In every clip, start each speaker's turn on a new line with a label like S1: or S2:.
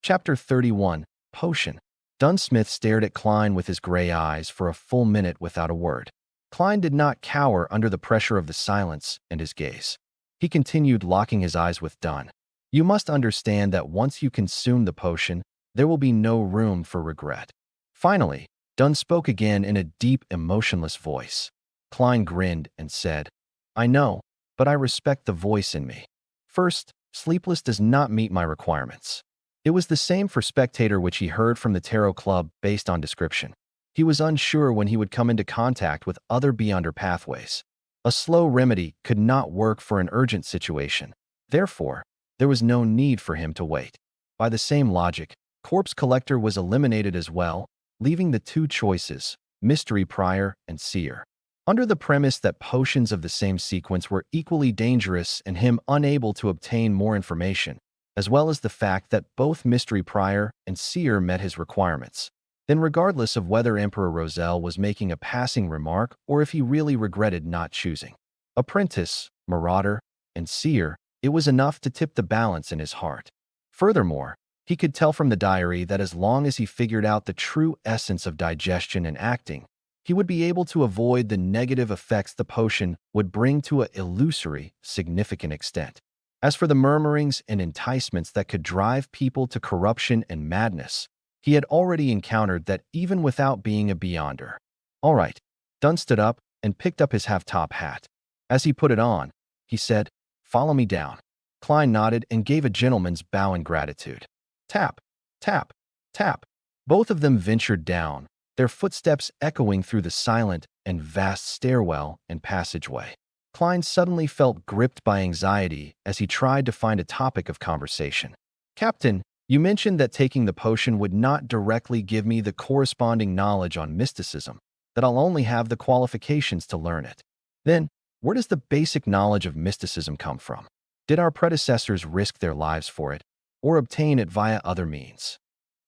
S1: Chapter 31, Potion. Dunsmith stared at Klein with his gray eyes for a full minute without a word. Klein did not cower under the pressure of the silence and his gaze. He continued, locking his eyes with Dun. You must understand that once you consume the potion, there will be no room for regret. Finally, Dun spoke again in a deep, emotionless voice. Klein grinned and said, I know, but I respect the voice in me. First, Sleepless does not meet my requirements. It was the same for Spectator, which he heard from the Tarot Club based on description. He was unsure when he would come into contact with other Beyonder pathways. A slow remedy could not work for an urgent situation. Therefore, there was no need for him to wait. By the same logic, Corpse Collector was eliminated as well, leaving the two choices, Mystery Prior and Seer. Under the premise that potions of the same sequence were equally dangerous and him unable to obtain more information, as well as the fact that both Mystery Prior and Seer met his requirements, then regardless of whether Emperor Roselle was making a passing remark or if he really regretted not choosing Apprentice, Marauder, and Seer, it was enough to tip the balance in his heart. Furthermore, he could tell from the diary that as long as he figured out the true essence of digestion and acting, he would be able to avoid the negative effects the potion would bring to an illusory, significant extent. As for the murmurings and enticements that could drive people to corruption and madness, he had already encountered that even without being a Beyonder. All right. Dun stood up and picked up his half-top hat. As he put it on, he said, Follow me down. Klein nodded and gave a gentleman's bow in gratitude. Tap, tap, tap. Both of them ventured down, their footsteps echoing through the silent and vast stairwell and passageway. Klein suddenly felt gripped by anxiety as he tried to find a topic of conversation. Captain, you mentioned that taking the potion would not directly give me the corresponding knowledge on mysticism, that I'll only have the qualifications to learn it. Then, where does the basic knowledge of mysticism come from? Did our predecessors risk their lives for it, or obtain it via other means?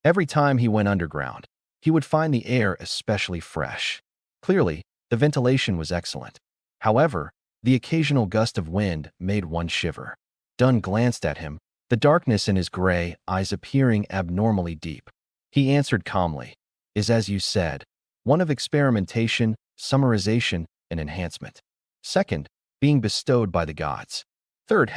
S1: Every time he went underground, he would find the air especially fresh. Clearly, the ventilation was excellent. However, the occasional gust of wind made one shiver. Dun glanced at him, the darkness in his gray eyes appearing abnormally deep. He answered calmly, Is as you said, one of experimentation, summarization, and enhancement. Second, being bestowed by the gods. Third,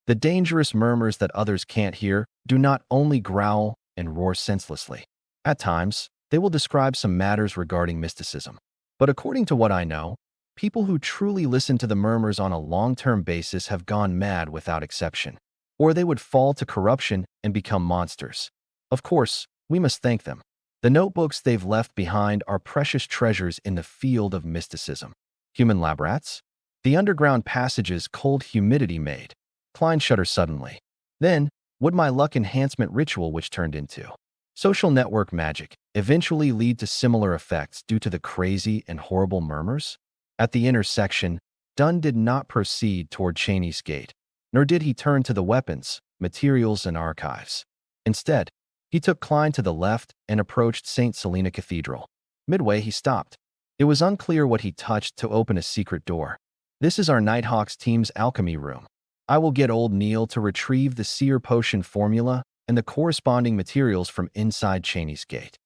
S1: the dangerous murmurs that others can't hear do not only growl and roar senselessly. At times, they will describe some matters regarding mysticism. But according to what I know, people who truly listen to the murmurs on a long-term basis have gone mad without exception, or they would fall to corruption and become monsters. Of course, we must thank them. The notebooks they've left behind are precious treasures in the field of mysticism. Human lab rats? The underground passages cold humidity made. Klein shuddered suddenly. Then, would my luck enhancement ritual, which turned into social network magic, eventually lead to similar effects due to the crazy and horrible murmurs? At the intersection, Dun did not proceed toward Cheney's gate, nor did he turn to the weapons, materials, and archives. Instead, he took Klein to the left and approached St. Selena Cathedral. Midway, he stopped. It was unclear what he touched to open a secret door. This is our Nighthawks team's alchemy room. I will get old Neil to retrieve the seer potion formula and the corresponding materials from inside Cheney's gate.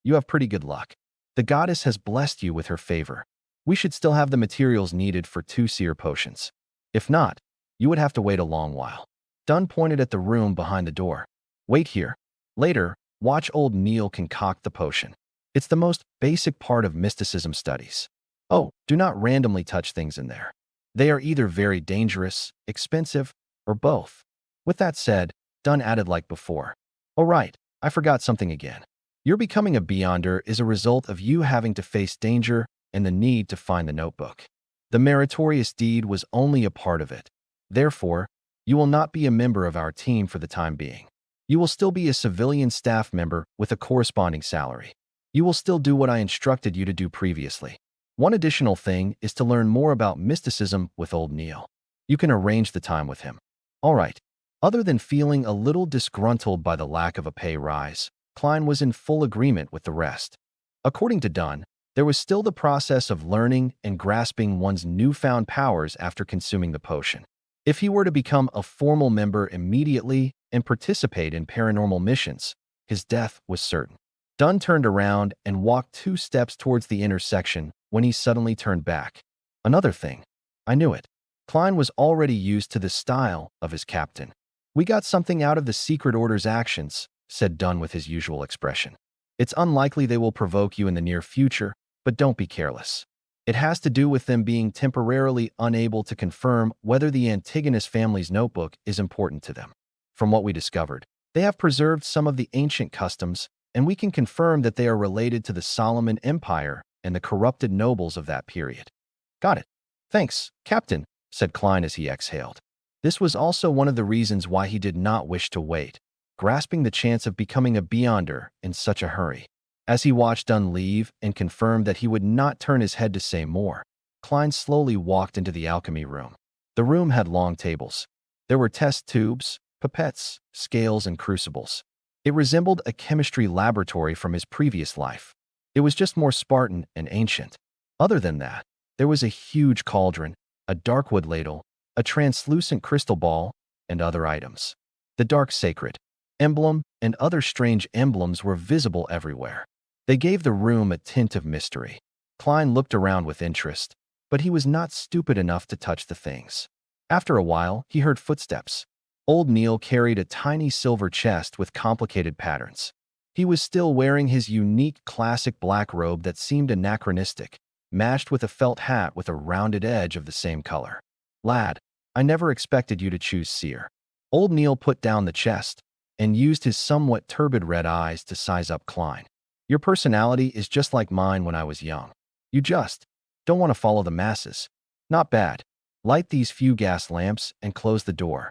S1: You have pretty good luck. The goddess has blessed you with her favor. We should still have the materials needed for 2 seer potions. If not, you would have to wait a long while. Dun pointed at the room behind the door. Wait here. Later, watch old Neil concoct the potion. It's the most basic part of mysticism studies. Oh, do not randomly touch things in there. They are either very dangerous, expensive, or both. With that said, Dun added like before. Oh right, I forgot something again. Your becoming a Beyonder is a result of you having to face danger and the need to find the notebook. The meritorious deed was only a part of it. Therefore, you will not be a member of our team for the time being. You will still be a civilian staff member with a corresponding salary. You will still do what I instructed you to do previously. One additional thing is to learn more about mysticism with old Neil. You can arrange the time with him. All right. Other than feeling a little disgruntled by the lack of a pay rise, Klein was in full agreement with the rest. According to Dun, there was still the process of learning and grasping one's newfound powers after consuming the potion. If he were to become a formal member immediately and participate in paranormal missions, his death was certain. Dunn turned around and walked 2 steps towards the intersection when he suddenly turned back. Another thing. I knew it. Klein was already used to the style of his captain. We got something out of the Secret Order's actions, said Dunn with his usual expression. It's unlikely they will provoke you in the near future, but don't be careless. It has to do with them being temporarily unable to confirm whether the Antigonus family's notebook is important to them. From what we discovered, they have preserved some of the ancient customs, and we can confirm that they are related to the Solomon Empire and the corrupted nobles of that period. Got it. Thanks, Captain, said Klein as he exhaled. This was also one of the reasons why he did not wish to wait, grasping the chance of becoming a Beyonder in such a hurry. As he watched Dunn leave and confirmed that he would not turn his head to say more, Klein slowly walked into the alchemy room. The room had long tables. There were test tubes, pipettes, scales, and crucibles. It resembled a chemistry laboratory from his previous life. It was just more Spartan and ancient. Other than that, there was a huge cauldron, a darkwood ladle, a translucent crystal ball, and other items. The dark sacred emblem and other strange emblems were visible everywhere. They gave the room a tint of mystery. Klein looked around with interest, but he was not stupid enough to touch the things. After a while, he heard footsteps. Old Neil carried a tiny silver chest with complicated patterns. He was still wearing his unique classic black robe that seemed anachronistic, matched with a felt hat with a rounded edge of the same color. Lad, I never expected you to choose Seer. Old Neil put down the chest and used his somewhat turbid red eyes to size up Klein. Your personality is just like mine when I was young. You just don't want to follow the masses. Not bad. Light these few gas lamps and close the door.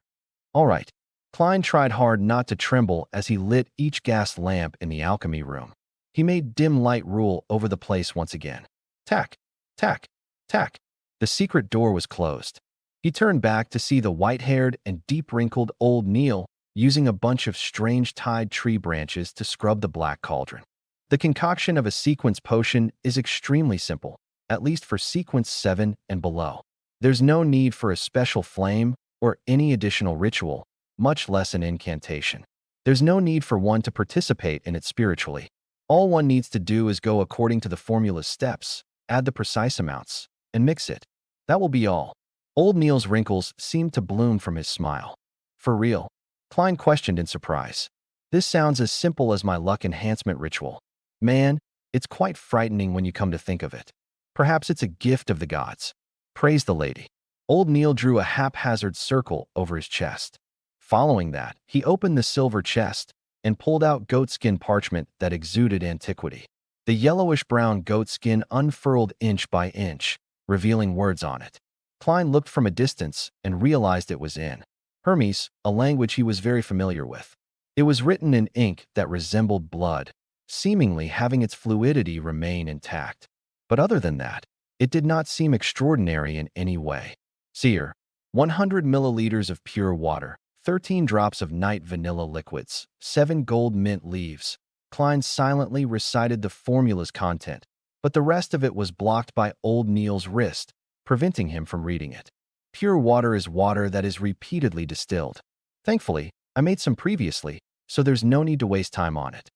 S1: All right. Klein tried hard not to tremble as he lit each gas lamp in the alchemy room. He made dim light rule over the place once again. Tack, tack, tack. The secret door was closed. He turned back to see the white-haired and deep-wrinkled old Neil using a bunch of strange tied tree branches to scrub the black cauldron. The concoction of a sequence potion is extremely simple, at least for sequence 7 and below. There's no need for a special flame or any additional ritual, much less an incantation. There's no need for one to participate in it spiritually. All one needs to do is go according to the formula's steps, add the precise amounts, and mix it. That will be all. Old Neil's wrinkles seemed to bloom from his smile. For real? Klein questioned in surprise. This sounds as simple as my luck enhancement ritual. Man, it's quite frightening when you come to think of it. Perhaps it's a gift of the gods. Praise the lady. Old Neil drew a haphazard circle over his chest. Following that, he opened the silver chest and pulled out goatskin parchment that exuded antiquity. The yellowish-brown goatskin unfurled inch by inch, revealing words on it. Klein looked from a distance and realized it was in Hermes, a language he was very familiar with. It was written in ink that resembled blood, seemingly having its fluidity remain intact. But other than that, it did not seem extraordinary in any way. Seer, 100 milliliters of pure water, 13 drops of night vanilla liquids, 7 gold mint leaves. Klein silently recited the formula's content, but the rest of it was blocked by old Neil's wrist, preventing him from reading it. Pure water is water that is repeatedly distilled. Thankfully, I made some previously, so there's no need to waste time on it.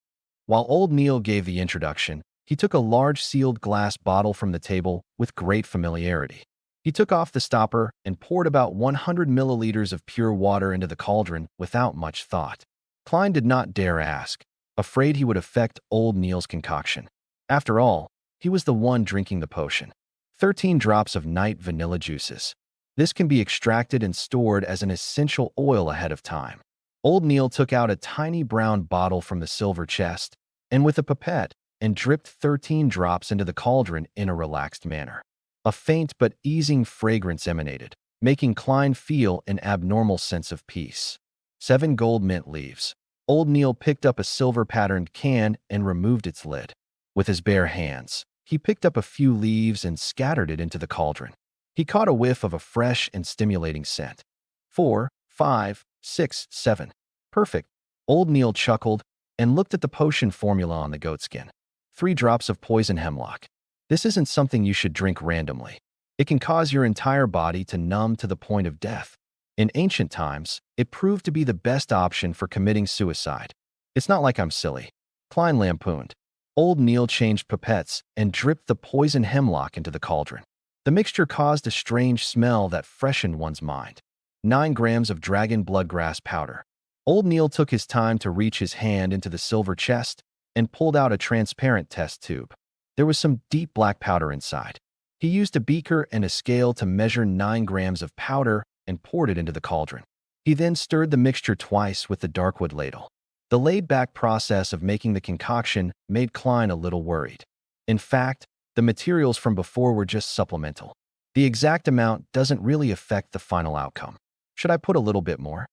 S1: While old Neil gave the introduction, he took a large sealed glass bottle from the table with great familiarity. He took off the stopper and poured about 100 milliliters of pure water into the cauldron without much thought. Klein did not dare ask, afraid he would affect old Neil's concoction. After all, he was the one drinking the potion. 13 drops of night vanilla juices. This can be extracted and stored as an essential oil ahead of time. Old Neil took out a tiny brown bottle from the silver chest, and with a pipette, and dripped 13 drops into the cauldron in a relaxed manner. A faint but easing fragrance emanated, making Klein feel an abnormal sense of peace. 7 gold mint leaves. Old Neil picked up a silver-patterned can and removed its lid. With his bare hands, he picked up a few leaves and scattered it into the cauldron. He caught a whiff of a fresh and stimulating scent. 4, 5, 6, 7. Perfect. Old Neil chuckled and looked at the potion formula on the goatskin. 3 drops of poison hemlock. This isn't something you should drink randomly. It can cause your entire body to numb to the point of death. In ancient times, it proved to be the best option for committing suicide. It's not like I'm silly. Klein lampooned. Old Neil changed pipettes and dripped the poison hemlock into the cauldron. The mixture caused a strange smell that freshened one's mind. 9 grams of dragon bloodgrass powder. Old Neil took his time to reach his hand into the silver chest and pulled out a transparent test tube. There was some deep black powder inside. He used a beaker and a scale to measure 9 grams of powder and poured it into the cauldron. He then stirred the mixture twice with the darkwood ladle. The laid-back process of making the concoction made Klein a little worried. In fact, the materials from before were just supplemental. The exact amount doesn't really affect the final outcome. Should I put a little bit more?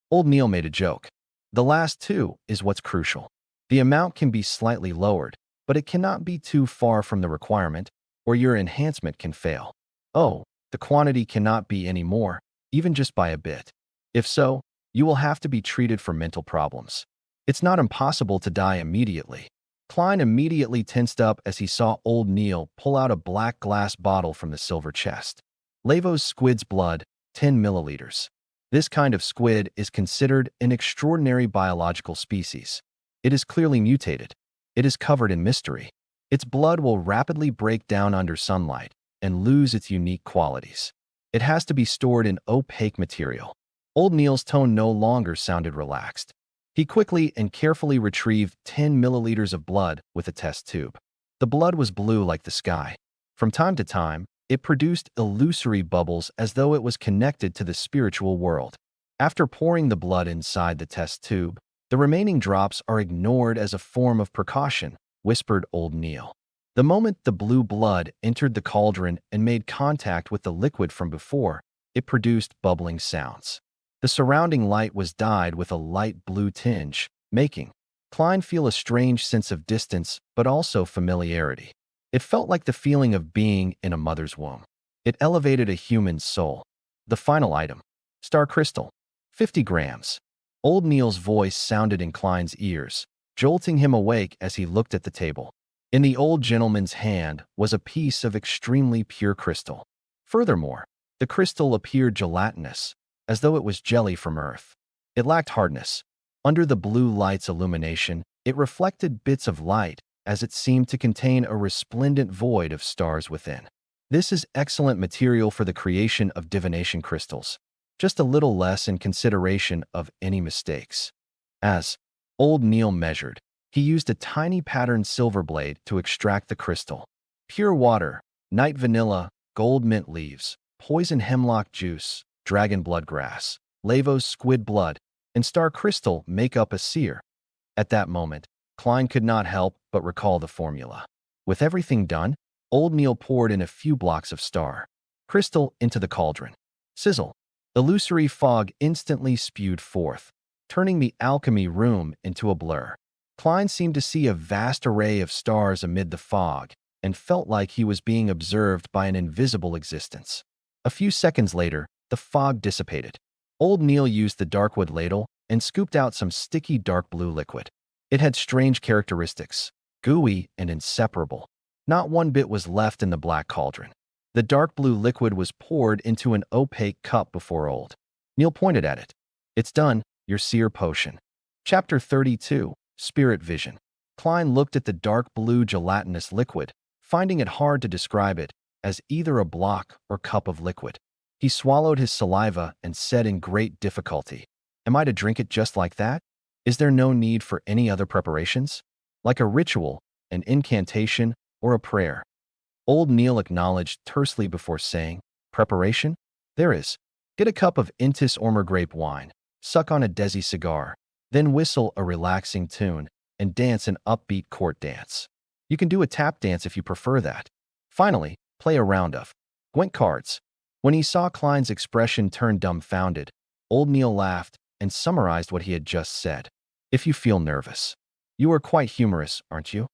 S1: Old Neil made a joke. The last 2 is what's crucial. The amount can be slightly lowered, but it cannot be too far from the requirement, or your enhancement can fail. Oh, the quantity cannot be any more, even just by a bit. If so, you will have to be treated for mental problems. It's not impossible to die immediately. Klein immediately tensed up as he saw Old Neil pull out a black glass bottle from the silver chest. Lavos squid's blood, 10 milliliters. This kind of squid is considered an extraordinary biological species. It is clearly mutated. It is covered in mystery. Its blood will rapidly break down under sunlight and lose its unique qualities. It has to be stored in opaque material. Old Neil's tone no longer sounded relaxed. He quickly and carefully retrieved 10 milliliters of blood with a test tube. The blood was blue like the sky. From time to time, it produced illusory bubbles as though it was connected to the spiritual world. After pouring the blood inside the test tube, the remaining drops are ignored as a form of precaution, whispered Old Neil. The moment the blue blood entered the cauldron and made contact with the liquid from before, it produced bubbling sounds. The surrounding light was dyed with a light blue tinge, making Klein feel a strange sense of distance but also familiarity. It felt like the feeling of being in a mother's womb. It elevated a human's soul. The final item. Star crystal. 50 grams. Old Neil's voice sounded in Klein's ears, jolting him awake as he looked at the table. In the old gentleman's hand was a piece of extremely pure crystal. Furthermore, the crystal appeared gelatinous, as though it was jelly from Earth. It lacked hardness. Under the blue light's illumination, it reflected bits of light, as it seemed to contain a resplendent void of stars within. This is excellent material for the creation of divination crystals, just a little less in consideration of any mistakes. As Old Neil measured, he used a tiny patterned silver blade to extract the crystal. Pure water, night vanilla, gold mint leaves, poison hemlock juice, dragon bloodgrass, Lavos squid blood, and star crystal make up a seer. At that moment, Klein could not help but recall the formula. With everything done, Old Neil poured in a few blocks of star crystal into the cauldron. Sizzle. Illusory fog instantly spewed forth, turning the alchemy room into a blur. Klein seemed to see a vast array of stars amid the fog and felt like he was being observed by an invisible existence. A few seconds later, the fog dissipated. Old Neil used the darkwood ladle and scooped out some sticky dark blue liquid. It had strange characteristics, gooey and inseparable. Not one bit was left in the black cauldron. The dark blue liquid was poured into an opaque cup before Old Neil pointed at it. It's done, your seer potion. Chapter 32, Spirit Vision. Klein looked at the dark blue gelatinous liquid, finding it hard to describe it as either a block or cup of liquid. He swallowed his saliva and said in great difficulty, "Am I to drink it just like that? Is there no need for any other preparations? Like a ritual, an incantation, or a prayer?" Old Neil acknowledged tersely before saying, "Preparation? There is. Get a cup of Intis Ormer grape wine, suck on a Desi cigar, then whistle a relaxing tune, and dance an upbeat court dance. You can do a tap dance if you prefer that. Finally, play a round of Gwent cards." When he saw Klein's expression turn dumbfounded, Old Neil laughed and summarized what he had just said. "If you feel nervous. You are quite humorous, aren't you?"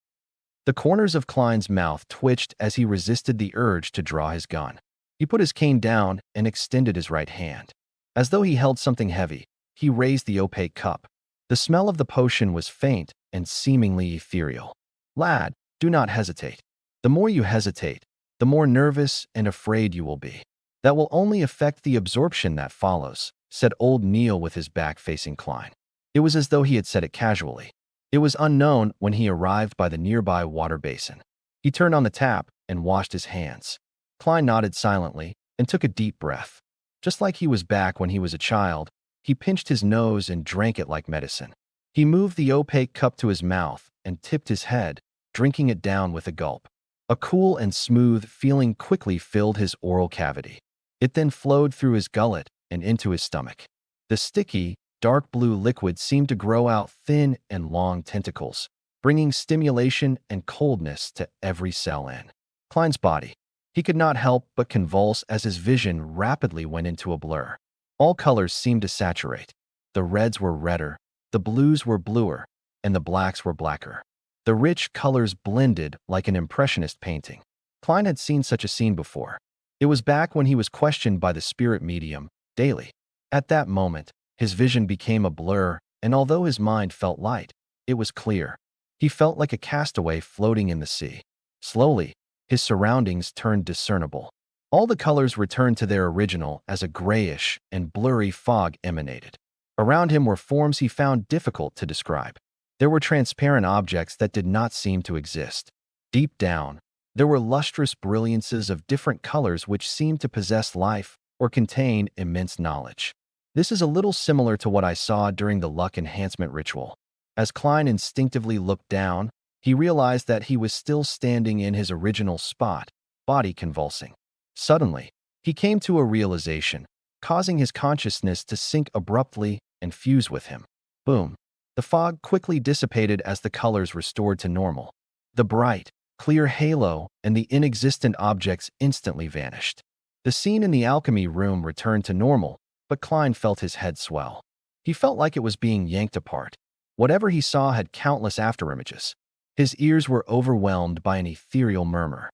S1: The corners of Klein's mouth twitched as he resisted the urge to draw his gun. He put his cane down and extended his right hand. As though he held something heavy, he raised the opaque cup. The smell of the potion was faint and seemingly ethereal. "Lad, do not hesitate. The more you hesitate, the more nervous and afraid you will be. That will only affect the absorption that follows," said old Neil with his back facing Klein. It was as though he had said it casually. It was unknown when he arrived by the nearby water basin. He turned on the tap and washed his hands. Klein nodded silently and took a deep breath. Just like he was back when he was a child, he pinched his nose and drank it like medicine. He moved the opaque cup to his mouth and tipped his head, drinking it down with a gulp. A cool and smooth feeling quickly filled his oral cavity. It then flowed through his gullet and into his stomach. The sticky, dark blue liquid seemed to grow out thin and long tentacles, bringing stimulation and coldness to every cell in Klein's body. He could not help but convulse as his vision rapidly went into a blur. All colors seemed to saturate. The reds were redder, the blues were bluer, and the blacks were blacker. The rich colors blended like an impressionist painting. Klein had seen such a scene before. It was back when he was questioned by the spirit medium, daily. At that moment, his vision became a blur, and although his mind felt light, it was clear. He felt like a castaway floating in the sea. Slowly, his surroundings turned discernible. All the colors returned to their original as a grayish and blurry fog emanated. Around him were forms he found difficult to describe. There were transparent objects that did not seem to exist. Deep down, there were lustrous brilliances of different colors which seemed to possess life or contain immense knowledge. This is a little similar to what I saw during the luck enhancement ritual. As Klein instinctively looked down, he realized that he was still standing in his original spot, body convulsing. Suddenly, he came to a realization, causing his consciousness to sink abruptly and fuse with him. Boom. The fog quickly dissipated as the colors restored to normal. The bright, clear halo and the inexistent objects instantly vanished. The scene in the alchemy room returned to normal, but Klein felt his head swell. He felt like it was being yanked apart. Whatever he saw had countless afterimages. His ears were overwhelmed by an ethereal murmur.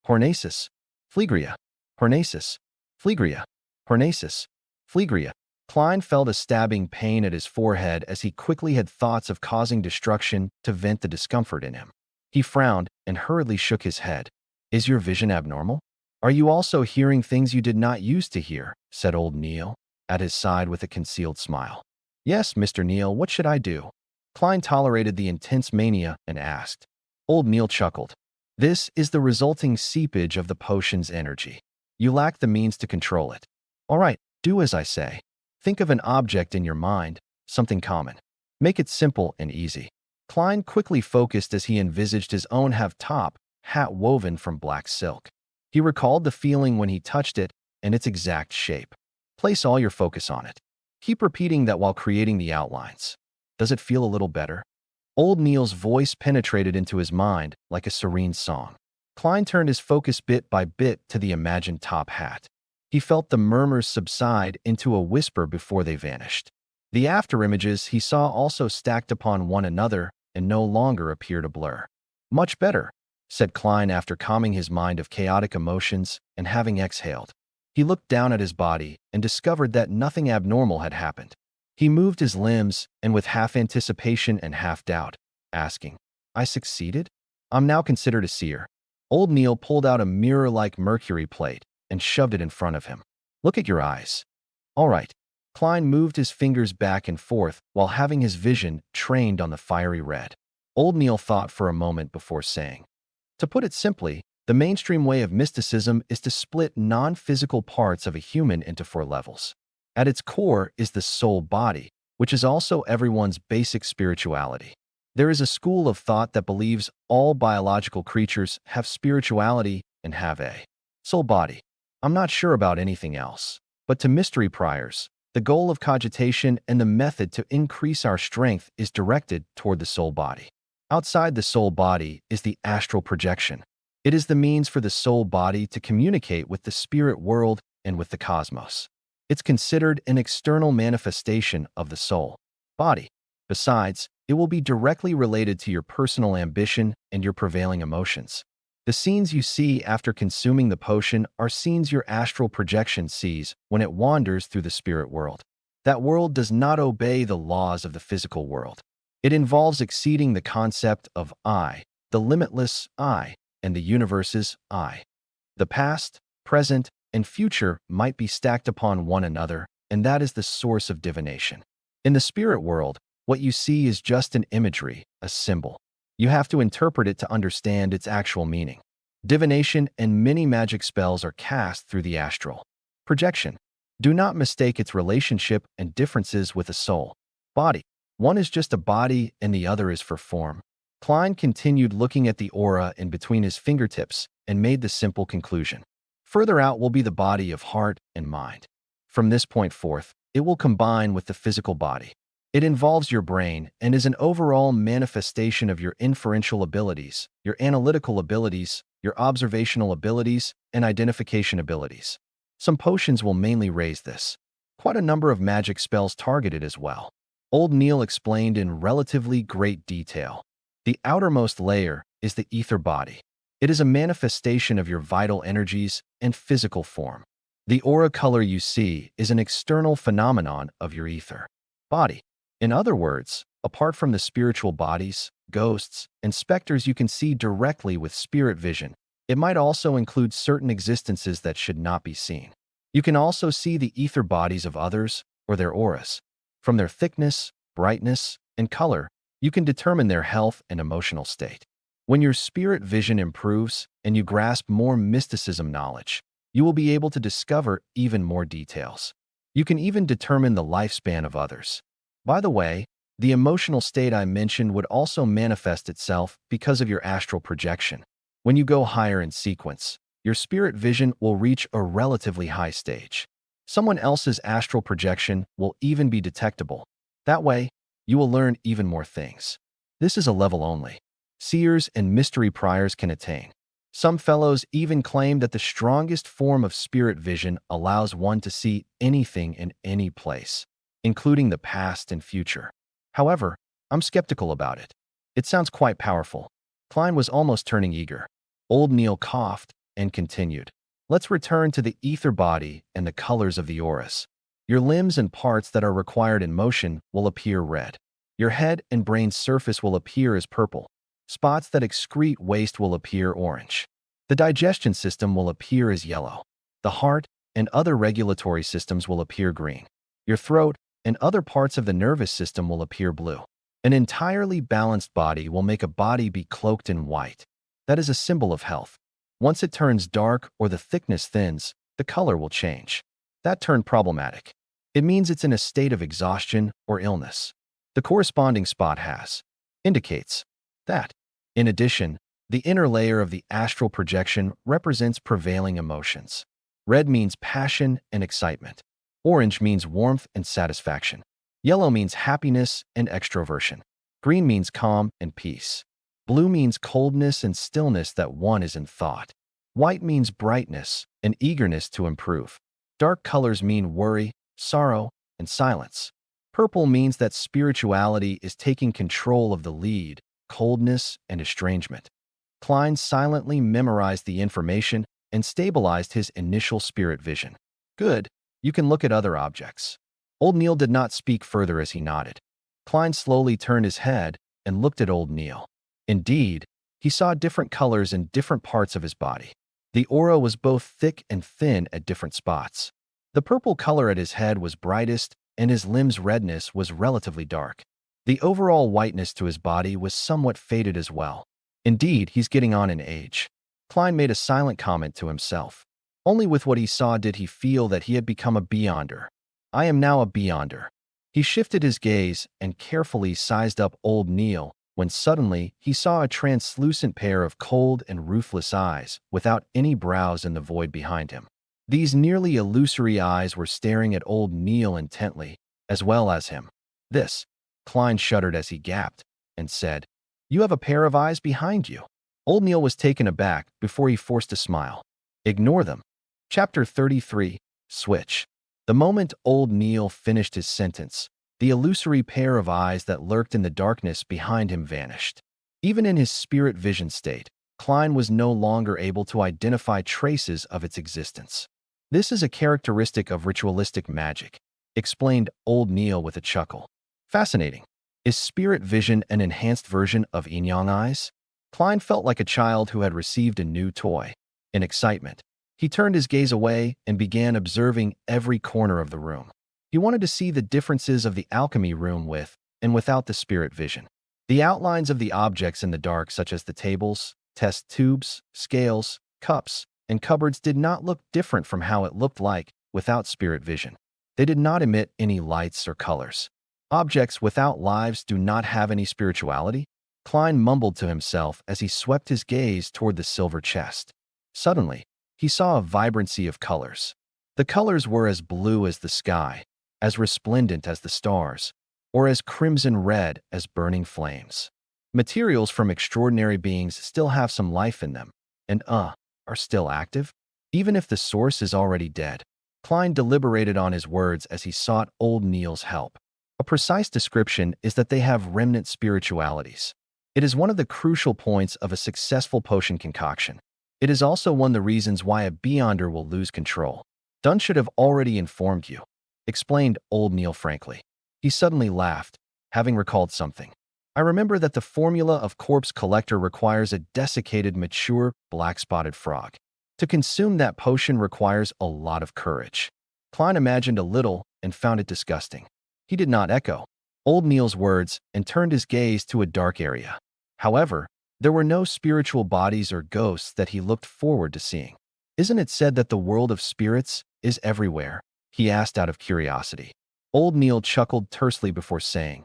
S1: Hornacis, Phlegria, Hornacis, Phlegria, Hornacis, Phlegria. Klein felt a stabbing pain at his forehead as he quickly had thoughts of causing destruction to vent the discomfort in him. He frowned and hurriedly shook his head. Is your vision abnormal? Are you also hearing things you did not used to hear? Said old Neil, at his side with a concealed smile. Yes, Mr. Neil, what should I do? Klein tolerated the intense mania and asked. Old Neil chuckled. This is the resulting seepage of the potion's energy. You lack the means to control it. All right, do as I say. Think of an object in your mind, something common. Make it simple and easy. Klein quickly focused as he envisaged his own have-top hat woven from black silk. He recalled the feeling when he touched it and its exact shape. Place all your focus on it. Keep repeating that while creating the outlines. Does it feel a little better? Old Neil's voice penetrated into his mind like a serene song. Klein turned his focus bit by bit to the imagined top hat. He felt the murmurs subside into a whisper before they vanished. The afterimages he saw also stacked upon one another and no longer appeared a blur. Much better, said Klein after calming his mind of chaotic emotions and having exhaled. He looked down at his body and discovered that nothing abnormal had happened. He moved his limbs and with half anticipation and half doubt, asking, I succeeded? I'm now considered a seer. Old Neil pulled out a mirror-like mercury plate and shoved it in front of him. Look at your eyes. All right. Klein moved his fingers back and forth while having his vision trained on the fiery red. Old Neil thought for a moment before saying, to put it simply, the mainstream way of mysticism is to split non-physical parts of a human into 4 levels. At its core is the soul body, which is also everyone's basic spirituality. There is a school of thought that believes all biological creatures have spirituality and have a soul body. I'm not sure about anything else, but to mystery priors, the goal of cogitation and the method to increase our strength is directed toward the soul body. Outside the soul body is the astral projection. It is the means for the soul body to communicate with the spirit world and with the cosmos. It's considered an external manifestation of the soul body. Besides, it will be directly related to your personal ambition and your prevailing emotions. The scenes you see after consuming the potion are scenes your astral projection sees when it wanders through the spirit world. That world does not obey the laws of the physical world. It involves exceeding the concept of I, the limitless I, and the universe's I. The past, present, and future might be stacked upon one another, and that is the source of divination. In the spirit world, what you see is just an imagery, a symbol. You have to interpret it to understand its actual meaning. Divination and many magic spells are cast through the astral projection. Do not mistake its relationship and differences with a soul body. One is just a body and the other is for form. Klein continued looking at the aura in between his fingertips and made the simple conclusion. Further out will be the body of heart and mind. From this point forth, it will combine with the physical body. It involves your brain and is an overall manifestation of your inferential abilities, your analytical abilities, your observational abilities, and identification abilities. Some potions will mainly raise this. Quite a number of magic spells targeted as well. Old Neil explained in relatively great detail. The outermost layer is the ether body. It is a manifestation of your vital energies and physical form. The aura color you see is an external phenomenon of your ether body. In other words, apart from the spiritual bodies, ghosts, and specters you can see directly with spirit vision, it might also include certain existences that should not be seen. You can also see the ether bodies of others or their auras. From their thickness, brightness, and color, you can determine their health and emotional state. When your spirit vision improves and you grasp more mysticism knowledge, you will be able to discover even more details. You can even determine the lifespan of others. By the way, the emotional state I mentioned would also manifest itself because of your astral projection. When you go higher in sequence, your spirit vision will reach a relatively high stage. Someone else's astral projection will even be detectable. That way, you will learn even more things. This is a level only. Seers and mystery priors can attain. Some fellows even claim that the strongest form of spirit vision allows one to see anything in any place, including the past and future. However, I'm skeptical about it. It sounds quite powerful. Klein was almost turning eager. Old Neil coughed and continued. Let's return to the ether body and the colors of the auras. Your limbs and parts that are required in motion will appear red. Your head and brain surface will appear as purple. Spots that excrete waste will appear orange. The digestion system will appear as yellow. The heart and other regulatory systems will appear green. Your throat and other parts of the nervous system will appear blue. An entirely balanced body will make a body be cloaked in white. That is a symbol of health. Once it turns dark or the thickness thins, the color will change. That turned problematic. It means it's in a state of exhaustion or illness. The corresponding spot indicates that. In addition, the inner layer of the astral projection represents prevailing emotions. Red means passion and excitement. Orange means warmth and satisfaction. Yellow means happiness and extroversion. Green means calm and peace. Blue means coldness and stillness that one is in thought. White means brightness and eagerness to improve. Dark colors mean worry, sorrow, and silence. Purple means that spirituality is taking control of the lead, coldness, and estrangement. Klein silently memorized the information and stabilized his initial spirit vision. Good, you can look at other objects. Old Neil did not speak further as he nodded. Klein slowly turned his head and looked at Old Neil. Indeed, he saw different colors in different parts of his body. The aura was both thick and thin at different spots. The purple color at his head was brightest, and his limbs' redness was relatively dark. The overall whiteness to his body was somewhat faded as well. Indeed, he's getting on in age. Klein made a silent comment to himself. Only with what he saw did he feel that he had become a beyonder. I am now a beyonder. He shifted his gaze and carefully sized up Old Neil when suddenly he saw a translucent pair of cold and ruthless eyes without any brows in the void behind him. These nearly illusory eyes were staring at Old Neil intently, as well as him. This, Klein shuddered as he gaped and said, "You have a pair of eyes behind you." Old Neil was taken aback before he forced a smile. Ignore them. Chapter 33, Switch. The moment Old Neil finished his sentence, the illusory pair of eyes that lurked in the darkness behind him vanished. Even in his spirit vision state, Klein was no longer able to identify traces of its existence. This is a characteristic of ritualistic magic, explained Old Neil with a chuckle. Fascinating. Is spirit vision an enhanced version of yin-yang eyes? Klein felt like a child who had received a new toy. In excitement, he turned his gaze away and began observing every corner of the room. He wanted to see the differences of the alchemy room with and without the spirit vision. The outlines of the objects in the dark, such as the tables, test tubes, scales, cups, and cupboards, did not look different from how it looked like without spirit vision. They did not emit any lights or colors. Objects without lives do not have any spirituality? Klein mumbled to himself as he swept his gaze toward the silver chest. Suddenly, he saw a vibrancy of colors. The colors were as blue as the sky, as resplendent as the stars, or as crimson red as burning flames. Materials from extraordinary beings still have some life in them, and are still active, even if the source is already dead. Klein deliberated on his words as he sought old Neil's help. A precise description is that they have remnant spiritualities. It is one of the crucial points of a successful potion concoction. It is also one of the reasons why a Beyonder will lose control. Dunn should have already informed you, explained old Neil frankly. He suddenly laughed, having recalled something. I remember that the formula of Corpse Collector requires a desiccated, mature, black-spotted frog. To consume that potion requires a lot of courage. Klein imagined a little and found it disgusting. He did not echo old Neil's words and turned his gaze to a dark area. However, there were no spiritual bodies or ghosts that he looked forward to seeing. Isn't it said that the world of spirits is everywhere? He asked out of curiosity. Old Neil chuckled tersely before saying,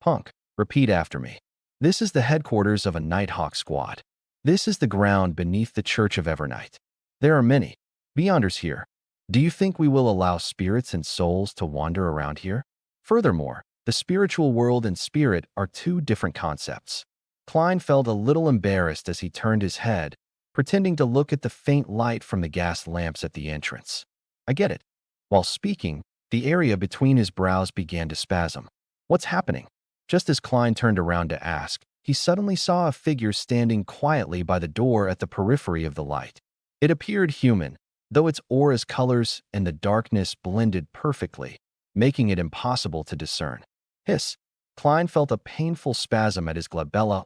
S1: Punk, repeat after me. This is the headquarters of a Nighthawk squad. This is the ground beneath the Church of Evernight. There are many Beyonders here. Do you think we will allow spirits and souls to wander around here? Furthermore, the spiritual world and spirit are two different concepts. Klein felt a little embarrassed as he turned his head, pretending to look at the faint light from the gas lamps at the entrance. I get it. While speaking, the area between his brows began to spasm. What's happening? Just as Klein turned around to ask, he suddenly saw a figure standing quietly by the door at the periphery of the light. It appeared human, though its aura's colors and the darkness blended perfectly, making it impossible to discern. Hiss! Klein felt a painful spasm at his glabella.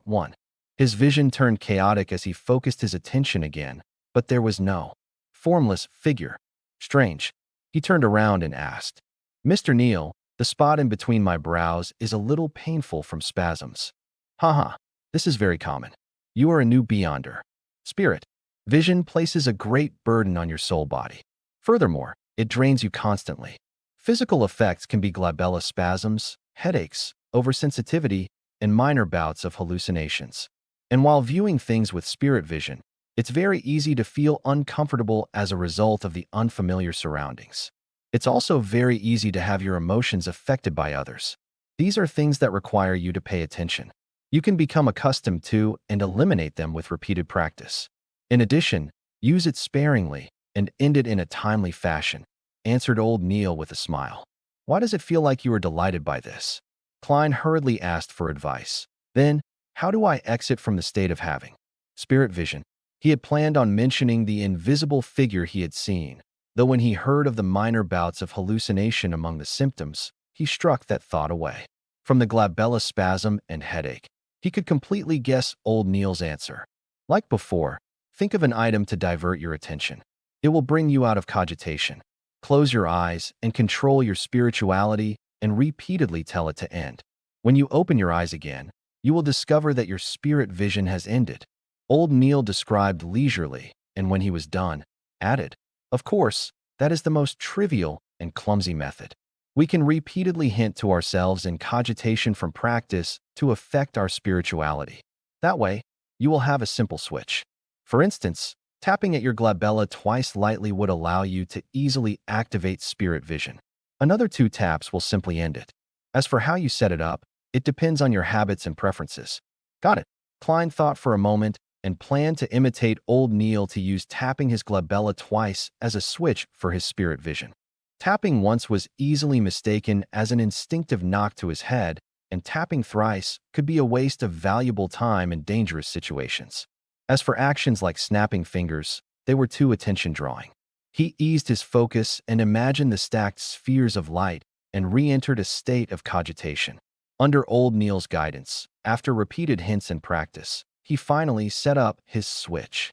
S1: His vision turned chaotic as he focused his attention again, but there was no formless figure. Strange. He turned around and asked, Mr. Neil, the spot in between my brows is a little painful from spasms. Haha, this is very common. You are a new Beyonder. Spirit. Vision places a great burden on your soul body. Furthermore, it drains you constantly. Physical effects can be glabella spasms, headaches, oversensitivity, and minor bouts of hallucinations. And while viewing things with spirit vision, it's very easy to feel uncomfortable as a result of the unfamiliar surroundings. It's also very easy to have your emotions affected by others. These are things that require you to pay attention. You can become accustomed to and eliminate them with repeated practice. In addition, use it sparingly and end it in a timely fashion, answered old Neil with a smile. Why does it feel like you are delighted by this? Klein hurriedly asked for advice. Then, how do I exit from the state of having spirit vision? He had planned on mentioning the invisible figure he had seen, though when he heard of the minor bouts of hallucination among the symptoms, he struck that thought away. From the glabella spasm and headache, he could completely guess old Neil's answer. Like before, think of an item to divert your attention. It will bring you out of cogitation. Close your eyes and control your spirituality and repeatedly tell it to end. When you open your eyes again, you will discover that your spirit vision has ended. Old Neil described leisurely, and when he was done, added, Of course, that is the most trivial and clumsy method. We can repeatedly hint to ourselves in cogitation from practice to affect our spirituality. That way, you will have a simple switch. For instance, tapping at your glabella twice lightly would allow you to easily activate spirit vision. Another 2 taps will simply end it. As for how you set it up, it depends on your habits and preferences. Got it. Klein thought for a moment and planned to imitate old Neil to use tapping his glabella twice as a switch for his spirit vision. Tapping once was easily mistaken as an instinctive knock to his head, and tapping thrice could be a waste of valuable time in dangerous situations. As for actions like snapping fingers, they were too attention-drawing. He eased his focus and imagined the stacked spheres of light and re-entered a state of cogitation. Under old Neil's guidance, after repeated hints and practice, he finally set up his switch.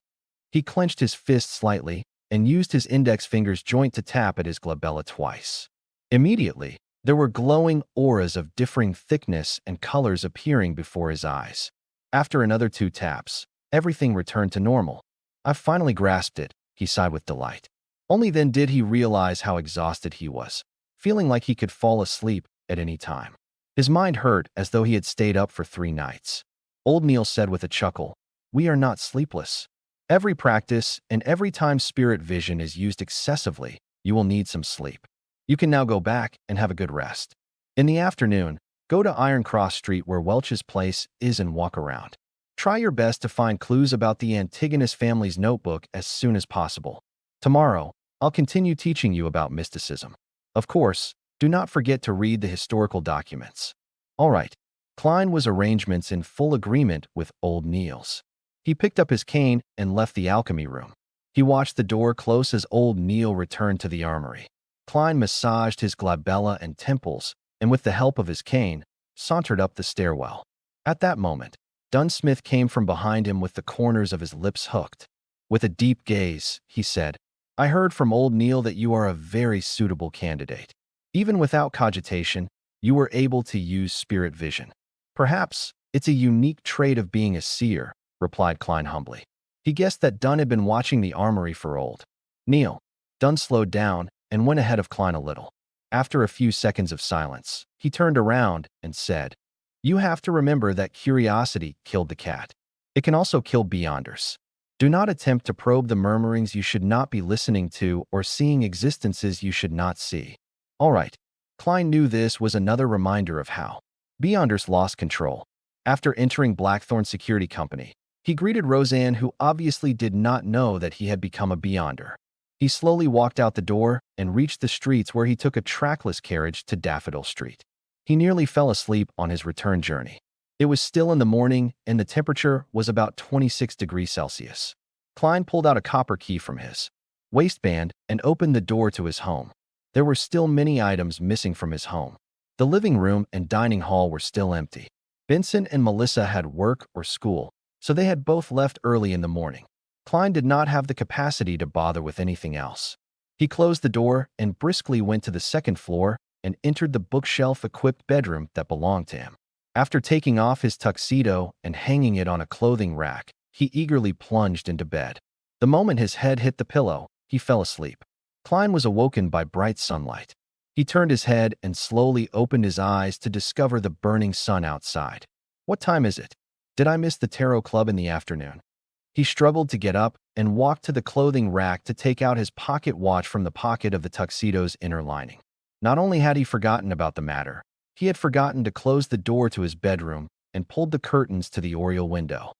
S1: He clenched his fist slightly and used his index finger's joint to tap at his glabella twice. Immediately, there were glowing auras of differing thickness and colors appearing before his eyes. After another 2 taps, everything returned to normal. "I've finally grasped it," he sighed with delight. Only then did he realize how exhausted he was, feeling like he could fall asleep at any time. His mind hurt as though he had stayed up for 3 nights. Old Neil said with a chuckle, "We are not sleepless. Every practice and every time spirit vision is used excessively, you will need some sleep. You can now go back and have a good rest. In the afternoon, go to Iron Cross Street where Welch's place is and walk around. Try your best to find clues about the Antigonus family's notebook as soon as possible. Tomorrow, I'll continue teaching you about mysticism. Of course, do not forget to read the historical documents." All right. Klein was arrangements in full agreement with old Neil's. He picked up his cane and left the alchemy room. He watched the door close as old Neil returned to the armory. Klein massaged his glabella and temples, and with the help of his cane, sauntered up the stairwell. At that moment, Dunsmith came from behind him with the corners of his lips hooked. With a deep gaze, he said, "I heard from old Neil that you are a very suitable candidate. Even without cogitation, you were able to use spirit vision. Perhaps it's a unique trait of being a seer," replied Klein humbly. He guessed that Dunn had been watching the armory for old Neil. Dunn slowed down and went ahead of Klein a little. After a few seconds of silence, he turned around and said, "You have to remember that curiosity killed the cat. It can also kill beyonders. Do not attempt to probe the murmurings you should not be listening to or seeing existences you should not see." All right. Klein knew this was another reminder of how beyonders lost control. After entering Blackthorn Security Company, he greeted Roseanne, who obviously did not know that he had become a beyonder. He slowly walked out the door and reached the streets where he took a trackless carriage to Daffodil Street. He nearly fell asleep on his return journey. It was still in the morning and the temperature was about 26 degrees Celsius. Klein pulled out a copper key from his waistband and opened the door to his home. There were still many items missing from his home. The living room and dining hall were still empty. Benson and Melissa had work or school, so they had both left early in the morning. Klein did not have the capacity to bother with anything else. He closed the door and briskly went to the second floor and entered the bookshelf-equipped bedroom that belonged to him. After taking off his tuxedo and hanging it on a clothing rack, he eagerly plunged into bed. The moment his head hit the pillow, he fell asleep. Klein was awoken by bright sunlight. He turned his head and slowly opened his eyes to discover the burning sun outside. What time is it? Did I miss the tarot club in the afternoon? He struggled to get up and walked to the clothing rack to take out his pocket watch from the pocket of the tuxedo's inner lining. Not only had he forgotten about the matter, he had forgotten to close the door to his bedroom and pulled the curtains to the oriel window.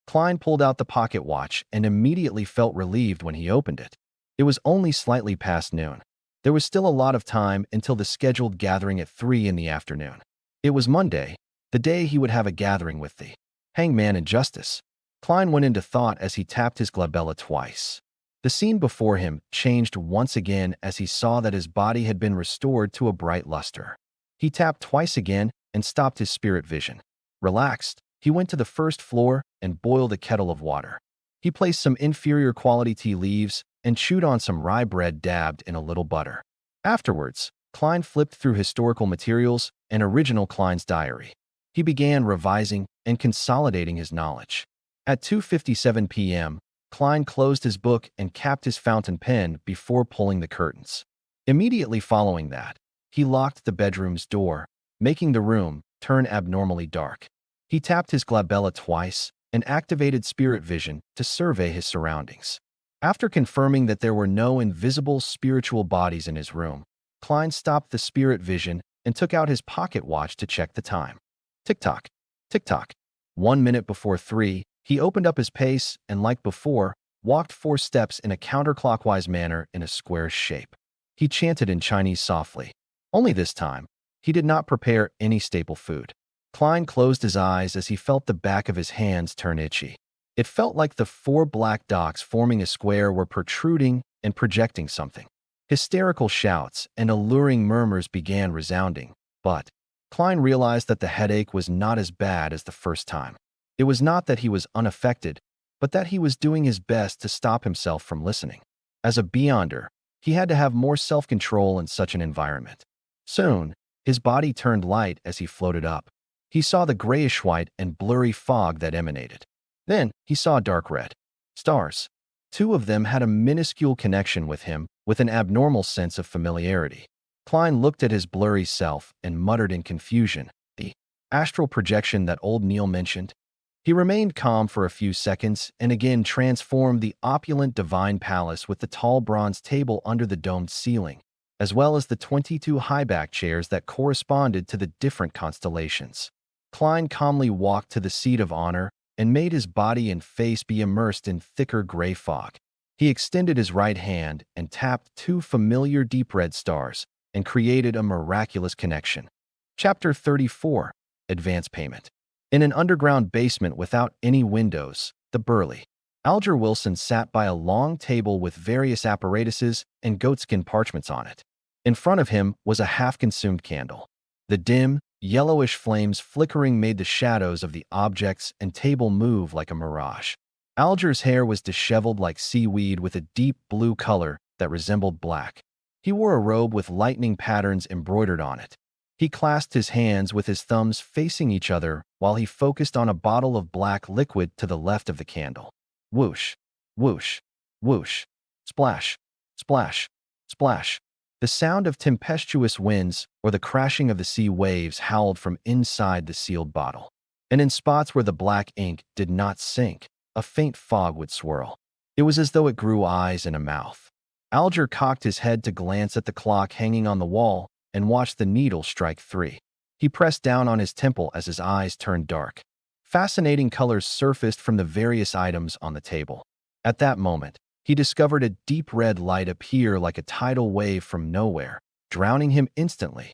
S1: Klein pulled out the pocket watch and immediately felt relieved when he opened it. It was only slightly past noon. There was still a lot of time until the scheduled gathering at 3 in the afternoon. It was Monday, the day he would have a gathering with the hangman and justice. Klein went into thought as he tapped his glabella twice. The scene before him changed once again as he saw that his body had been restored to a bright luster. He tapped twice again and stopped his spirit vision. Relaxed, he went to the first floor and boiled a kettle of water. He placed some inferior quality tea leaves and chewed on some rye bread dabbed in a little butter. Afterwards, Klein flipped through historical materials and original Klein's diary. He began revising and consolidating his knowledge. At 2:57 p.m., Klein closed his book and capped his fountain pen before pulling the curtains. Immediately following that, he locked the bedroom's door, making the room turn abnormally dark. He tapped his glabella twice and activated spirit vision to survey his surroundings. After confirming that there were no invisible spiritual bodies in his room, Klein stopped the spirit vision and took out his pocket watch to check the time. Tick-tock, tick-tock. 1 minute before 3, he opened up his pace and, like before, walked 4 steps in a counterclockwise manner in a square shape. He chanted in Chinese softly. Only this time, he did not prepare any staple food. Klein closed his eyes as he felt the back of his hands turn itchy. It felt like the 4 black dots forming a square were protruding and projecting something. Hysterical shouts and alluring murmurs began resounding, but Klein realized that the headache was not as bad as the first time. It was not that he was unaffected, but that he was doing his best to stop himself from listening. As a beyonder, He had to have more self-control in such an environment. Soon, his body turned light as he floated up. He saw the grayish-white and blurry fog that emanated. Then, he saw dark red stars. Two of them had a minuscule connection with him, with an abnormal sense of familiarity. Klein looked at his blurry self and muttered in confusion, "The astral projection that old Neil mentioned?" He remained calm for a few seconds and again transformed the opulent divine palace with the tall bronze table under the domed ceiling, as well as the 22 high-back chairs that corresponded to the different constellations. Klein calmly walked to the seat of honor and made his body and face be immersed in thicker gray fog. He extended his right hand and tapped two familiar deep red stars and created a miraculous connection. Chapter 34, Advance Payment. In an underground basement without any windows, the burly Alger Wilson sat by a long table with various apparatuses and goatskin parchments on it. In front of him was a half-consumed candle. The dim, yellowish flames flickering made the shadows of the objects and table move like a mirage. Alger's hair was disheveled like seaweed with a deep blue color that resembled black. He wore a robe with lightning patterns embroidered on it. He clasped his hands with his thumbs facing each other while he focused on a bottle of black liquid to the left of the candle. Whoosh, whoosh, whoosh, splash, splash, splash. The sound of tempestuous winds or the crashing of the sea waves howled from inside the sealed bottle. And in spots where the black ink did not sink, a faint fog would swirl. It was as though it grew eyes and a mouth. Alger cocked his head to glance at the clock hanging on the wall and watched the needle strike 3. He pressed down on his temple as his eyes turned dark. Fascinating colors surfaced from the various items on the table. At that moment, he discovered a deep red light appear like a tidal wave from nowhere, drowning him instantly.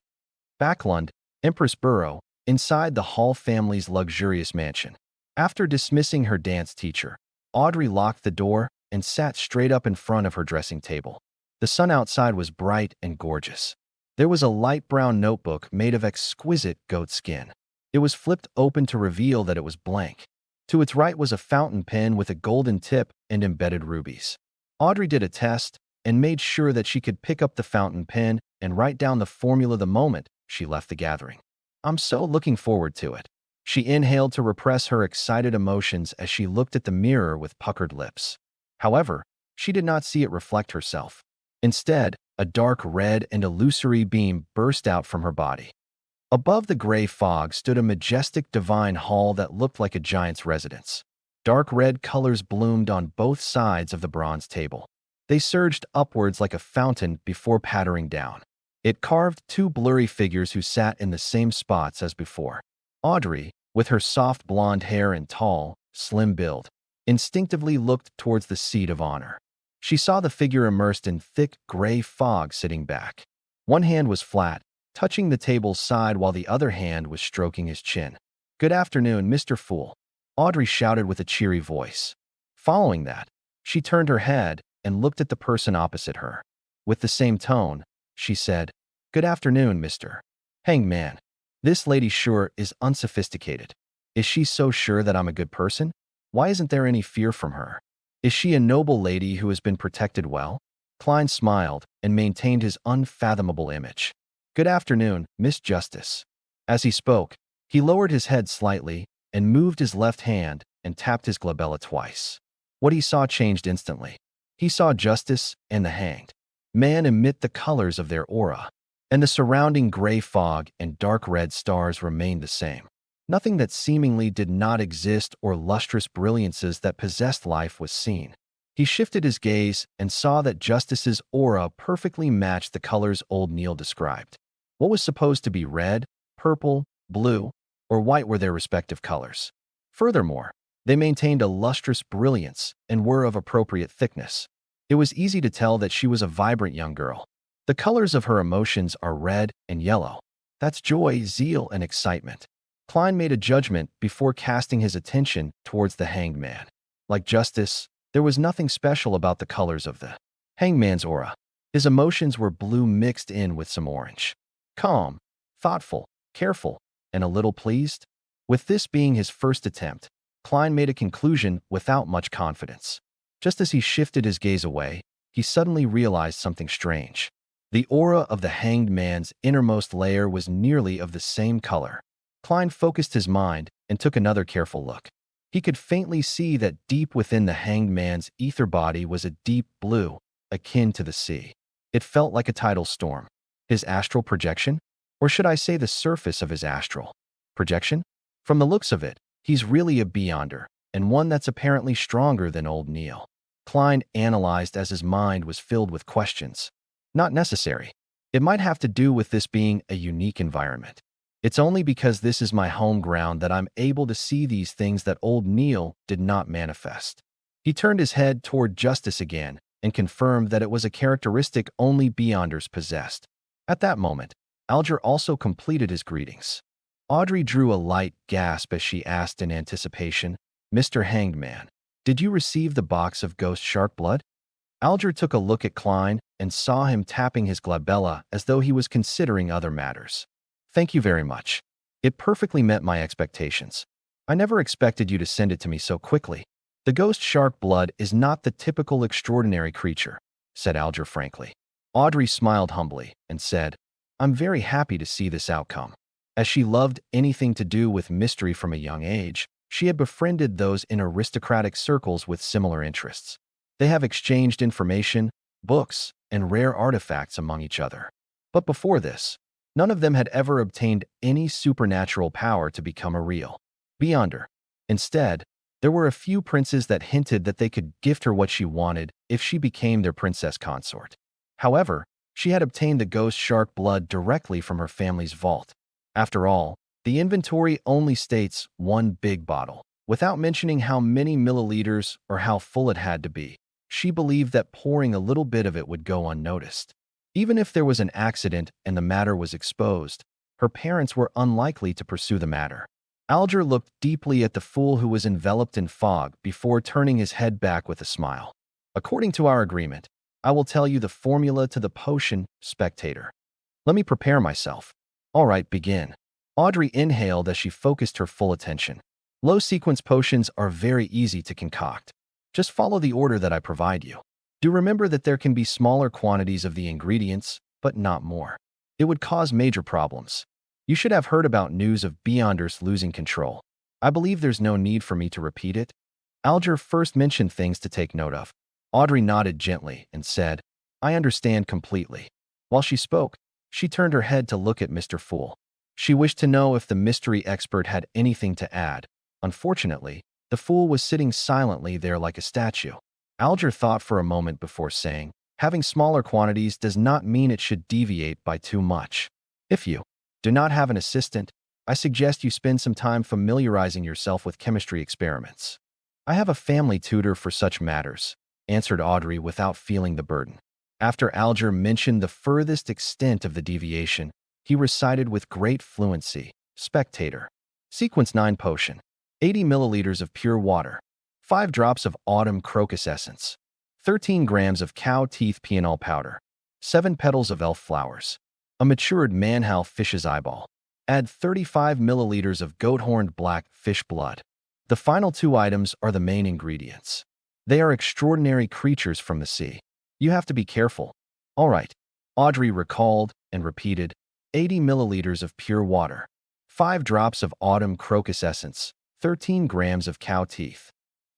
S1: Backlund, Empress Burrow, inside the Hall family's luxurious mansion. After dismissing her dance teacher, Audrey locked the door and sat straight up in front of her dressing table. The sun outside was bright and gorgeous. There was a light brown notebook made of exquisite goat skin. It was flipped open to reveal that it was blank. To its right was a fountain pen with a golden tip and embedded rubies. Audrey did a test and made sure that she could pick up the fountain pen and write down the formula the moment she left the gathering. "I'm so looking forward to it." She inhaled to repress her excited emotions as she looked at the mirror with puckered lips. However, she did not see it reflect herself. Instead, a dark red and illusory beam burst out from her body. Above the gray fog stood a majestic divine hall that looked like a giant's residence. Dark red colors bloomed on both sides of the bronze table. They surged upwards like a fountain before pattering down. It carved two blurry figures who sat in the same spots as before. Audrey, with her soft blonde hair and tall, slim build, instinctively looked towards the seat of honor. She saw the figure immersed in thick gray fog sitting back. One hand was flat, touching the table's side while the other hand was stroking his chin. "Good afternoon, Mr. Fool," Audrey shouted with a cheery voice. Following that, she turned her head and looked at the person opposite her. With the same tone, she said, "Good afternoon, Mr. Hangman. This lady sure is unsophisticated. Is she so sure that I'm a good person? Why isn't there any fear from her? Is she a noble lady who has been protected well?" Klein smiled and maintained his unfathomable image. "Good afternoon, Miss Justice." As he spoke, he lowered his head slightly and moved his left hand and tapped his glabella twice. What he saw changed instantly. He saw Justice and the hanged man emit the colors of their aura, and the surrounding gray fog and dark red stars remained the same. Nothing that seemingly did not exist or lustrous brilliances that possessed life was seen. He shifted his gaze and saw that Justice's aura perfectly matched the colors old Neil described. What was supposed to be red, purple, blue, or white were their respective colors. Furthermore, they maintained a lustrous brilliance and were of appropriate thickness. It was easy to tell that she was a vibrant young girl. The colors of her emotions are red and yellow. That's joy, zeal, and excitement. Klein made a judgment before casting his attention towards the hanged man. Like Justice, there was nothing special about the colors of the hangman's aura. His emotions were blue mixed in with some orange. Calm, thoughtful, careful, and a little pleased. With this being his first attempt, Klein made a conclusion without much confidence. Just as he shifted his gaze away, he suddenly realized something strange. The aura of the hanged man's innermost layer was nearly of the same color. Klein focused his mind and took another careful look. He could faintly see that deep within the hanged man's ether body was a deep blue, akin to the sea. It felt like a tidal storm. His astral projection? Or should I say the surface of his astral projection? From the looks of it, he's really a beyonder, and one that's apparently stronger than old Neil. Klein analyzed as his mind was filled with questions. Not necessary. It might have to do with this being a unique environment. It's only because this is my home ground that I'm able to see these things that old Neil did not manifest. He turned his head toward Justice again and confirmed that it was a characteristic only Beyonders possessed. At that moment, Alger also completed his greetings. Audrey drew a light gasp as she asked in anticipation, "Mr. Hanged Man, did you receive the box of ghost shark blood?" Alger took a look at Klein and saw him tapping his glabella as though he was considering other matters. "Thank you very much. It perfectly met my expectations. I never expected you to send it to me so quickly." "The ghost shark blood is not the typical extraordinary creature," said Alger frankly. Audrey smiled humbly and said, "I'm very happy to see this outcome." As she loved anything to do with mystery from a young age, she had befriended those in aristocratic circles with similar interests. They have exchanged information, books, and rare artifacts among each other. But before this, none of them had ever obtained any supernatural power to become a real beyonder. Instead, there were a few princes that hinted that they could gift her what she wanted if she became their princess consort. However, she had obtained the ghost shark blood directly from her family's vault. After all, the inventory only states one big bottle, without mentioning how many milliliters or how full it had to be. She believed that pouring a little bit of it would go unnoticed. Even if there was an accident and the matter was exposed, her parents were unlikely to pursue the matter. Alger looked deeply at the fool who was enveloped in fog before turning his head back with a smile. "According to our agreement, I will tell you the formula to the potion, spectator. Let me prepare myself." "All right, begin." Audrey inhaled as she focused her full attention. Low-sequence potions are very easy to concoct. Just follow the order that I provide you. Do remember that there can be smaller quantities of the ingredients, but not more. It would cause major problems. You should have heard about news of Beyonders losing control. I believe there's no need for me to repeat it. Alger first mentioned things to take note of. Audrey nodded gently and said, "I understand completely." While she spoke, she turned her head to look at Mr. Fool. She wished to know if the mystery expert had anything to add. Unfortunately, the fool was sitting silently there like a statue. Alger thought for a moment before saying, "Having smaller quantities does not mean it should deviate by too much. If you do not have an assistant, I suggest you spend some time familiarizing yourself with chemistry experiments." "I have a family tutor for such matters," answered Audrey without feeling the burden. After Alger mentioned the furthest extent of the deviation, he recited with great fluency, "Spectator. Sequence 9 potion. 80 milliliters of pure water. 5 drops of autumn crocus essence. 13 grams of cow teeth pianol powder. 7 petals of elf flowers. A matured manhow fish's eyeball. Add 35 milliliters of goat-horned black fish blood." The final 2 items are the main ingredients. They are extraordinary creatures from the sea. You have to be careful. "All right." Audrey recalled and repeated, 80 milliliters of pure water. 5 drops of autumn crocus essence. 13 grams of cow teeth.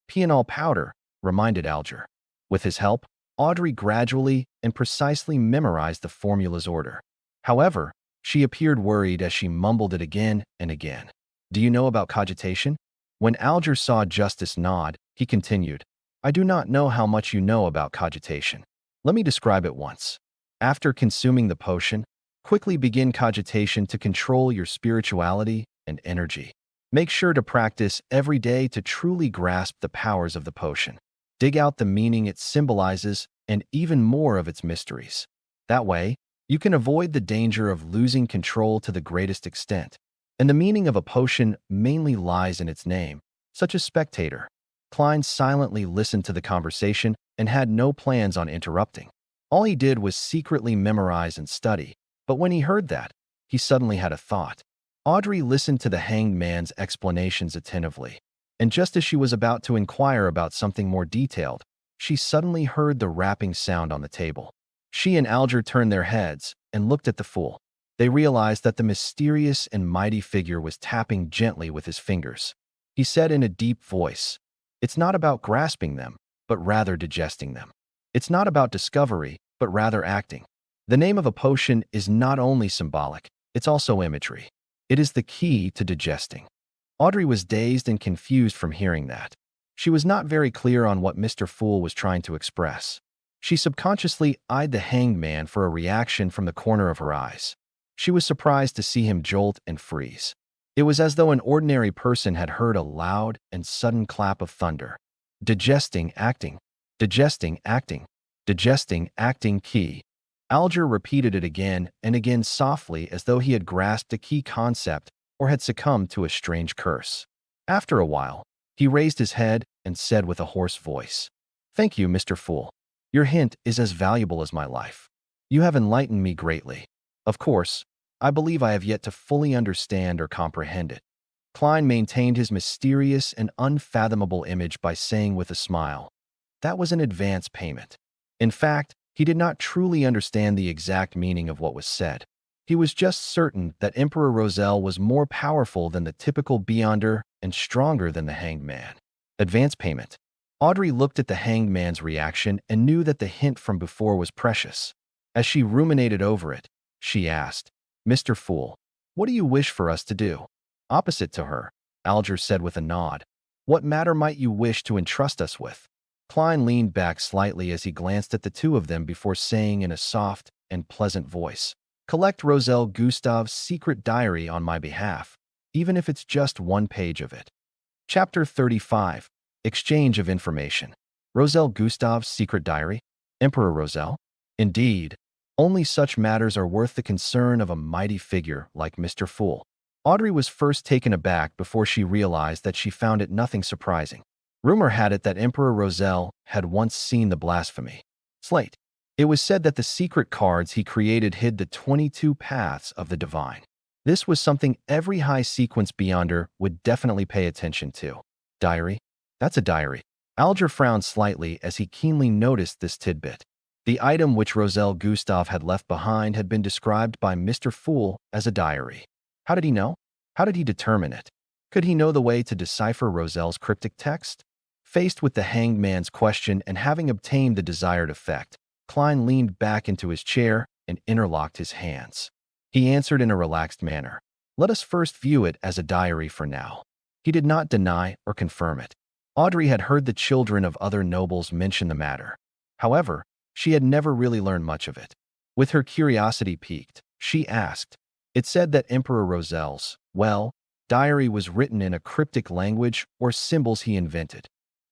S1: Pianol powder, reminded Alger. With his help, Audrey gradually and precisely memorized the formula's order. However, she appeared worried as she mumbled it again and again. "Do you know about cogitation?" When Alger saw Justice nod, he continued, "I do not know how much you know about cogitation. Let me describe it once. After consuming the potion, quickly begin cogitation to control your spirituality and energy. Make sure to practice every day to truly grasp the powers of the potion. Dig out the meaning it symbolizes and even more of its mysteries. That way, you can avoid the danger of losing control to the greatest extent. And the meaning of a potion mainly lies in its name, such as spectator." Klein silently listened to the conversation and had no plans on interrupting. All he did was secretly memorize and study, but when he heard that, he suddenly had a thought. Audrey listened to the hanged man's explanations attentively, and just as she was about to inquire about something more detailed, she suddenly heard the rapping sound on the table. She and Alger turned their heads and looked at the fool. They realized that the mysterious and mighty figure was tapping gently with his fingers. He said in a deep voice, "It's not about grasping them, but rather digesting them. It's not about discovery, but rather acting." The name of a potion is not only symbolic, it's also imagery. It is the key to digesting. Audrey was dazed and confused from hearing that. She was not very clear on what Mr. Fool was trying to express. She subconsciously eyed the hanged man for a reaction from the corner of her eyes. She was surprised to see him jolt and freeze. It was as though an ordinary person had heard a loud and sudden clap of thunder. Digesting, acting. Digesting, acting. Digesting, acting, key. Alger repeated it again and again softly as though he had grasped a key concept or had succumbed to a strange curse. After a while, he raised his head and said with a hoarse voice, "Thank you, Mr. Fool. Your hint is as valuable as my life. You have enlightened me greatly. Of course, I believe I have yet to fully understand or comprehend it." Klein maintained his mysterious and unfathomable image by saying with a smile, "That was an advance payment." In fact, he did not truly understand the exact meaning of what was said. He was just certain that Emperor Roselle was more powerful than the typical Beyonder and stronger than the Hanged Man. Advance payment. Audrey looked at the Hanged Man's reaction and knew that the hint from before was precious. As she ruminated over it, she asked, "Mr. Fool, what do you wish for us to do?" Opposite to her, Alger said with a nod, "What matter might you wish to entrust us with?" Klein leaned back slightly as he glanced at the two of them before saying in a soft and pleasant voice, "Collect Roselle Gustave's secret diary on my behalf, even if it's just one page of it." Chapter 35. Exchange of Information. Roselle Gustave's secret diary? Emperor Roselle? Indeed, only such matters are worth the concern of a mighty figure like Mr. Fool. Audrey was first taken aback before she realized that she found it nothing surprising. Rumor had it that Emperor Roselle had once seen the blasphemy slate. It was said that the secret cards he created hid the 22 paths of the divine. This was something every high-sequence Beyonder would definitely pay attention to. Diary? That's a diary. Alger frowned slightly as he keenly noticed this tidbit. The item which Roselle Gustave had left behind had been described by Mr. Fool as a diary. How did he know? How did he determine it? Could he know the way to decipher Roselle's cryptic text? Faced with the hanged man's question and having obtained the desired effect, Klein leaned back into his chair and interlocked his hands. He answered in a relaxed manner, "Let us first view it as a diary for now." He did not deny or confirm it. Audrey had heard the children of other nobles mention the matter. However, she had never really learned much of it. With her curiosity piqued, she asked, "It said that Emperor Roselle's, well, diary was written in a cryptic language or symbols he invented."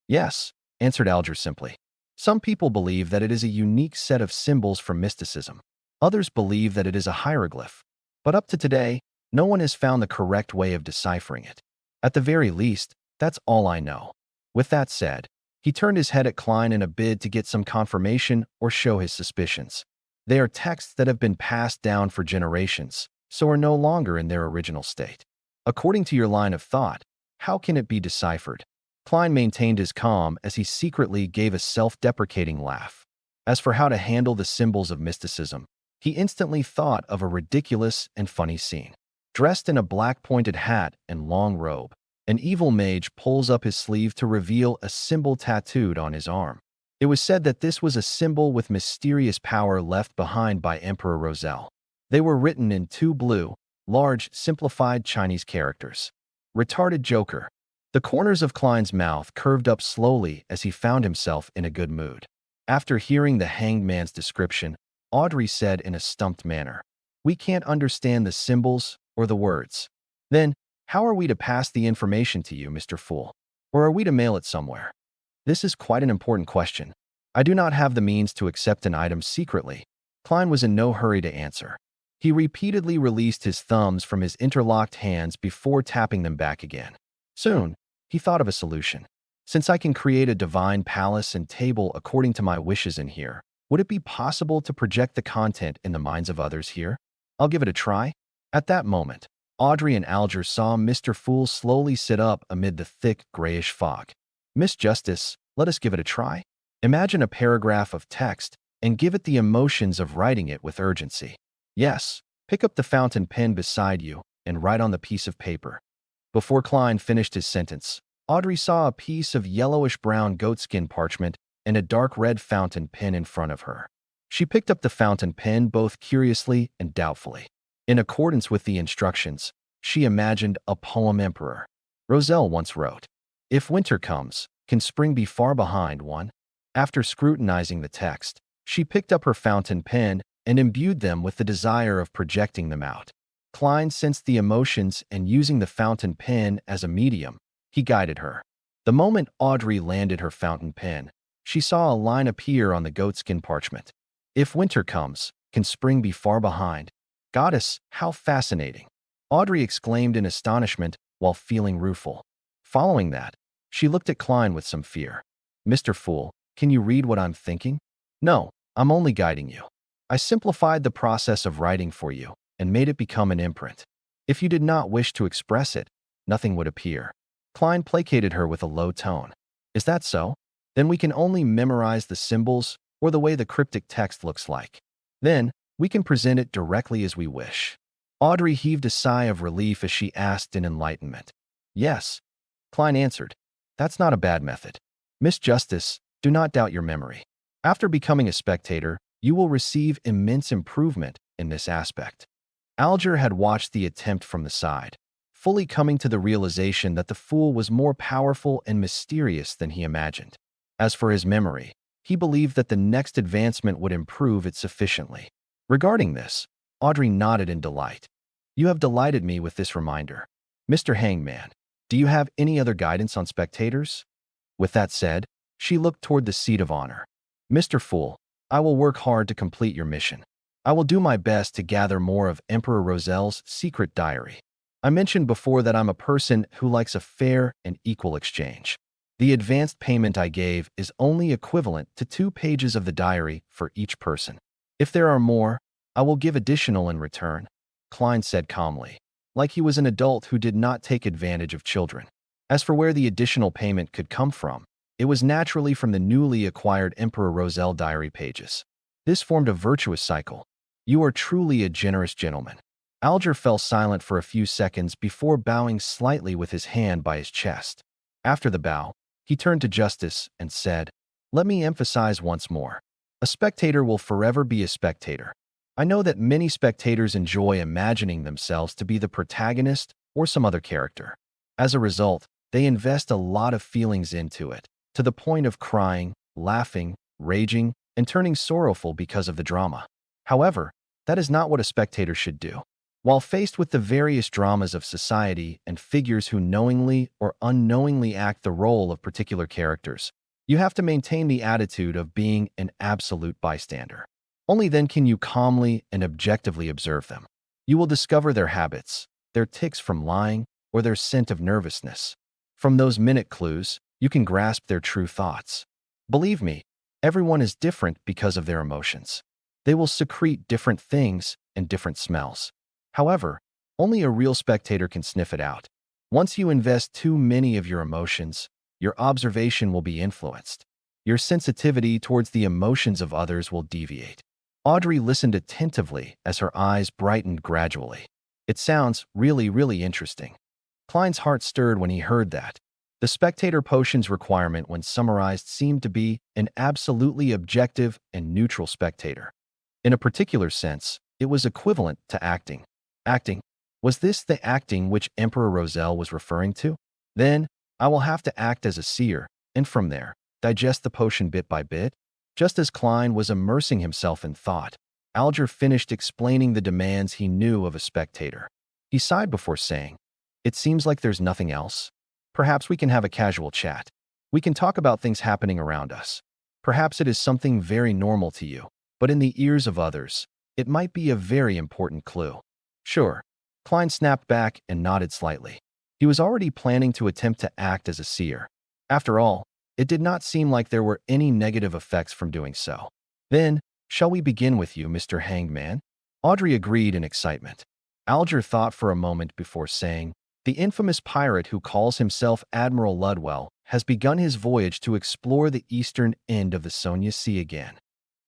S1: "Yes," answered Alger simply. "Some people believe that it is a unique set of symbols from mysticism. Others believe that it is a hieroglyph. But up to today, no one has found the correct way of deciphering it. At the very least, that's all I know." With that said, he turned his head at Klein in a bid to get some confirmation or show his suspicions. They are texts that have been passed down for generations, so are no longer in their original state. According to your line of thought, how can it be deciphered? Klein maintained his calm as he secretly gave a self-deprecating laugh. As for how to handle the symbols of mysticism, he instantly thought of a ridiculous and funny scene. Dressed in a black pointed hat and long robe, an evil mage pulls up his sleeve to reveal a symbol tattooed on his arm. It was said that this was a symbol with mysterious power left behind by Emperor Roselle. They were written in two blue, large, simplified Chinese characters. Retarded Joker. The corners of Klein's mouth curved up slowly as he found himself in a good mood. After hearing the hanged man's description, Audrey said in a stumped manner, "We can't understand the symbols or the words. Then, how are we to pass the information to you, Mr. Fool? Or are we to mail it somewhere?" "This is quite an important question. I do not have the means to accept an item secretly." Klein was in no hurry to answer. He repeatedly released his thumbs from his interlocked hands before tapping them back again. Soon, he thought of a solution. "Since I can create a divine palace and table according to my wishes in here, would it be possible to project the content in the minds of others here? I'll give it a try." At that moment, Audrey and Alger saw Mr. Fool slowly sit up amid the thick, grayish fog. "Miss Justice, let us give it a try." Imagine a paragraph of text and give it the emotions of writing it with urgency. Yes, pick up the fountain pen beside you and write on the piece of paper. Before Klein finished his sentence, Audrey saw a piece of yellowish-brown goatskin parchment and a dark red fountain pen in front of her. She picked up the fountain pen both curiously and doubtfully. In accordance with the instructions, she imagined a poem emperor. Roselle once wrote, "If winter comes, can spring be far behind one?" After scrutinizing the text, she picked up her fountain pen and imbued them with the desire of projecting them out. Klein sensed the emotions and using the fountain pen as a medium, he guided her. The moment Audrey landed her fountain pen, she saw a line appear on the goatskin parchment. "If winter comes, can spring be far behind?" "Goddess, how fascinating!" Audrey exclaimed in astonishment while feeling rueful. Following that, she looked at Klein with some fear. "Mr. Fool, can you read what I'm thinking?" "No, I'm only guiding you. I simplified the process of writing for you and made it become an imprint. If you did not wish to express it, nothing would appear." Klein placated her with a low tone. "Is that so? Then we can only memorize the symbols or the way the cryptic text looks like. Then, we can present it directly as we wish." Audrey heaved a sigh of relief as she asked in enlightenment. "Yes," Klein answered. "That's not a bad method. Miss Justice, do not doubt your memory. After becoming a spectator, you will receive immense improvement in this aspect." Alger had watched the attempt from the side, fully coming to the realization that the fool was more powerful and mysterious than he imagined. As for his memory, he believed that the next advancement would improve it sufficiently. Regarding this, Audrey nodded in delight. "You have delighted me with this reminder. Mr. Hangman, do you have any other guidance on spectators?" With that said, she looked toward the seat of honor. "Mr. Fool, I will work hard to complete your mission. I will do my best to gather more of Emperor Roselle's secret diary. I mentioned before that I'm a person who likes a fair and equal exchange. The advanced payment I gave is only equivalent to 2 pages of the diary for each person. If there are more, I will give additional in return," Klein said calmly, like he was an adult who did not take advantage of children. As for where the additional payment could come from, it was naturally from the newly acquired Emperor Roselle diary pages. This formed a virtuous cycle. "You are truly a generous gentleman." Alger fell silent for a few seconds before bowing slightly with his hand by his chest. After the bow, he turned to Justice and said, "Let me emphasize once more. A spectator will forever be a spectator. I know that many spectators enjoy imagining themselves to be the protagonist or some other character. As a result, they invest a lot of feelings into it, to the point of crying, laughing, raging, and turning sorrowful because of the drama. However, that is not what a spectator should do. While faced with the various dramas of society and figures who knowingly or unknowingly act the role of particular characters, you have to maintain the attitude of being an absolute bystander. Only then can you calmly and objectively observe them. You will discover their habits, their tics from lying, or their scent of nervousness. From those minute clues, you can grasp their true thoughts. Believe me, everyone is different because of their emotions. They will secrete different things and different smells. However, only a real spectator can sniff it out. Once you invest too many of your emotions, your observation will be influenced. Your sensitivity towards the emotions of others will deviate." Audrey listened attentively as her eyes brightened gradually. "It sounds really interesting." Klein's heart stirred when he heard that. The spectator potion's requirement when summarized seemed to be an absolutely objective and neutral spectator. In a particular sense, it was equivalent to acting. Acting? Was this the acting which Emperor Roselle was referring to? Then, I will have to act as a seer, and from there, digest the potion bit by bit. Just as Klein was immersing himself in thought, Alger finished explaining the demands he knew of a spectator. He sighed before saying, "It seems like there's nothing else. Perhaps we can have a casual chat. We can talk about things happening around us. Perhaps it is something very normal to you, but in the ears of others, it might be a very important clue." "Sure." Klein snapped back and nodded slightly. He was already planning to attempt to act as a seer. After all, it did not seem like there were any negative effects from doing so. "Then, shall we begin with you, Mr. Hangman?" Audrey agreed in excitement. Alger thought for a moment before saying, "The infamous pirate who calls himself Admiral Ludwell has begun his voyage to explore the eastern end of the Sonia Sea again.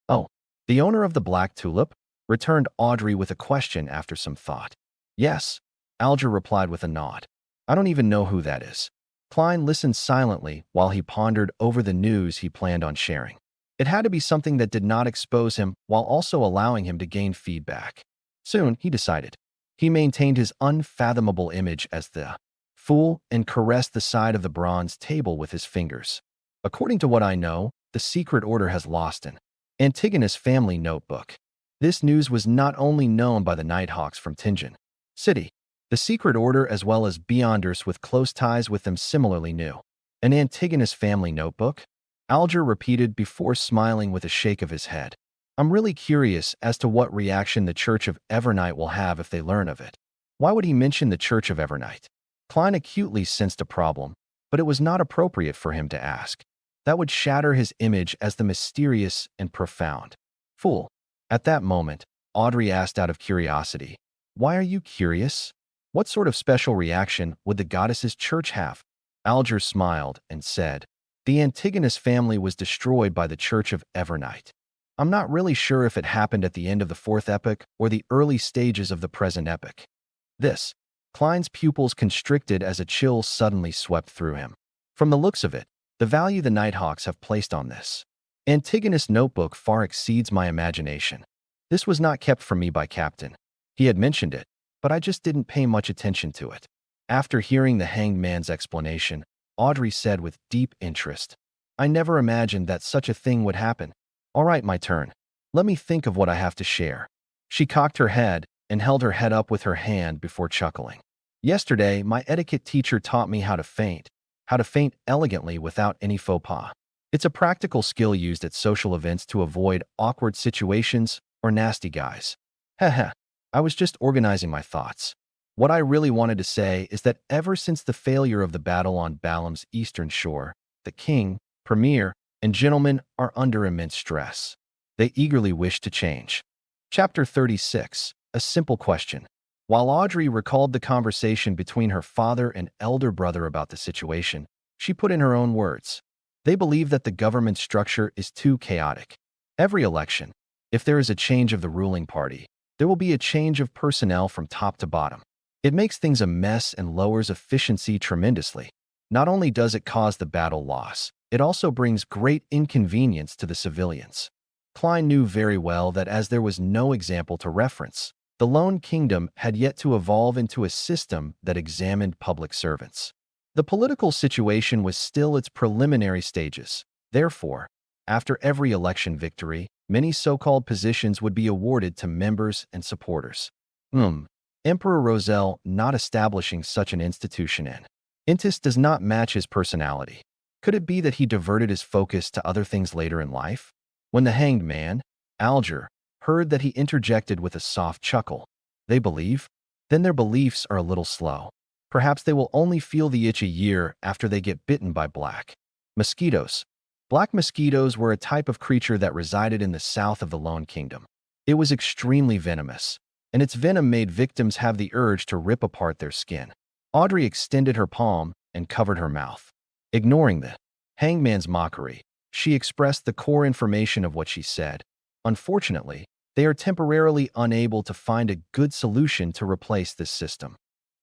S1: Oh, the owner of the Black Tulip? Returned Audrey with a question after some thought. Yes, Alger replied with a nod. I don't even know who that is. Klein listened silently while he pondered over the news he planned on sharing. It had to be something that did not expose him while also allowing him to gain feedback. Soon, he decided. He maintained his unfathomable image as the fool and caressed the side of the bronze table with his fingers. According to what I know, the secret order has lost an Antigonus family notebook. This news was not only known by the Nighthawks from Tingen City, the secret order as well as Beyonders with close ties with them similarly knew. An Antigonus family notebook? Alger repeated before smiling with a shake of his head. I'm really curious as to what reaction the Church of Evernight will have if they learn of it. Why would he mention the Church of Evernight? Klein acutely sensed a problem, but it was not appropriate for him to ask. That would shatter his image as the mysterious and profound fool. At that moment, Audrey asked out of curiosity, "Why are you curious? What sort of special reaction would the goddess's church have?" Alger smiled and said, "The Antigonus family was destroyed by the Church of Evernight. I'm not really sure if it happened at the end of the fourth epoch or the early stages of the present epoch." This, Klein's pupils constricted as a chill suddenly swept through him. From the looks of it, the value the Nighthawks have placed on this Antigonus notebook far exceeds my imagination. This was not kept from me by Captain. He had mentioned it, but I just didn't pay much attention to it. After hearing the hanged man's explanation, Audrey said with deep interest, "I never imagined that such a thing would happen. All right, my turn. Let me think of what I have to share." She cocked her head and held her head up with her hand before chuckling. "Yesterday, my etiquette teacher taught me how to faint elegantly without any faux pas. It's a practical skill used at social events to avoid awkward situations or nasty guys. Heh. I was just organizing my thoughts. What I really wanted to say is that ever since the failure of the battle on Balam's eastern shore, the king, premier, and gentlemen are under immense stress. They eagerly wish to change." Chapter 36, A Simple Question. While Audrey recalled the conversation between her father and elder brother about the situation, she put in her own words. They believe that the government structure is too chaotic. Every election, if there is a change of the ruling party, there will be a change of personnel from top to bottom. It makes things a mess and lowers efficiency tremendously. Not only does it cause the battle loss, it also brings great inconvenience to the civilians. Klein knew very well that as there was no example to reference, the Lone Kingdom had yet to evolve into a system that examined public servants. The political situation was still its preliminary stages. Therefore, after every election victory, many so-called positions would be awarded to members and supporters. Emperor Roselle not establishing such an institution in Intis does not match his personality. Could it be that he diverted his focus to other things later in life? When the hanged man, Alger, heard that he interjected with a soft chuckle, "They believe? Then their beliefs are a little slow. Perhaps they will only feel the itch a year after they get bitten by black mosquitoes." Black mosquitoes were a type of creature that resided in the south of the Lone Kingdom. It was extremely venomous, and its venom made victims have the urge to rip apart their skin. Audrey extended her palm and covered her mouth. Ignoring the hangman's mockery, she expressed the core information of what she said. Unfortunately, they are temporarily unable to find a good solution to replace this system.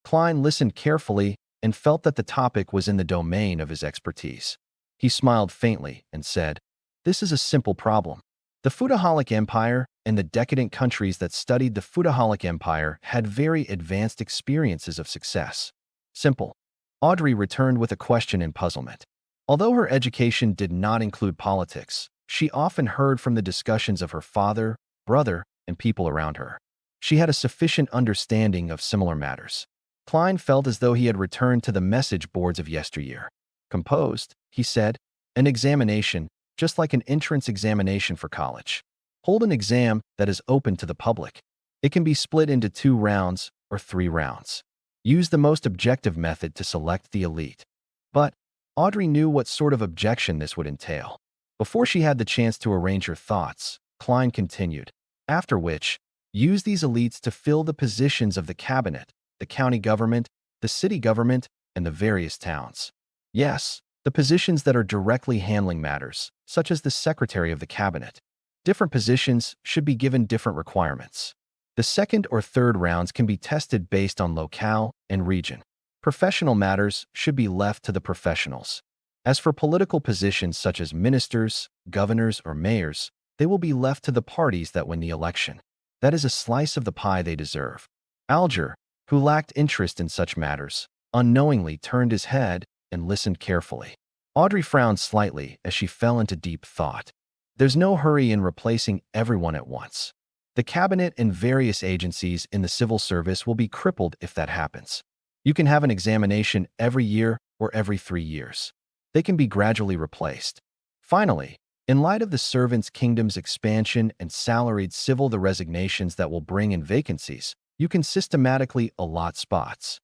S1: Klein listened carefully and felt that the topic was in the domain of his expertise. He smiled faintly and said, "This is a simple problem. The Futaholic Empire and the decadent countries that studied the Futaholic Empire had very advanced experiences of success." Simple. Audrey returned with a question in puzzlement. Although her education did not include politics, she often heard from the discussions of her father, brother, and people around her. She had a sufficient understanding of similar matters. Klein felt as though he had returned to the message boards of yesteryear. "Composed," he said, "an examination, just like an entrance examination for college. Hold an exam that is open to the public. It can be split into 2 rounds or 3 rounds. Use the most objective method to select the elite." But Audrey knew what sort of objection this would entail. Before she had the chance to arrange her thoughts, Klein continued, "After which, use these elites to fill the positions of the cabinet, the county government, the city government, and the various towns. Yes, the positions that are directly handling matters, such as the Secretary of the Cabinet. Different positions should be given different requirements. The second or third rounds can be tested based on locale and region. Professional matters should be left to the professionals. As for political positions such as ministers, governors, or mayors, they will be left to the parties that win the election. That is a slice of the pie they deserve. Alger, who lacked interest in such matters, unknowingly turned his head and listened carefully. Audrey frowned slightly as she fell into deep thought. There's no hurry in replacing everyone at once. The cabinet and various agencies in the civil service will be crippled if that happens. You can have an examination every year or every 3 years. They can be gradually replaced. Finally, in light of the servants' kingdom's expansion and salaried civil the resignations that will bring in vacancies, you can systematically allot spots.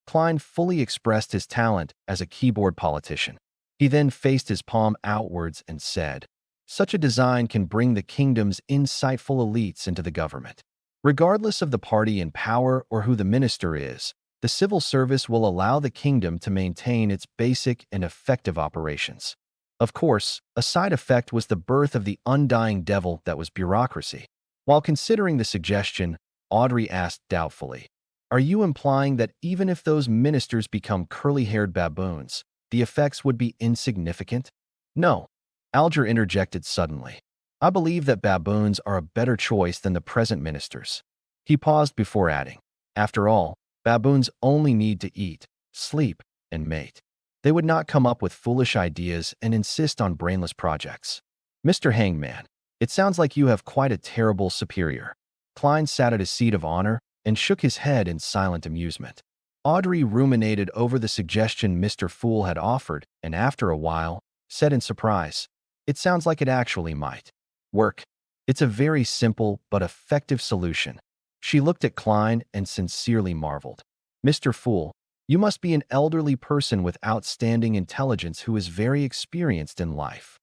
S1: Klein fully expressed his talent as a keyboard politician. He then faced his palm outwards and said, "Such a design can bring the kingdom's insightful elites into the government. Regardless of the party in power or who the minister is, the civil service will allow the kingdom to maintain its basic and effective operations." Of course, a side effect was the birth of the undying devil that was bureaucracy. While considering the suggestion, Audrey asked doubtfully, "Are you implying that even if those ministers become curly-haired baboons, the effects would be insignificant?" "No," Alger interjected suddenly. "I believe that baboons are a better choice than the present ministers." He paused before adding, "After all, baboons only need to eat, sleep, and mate. They would not come up with foolish ideas and insist on brainless projects." "Mr. Hangman, it sounds like you have quite a terrible superior." Klein sat at his seat of honor and shook his head in silent amusement. Audrey ruminated over the suggestion Mr. Fool had offered and after a while, said in surprise, "It sounds like it actually might work. It's a very simple but effective solution." She looked at Klein and sincerely marveled. "Mr. Fool, you must be an elderly person with outstanding intelligence who is very experienced in life."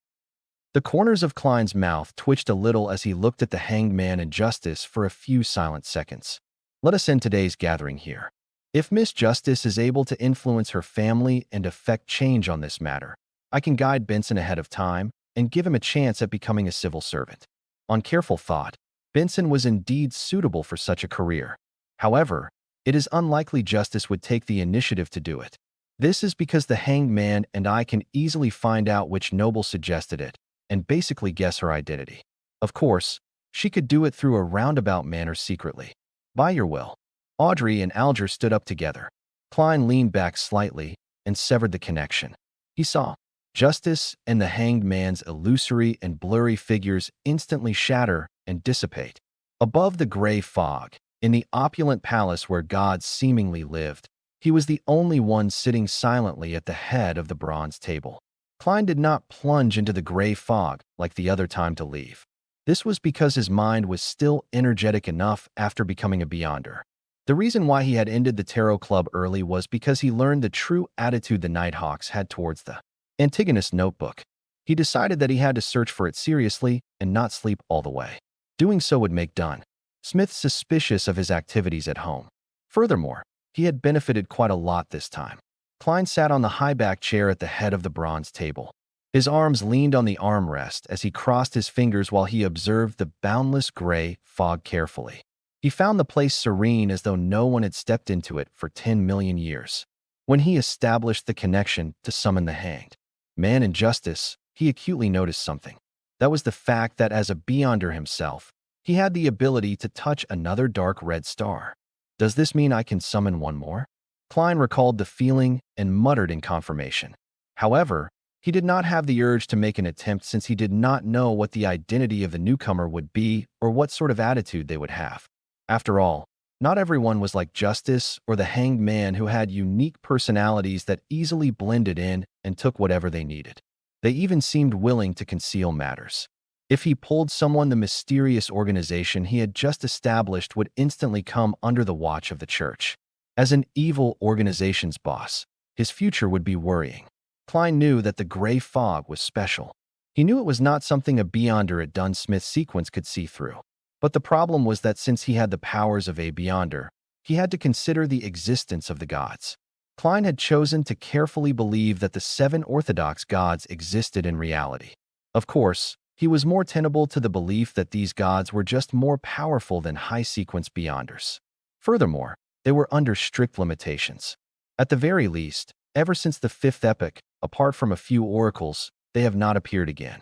S1: The corners of Klein's mouth twitched a little as he looked at the hanged man and Justice for a few silent seconds. "Let us end today's gathering here. If Miss Justice is able to influence her family and effect change on this matter, I can guide Benson ahead of time and give him a chance at becoming a civil servant." On careful thought, Benson was indeed suitable for such a career. However, it is unlikely Justice would take the initiative to do it. This is because the hanged man and I can easily find out which noble suggested it and basically guess her identity. Of course, she could do it through a roundabout manner secretly. "By your will." Audrey and Alger stood up together. Klein leaned back slightly and severed the connection. He saw Justice and the hanged man's illusory and blurry figures instantly shatter and dissipate. Above the gray fog, in the opulent palace where gods seemingly lived, he was the only one sitting silently at the head of the bronze table. Klein did not plunge into the gray fog like the other time to leave. This was because his mind was still energetic enough after becoming a Beyonder. The reason why he had ended the Tarot Club early was because he learned the true attitude the Nighthawks had towards the Antigonus notebook. He decided that he had to search for it seriously and not sleep all the way. Doing so would make Dunn Smith suspicious of his activities at home. Furthermore, he had benefited quite a lot this time. Klein sat on the high-back chair at the head of the bronze table. His arms leaned on the armrest as he crossed his fingers while he observed the boundless gray fog carefully. He found the place serene as though no one had stepped into it for 10 million years. When he established the connection to summon the hanged man in Justice, he acutely noticed something. That was the fact that as a Beyonder himself, he had the ability to touch another dark red star. "Does this mean I can summon one more?" Klein recalled the feeling and muttered in confirmation. However, he did not have the urge to make an attempt since he did not know what the identity of the newcomer would be or what sort of attitude they would have. After all, not everyone was like Justice or the hanged man who had unique personalities that easily blended in and took whatever they needed. They even seemed willing to conceal matters. If he pulled someone, the mysterious organization he had just established would instantly come under the watch of the church. As an evil organization's boss, his future would be worrying. Klein knew that the gray fog was special. He knew it was not something a Beyonder at Dunn Smith sequence could see through. But the problem was that since he had the powers of a Beyonder, he had to consider the existence of the gods. Klein had chosen to carefully believe that the 7 orthodox gods existed in reality. Of course, he was more tenable to the belief that these gods were just more powerful than high-sequence beyonders. Furthermore, they were under strict limitations. At the very least, ever since the 5th epoch, apart from a few oracles, they have not appeared again.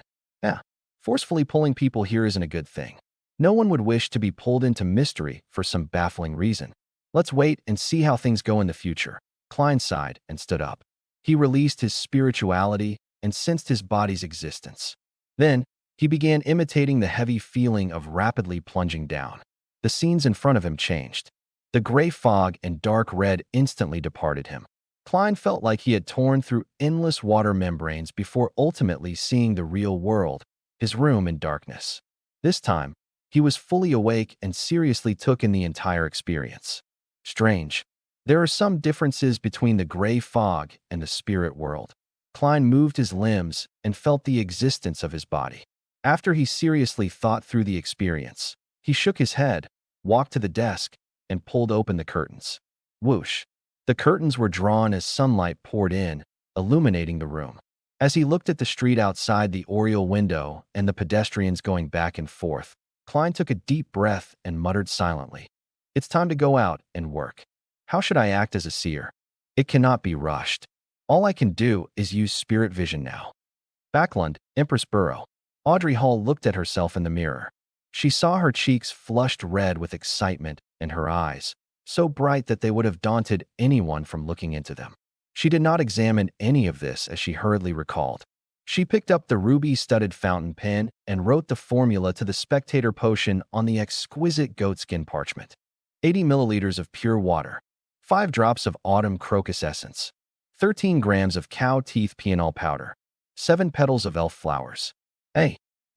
S1: Forcefully pulling people here isn't a good thing. No one would wish to be pulled into mystery for some baffling reason. Let's wait and see how things go in the future. Klein sighed and stood up. He released his spirituality and sensed his body's existence. Then, he began imitating the heavy feeling of rapidly plunging down. The scenes in front of him changed. The gray fog and dark red instantly departed him. Klein felt like he had torn through endless water membranes before ultimately seeing the real world, his room in darkness. This time, he was fully awake and seriously took in the entire experience. Strange. There are some differences between the gray fog and the spirit world. Klein moved his limbs and felt the existence of his body. After he seriously thought through the experience, he shook his head, walked to the desk, and pulled open the curtains. Whoosh! The curtains were drawn as sunlight poured in, illuminating the room. As he looked at the street outside the oriel window and the pedestrians going back and forth, Klein took a deep breath and muttered silently, "It's time to go out and work. How should I act as a seer? It cannot be rushed. All I can do is use spirit vision now." Backlund, Empress Borough. Audrey Hall looked at herself in the mirror. She saw her cheeks flushed red with excitement and her eyes, so bright that they would have daunted anyone from looking into them. She did not examine any of this as she hurriedly recalled. She picked up the ruby-studded fountain pen and wrote the formula to the spectator potion on the exquisite goatskin parchment. 80 milliliters of pure water, 5 drops of autumn crocus essence, 13 grams of cow teeth peonal powder, 7 petals of elf flowers.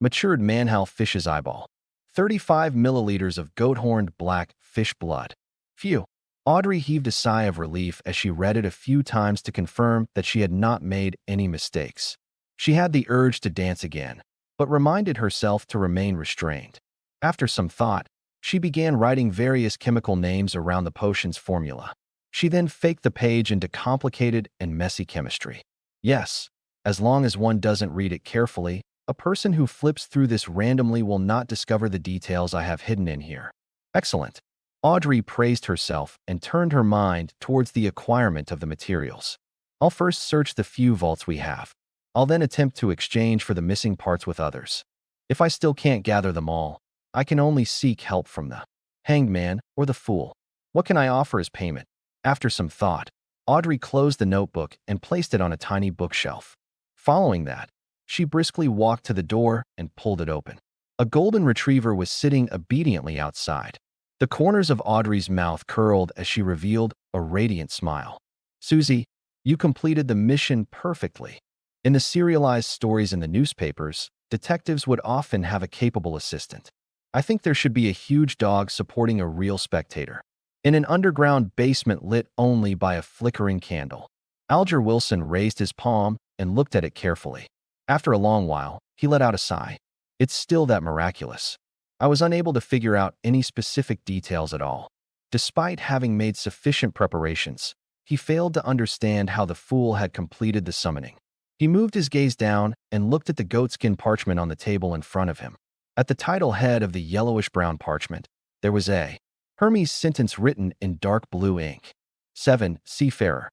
S1: Matured manhal fish's eyeball, 35 milliliters of goat-horned black fish blood. Phew. Audrey heaved a sigh of relief as she read it a few times to confirm that she had not made any mistakes. She had the urge to dance again, but reminded herself to remain restrained. After some thought, she began writing various chemical names around the potion's formula. She then faked the page into complicated and messy chemistry. Yes, as long as one doesn't read it carefully, a person who flips through this randomly will not discover the details I have hidden in here. Excellent. Audrey praised herself and turned her mind towards the acquirement of the materials. I'll first search the few vaults we have. I'll then attempt to exchange for the missing parts with others. If I still can't gather them all, I can only seek help from the hanged man or the fool. What can I offer as payment? After some thought, Audrey closed the notebook and placed it on a tiny bookshelf. Following that, she briskly walked to the door and pulled it open. A golden retriever was sitting obediently outside. The corners of Audrey's mouth curled as she revealed a radiant smile. "Susie, you completed the mission perfectly." In the serialized stories in the newspapers, detectives would often have a capable assistant. I think there should be a huge dog supporting a real spectator. In an underground basement lit only by a flickering candle. Alger Wilson raised his palm and looked at it carefully. After a long while, he let out a sigh. It's still that miraculous. I was unable to figure out any specific details at all. Despite having made sufficient preparations, he failed to understand how the fool had completed the summoning. He moved his gaze down and looked at the goatskin parchment on the table in front of him. At the title head of the yellowish-brown parchment, there was a Hermes sentence written in dark blue ink. 7. Seafarer.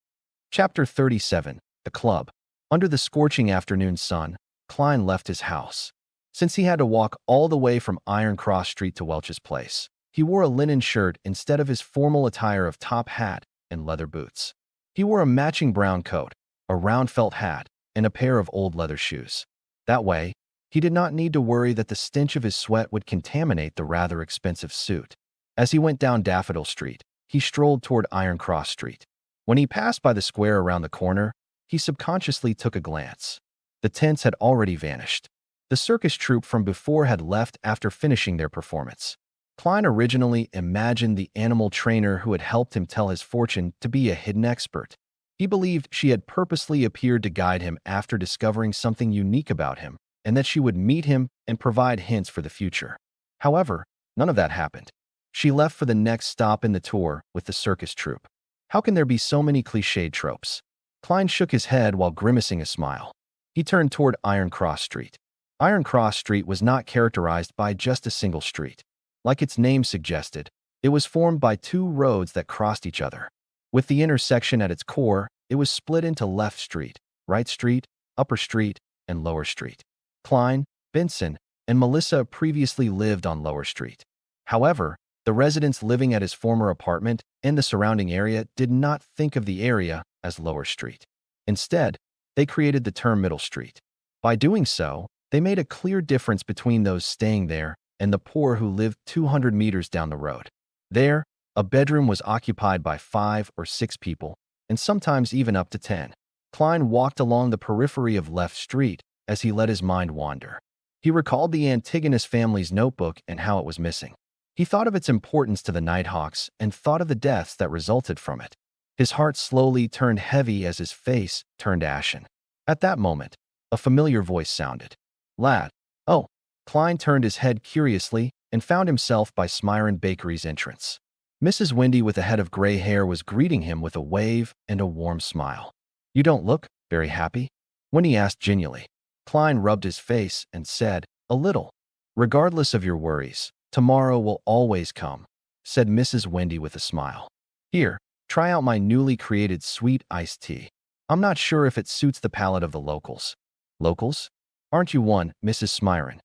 S1: Chapter 37. The Club. Under the scorching afternoon sun, Klein left his house. Since he had to walk all the way from Iron Cross Street to Welch's place, he wore a linen shirt instead of his formal attire of top hat and leather boots. He wore a matching brown coat, a round felt hat, and a pair of old leather shoes. That way, he did not need to worry that the stench of his sweat would contaminate the rather expensive suit. As he went down Daffodil Street, he strolled toward Iron Cross Street. When he passed by the square around the corner, he subconsciously took a glance. The tents had already vanished. The circus troupe from before had left after finishing their performance. Klein originally imagined the animal trainer who had helped him tell his fortune to be a hidden expert. He believed she had purposely appeared to guide him after discovering something unique about him, and that she would meet him and provide hints for the future. However, none of that happened. She left for the next stop in the tour with the circus troupe. How can there be so many cliched tropes? Klein shook his head while grimacing a smile. He turned toward Iron Cross Street. Iron Cross Street was not characterized by just a single street. Like its name suggested, it was formed by two roads that crossed each other. With the intersection at its core, it was split into Left Street, Right Street, Upper Street, and Lower Street. Klein, Benson, and Melissa previously lived on Lower Street. However, the residents living at his former apartment and the surrounding area did not think of the area as Lower Street. Instead, they created the term Middle Street. By doing so, they made a clear difference between those staying there and the poor who lived 200 meters down the road. There, a bedroom was occupied by 5 or 6 people, and sometimes even up to 10. Klein walked along the periphery of Left Street as he let his mind wander. He recalled the Antigonus family's notebook and how it was missing. He thought of its importance to the Nighthawks and thought of the deaths that resulted from it. His heart slowly turned heavy as his face turned ashen. At that moment, a familiar voice sounded. "Lad." "Oh." Klein turned his head curiously and found himself by Smyron Bakery's entrance. Mrs. Wendy with a head of gray hair was greeting him with a wave and a warm smile. "You don't look very happy?" Wendy asked genially. Klein rubbed his face and said, "A little. Regardless of your worries, tomorrow will always come," said Mrs. Wendy with a smile. "Here, try out my newly created sweet iced tea. I'm not sure if it suits the palate of the locals." "Locals? Aren't you one, Mrs. Smyron?"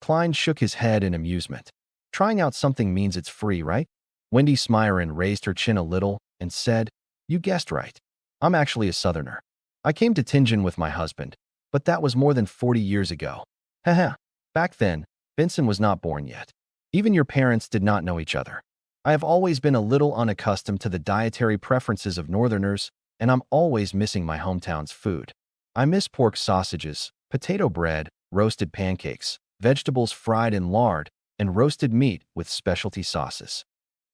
S1: Klein shook his head in amusement. "Trying out something means it's free, right?" Wendy Smyron raised her chin a little and said, "You guessed right. I'm actually a Southerner. I came to Tianjin with my husband, but that was more than 40 years ago. Haha. Back then, Benson was not born yet. Even your parents did not know each other. I have always been a little unaccustomed to the dietary preferences of Northerners, and I'm always missing my hometown's food. I miss pork sausages, potato bread, roasted pancakes, vegetables fried in lard, and roasted meat with specialty sauces.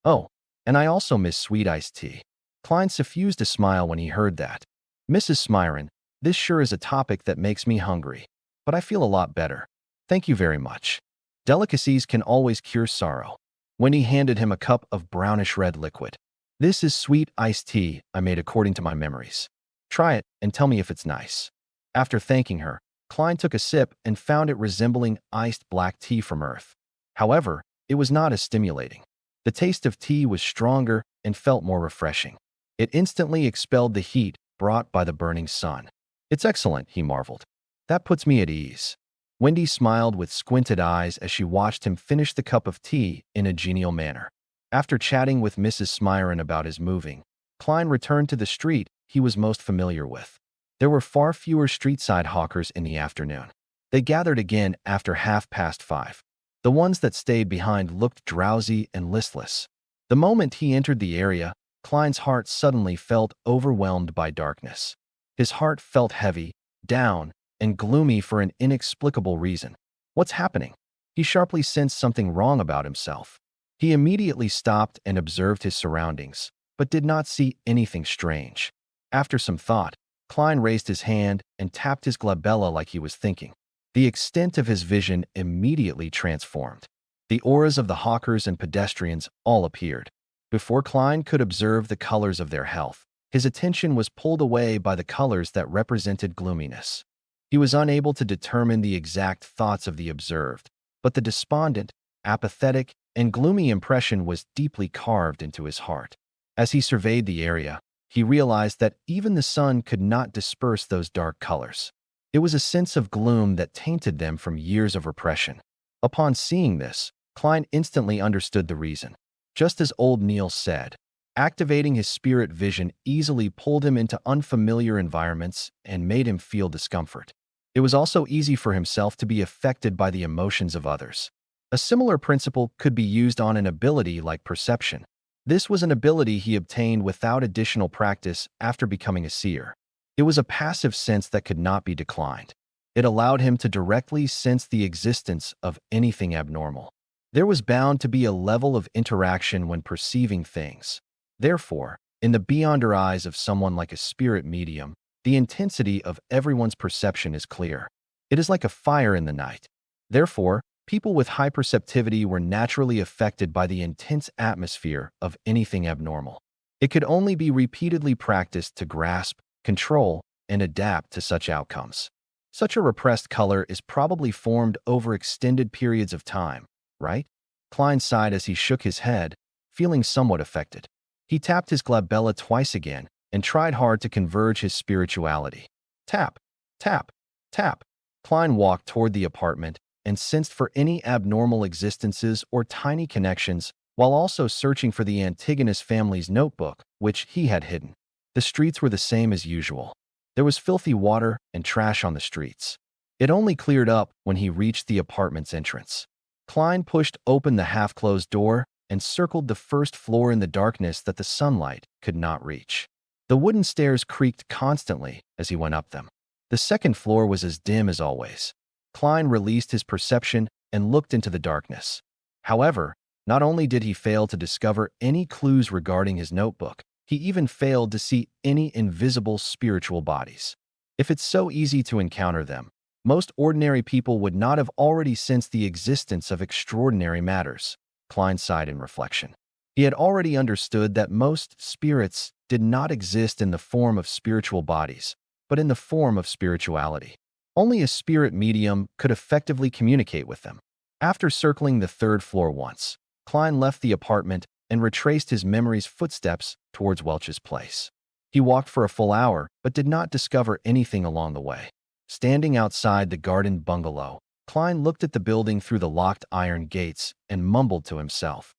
S1: Oh, and I also miss sweet iced tea." Klein suffused a smile when he heard that. "Mrs. Smyron, this sure is a topic that makes me hungry, but I feel a lot better. Thank you very much. Delicacies can always cure sorrow." Wendy handed him a cup of brownish-red liquid. "This is sweet iced tea I made according to my memories. Try it and tell me if it's nice." After thanking her, Klein took a sip and found it resembling iced black tea from Earth. However, it was not as stimulating. The taste of tea was stronger and felt more refreshing. It instantly expelled the heat brought by the burning sun. "It's excellent," he marveled. "That puts me at ease." Wendy smiled with squinted eyes as she watched him finish the cup of tea in a genial manner. After chatting with Mrs. Smyron about his moving, Klein returned to the street he was most familiar with. There were far fewer street-side hawkers in the afternoon. They gathered again after 5:30. The ones that stayed behind looked drowsy and listless. The moment he entered the area, Klein's heart suddenly felt overwhelmed by darkness. His heart felt heavy, down, and gloomy for an inexplicable reason. What's happening? He sharply sensed something wrong about himself. He immediately stopped and observed his surroundings, but did not see anything strange. After some thought, Klein raised his hand and tapped his glabella like he was thinking. The extent of his vision immediately transformed. The auras of the hawkers and pedestrians all appeared. Before Klein could observe the colors of their health, his attention was pulled away by the colors that represented gloominess. He was unable to determine the exact thoughts of the observed, but the despondent, apathetic, and gloomy impression was deeply carved into his heart. As he surveyed the area, he realized that even the sun could not disperse those dark colors. It was a sense of gloom that tainted them from years of repression. Upon seeing this, Klein instantly understood the reason. Just as old Neil said, activating his spirit vision easily pulled him into unfamiliar environments and made him feel discomfort. It was also easy for himself to be affected by the emotions of others. A similar principle could be used on an ability like perception. This was an ability he obtained without additional practice after becoming a seer. It was a passive sense that could not be declined. It allowed him to directly sense the existence of anything abnormal. There was bound to be a level of interaction when perceiving things. Therefore, in the beyonder eyes of someone like a spirit medium, the intensity of everyone's perception is clear. It is like a fire in the night. Therefore, people with high perceptivity were naturally affected by the intense atmosphere of anything abnormal. It could only be repeatedly practiced to grasp, control, and adapt to such outcomes. Such a repressed color is probably formed over extended periods of time, right? Klein sighed as he shook his head, feeling somewhat affected. He tapped his glabella twice again and tried hard to converge his spirituality. Tap, tap, tap. Klein walked toward the apartment and sensed for any abnormal existences or tiny connections while also searching for the Antigonus family's notebook, which he had hidden. The streets were the same as usual. There was filthy water and trash on the streets. It only cleared up when he reached the apartment's entrance. Klein pushed open the half-closed door and circled the first floor in the darkness that the sunlight could not reach. The wooden stairs creaked constantly as he went up them. The second floor was as dim as always. Klein released his perception and looked into the darkness. However, not only did he fail to discover any clues regarding his notebook, he even failed to see any invisible spiritual bodies. If it's so easy to encounter them, most ordinary people would not have already sensed the existence of extraordinary matters. Klein sighed in reflection. He had already understood that most spirits did not exist in the form of spiritual bodies, but in the form of spirituality. Only a spirit medium could effectively communicate with them. After circling the third floor once, Klein left the apartment and retraced his memory's footsteps towards Welch's place. He walked for a full hour, but did not discover anything along the way. Standing outside the garden bungalow, Klein looked at the building through the locked iron gates and mumbled to himself.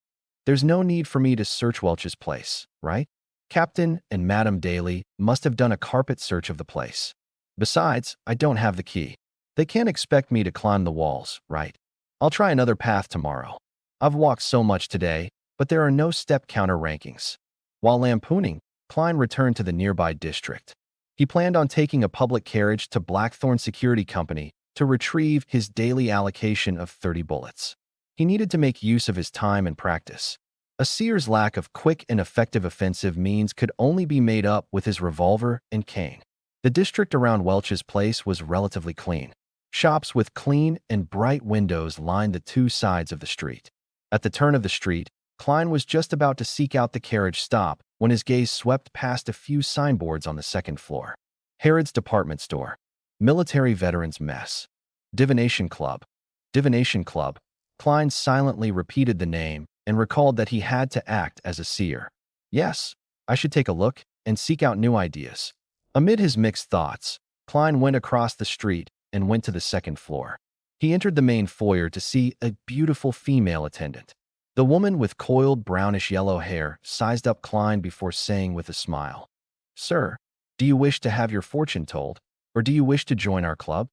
S1: There's no need for me to search Welch's place, right? Captain and Madame Daly must have done a carpet search of the place. Besides, I don't have the key. They can't expect me to climb the walls, right? I'll try another path tomorrow. I've walked so much today, but there are no step counter rankings. While lampooning, Klein returned to the nearby district. He planned on taking a public carriage to Blackthorn Security Company to retrieve his daily allocation of 30 bullets. He needed to make use of his time and practice. A seer's lack of quick and effective offensive means could only be made up with his revolver and cane. The district around Welch's place was relatively clean. Shops with clean and bright windows lined the two sides of the street. At the turn of the street, Klein was just about to seek out the carriage stop when his gaze swept past a few signboards on the second floor. Harrod's Department Store, Military Veterans Mess, Divination Club. Divination Club. Klein silently repeated the name and recalled that he had to act as a seer. Yes, I should take a look and seek out new ideas. Amid his mixed thoughts, Klein went across the street and went to the second floor. He entered the main foyer to see a beautiful female attendant. The woman with coiled brownish-yellow hair sized up Klein before saying with a smile, "Sir, do you wish to have your fortune told, or do you wish to join our club?"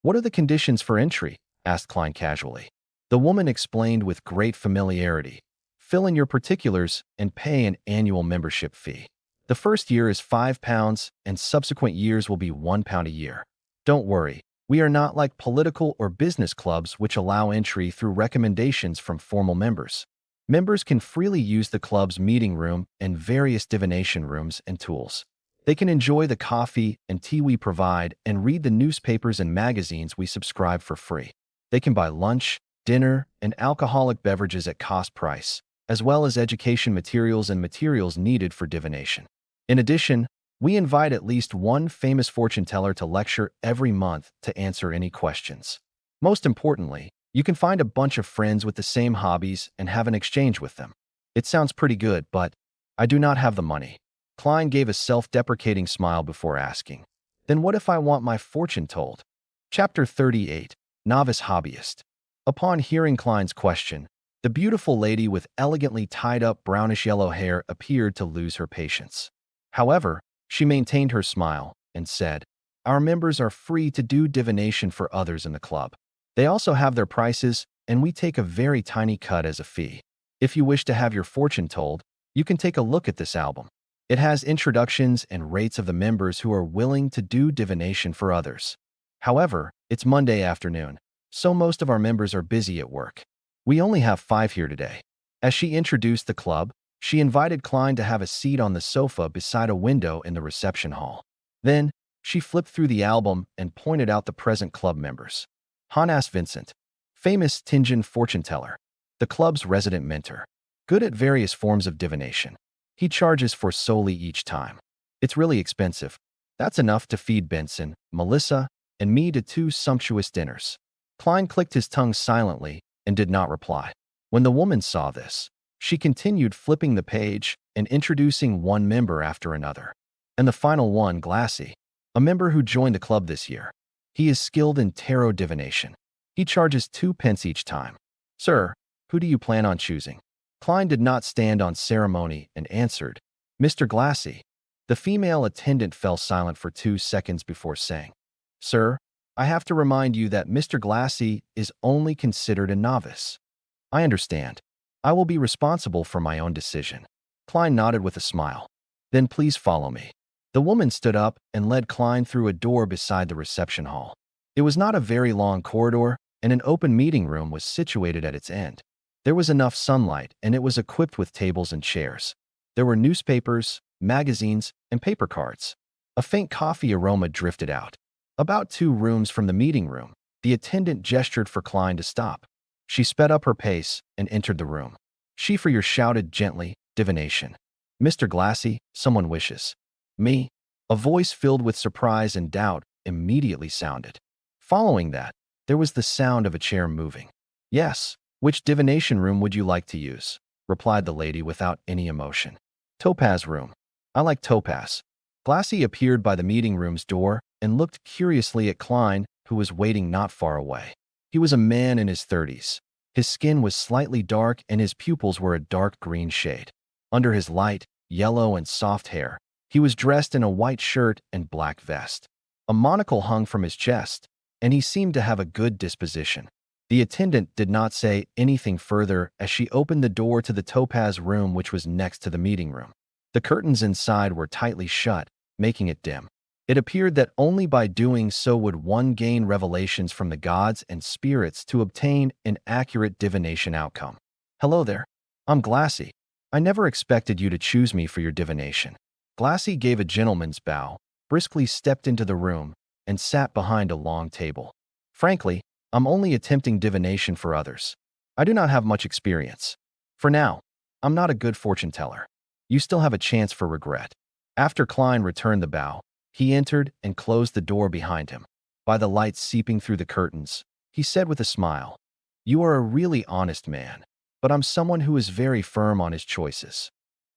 S1: "What are the conditions for entry?" asked Klein casually. The woman explained with great familiarity. "Fill in your particulars and pay an annual membership fee. The first year is £5 and subsequent years will be £1 a year. Don't worry, we are not like political or business clubs which allow entry through recommendations from formal members. Members can freely use the club's meeting room and various divination rooms and tools. They can enjoy the coffee and tea we provide and read the newspapers and magazines we subscribe for free. They can buy lunch, dinner, and alcoholic beverages at cost price, as well as education materials and materials needed for divination. In addition, we invite at least one famous fortune teller to lecture every month to answer any questions. Most importantly, you can find a bunch of friends with the same hobbies and have an exchange with them. It sounds pretty good, but I do not have the money." Klein gave a self-deprecating smile before asking, "Then what if I want my fortune told?" Chapter 38. Novice Hobbyist. Upon hearing Klein's question, the beautiful lady with elegantly tied-up brownish-yellow hair appeared to lose her patience. However, she maintained her smile and said, "Our members are free to do divination for others in the club. They also have their prices, and we take a very tiny cut as a fee. If you wish to have your fortune told, you can take a look at this album. It has introductions and rates of the members who are willing to do divination for others. However, it's Monday afternoon, so most of our members are busy at work. We only have 5 here today." As she introduced the club, she invited Klein to have a seat on the sofa beside a window in the reception hall. Then, she flipped through the album and pointed out the present club members. Hannes Vincent, famous Tinjan fortune teller, the club's resident mentor, good at various forms of divination. He charges for solely each time. It's really expensive. That's enough to feed Benson, Melissa, and me to 2 sumptuous dinners. Klein clicked his tongue silently and did not reply. When the woman saw this, she continued flipping the page and introducing one member after another. And the final one, Glassy, a member who joined the club this year. He is skilled in tarot divination. He charges 2 pence each time. Sir, who do you plan on choosing? Klein did not stand on ceremony and answered, Mr. Glassy. The female attendant fell silent for 2 seconds before saying, Sir, I have to remind you that Mr. Glassy is only considered a novice. I understand. I will be responsible for my own decision. Klein nodded with a smile. Then please follow me. The woman stood up and led Klein through a door beside the reception hall. It was not a very long corridor, and an open meeting room was situated at its end. There was enough sunlight, and it was equipped with tables and chairs. There were newspapers, magazines, and paper cards. A faint coffee aroma drifted out. About 2 rooms from the meeting room, the attendant gestured for Klein to stop. She sped up her pace and entered the room. Schiffer shouted gently, Divination. Mr. Glassy, someone wishes. Me? A voice filled with surprise and doubt immediately sounded. Following that, there was the sound of a chair moving. Yes, which divination room would you like to use? Replied the lady without any emotion. Topaz room. I like Topaz. Glassy appeared by the meeting room's door and looked curiously at Klein, who was waiting not far away. He was a man in his 30s. His skin was slightly dark and his pupils were a dark green shade. Under his light, yellow and soft hair, he was dressed in a white shirt and black vest. A monocle hung from his chest, and he seemed to have a good disposition. The attendant did not say anything further as she opened the door to the Topaz room, which was next to the meeting room. The curtains inside were tightly shut, making it dim. It appeared that only by doing so would one gain revelations from the gods and spirits to obtain an accurate divination outcome. Hello there. I'm Glassy. I never expected you to choose me for your divination. Glassy gave a gentleman's bow, briskly stepped into the room, and sat behind a long table. Frankly, I'm only attempting divination for others. I do not have much experience. For now, I'm not a good fortune teller. You still have a chance for regret. After Klein returned the bow, he entered and closed the door behind him. By the light seeping through the curtains, he said with a smile, You are a really honest man, but I'm someone who is very firm on his choices.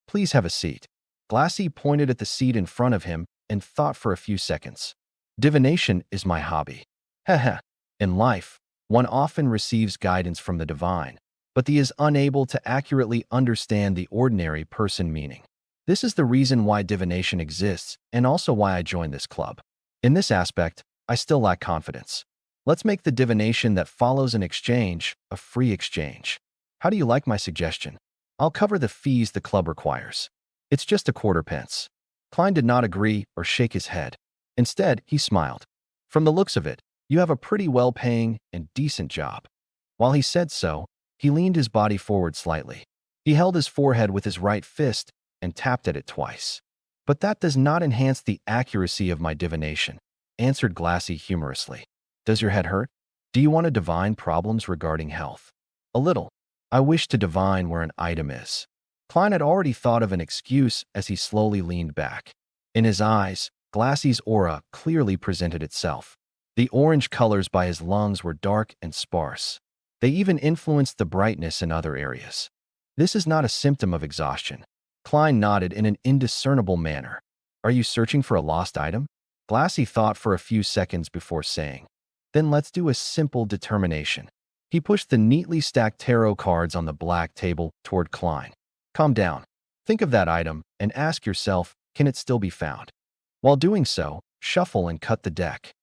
S1: Please have a seat. Glassy pointed at the seat in front of him and thought for a few seconds. Divination is my hobby. Heh. In life, one often receives guidance from the divine, but he is unable to accurately understand the ordinary person meaning. This is the reason why divination exists and also why I joined this club. In this aspect, I still lack confidence. Let's make the divination that follows an exchange a free exchange. How do you like my suggestion? I'll cover the fees the club requires. It's just a quarter pence. Klein did not agree or shake his head. Instead, he smiled. From the looks of it, you have a pretty well-paying and decent job. While he said so, he leaned his body forward slightly. He held his forehead with his right fist and tapped at it twice. But that does not enhance the accuracy of my divination, answered Glassy humorously. Does your head hurt? Do you want to divine problems regarding health? A little. I wish to divine where an item is. Klein had already thought of an excuse as he slowly leaned back. In his eyes, Glassy's aura clearly presented itself. The orange colors by his lungs were dark and sparse. They even influenced the brightness in other areas. This is not a symptom of exhaustion. Klein nodded in an indiscernible manner. Are you searching for a lost item? Glassy thought for a few seconds before saying, Then let's do a simple determination. He pushed the neatly stacked tarot cards on the black table toward Klein. Calm down. Think of that item and ask yourself, can it still be found? While doing so, shuffle and cut the deck.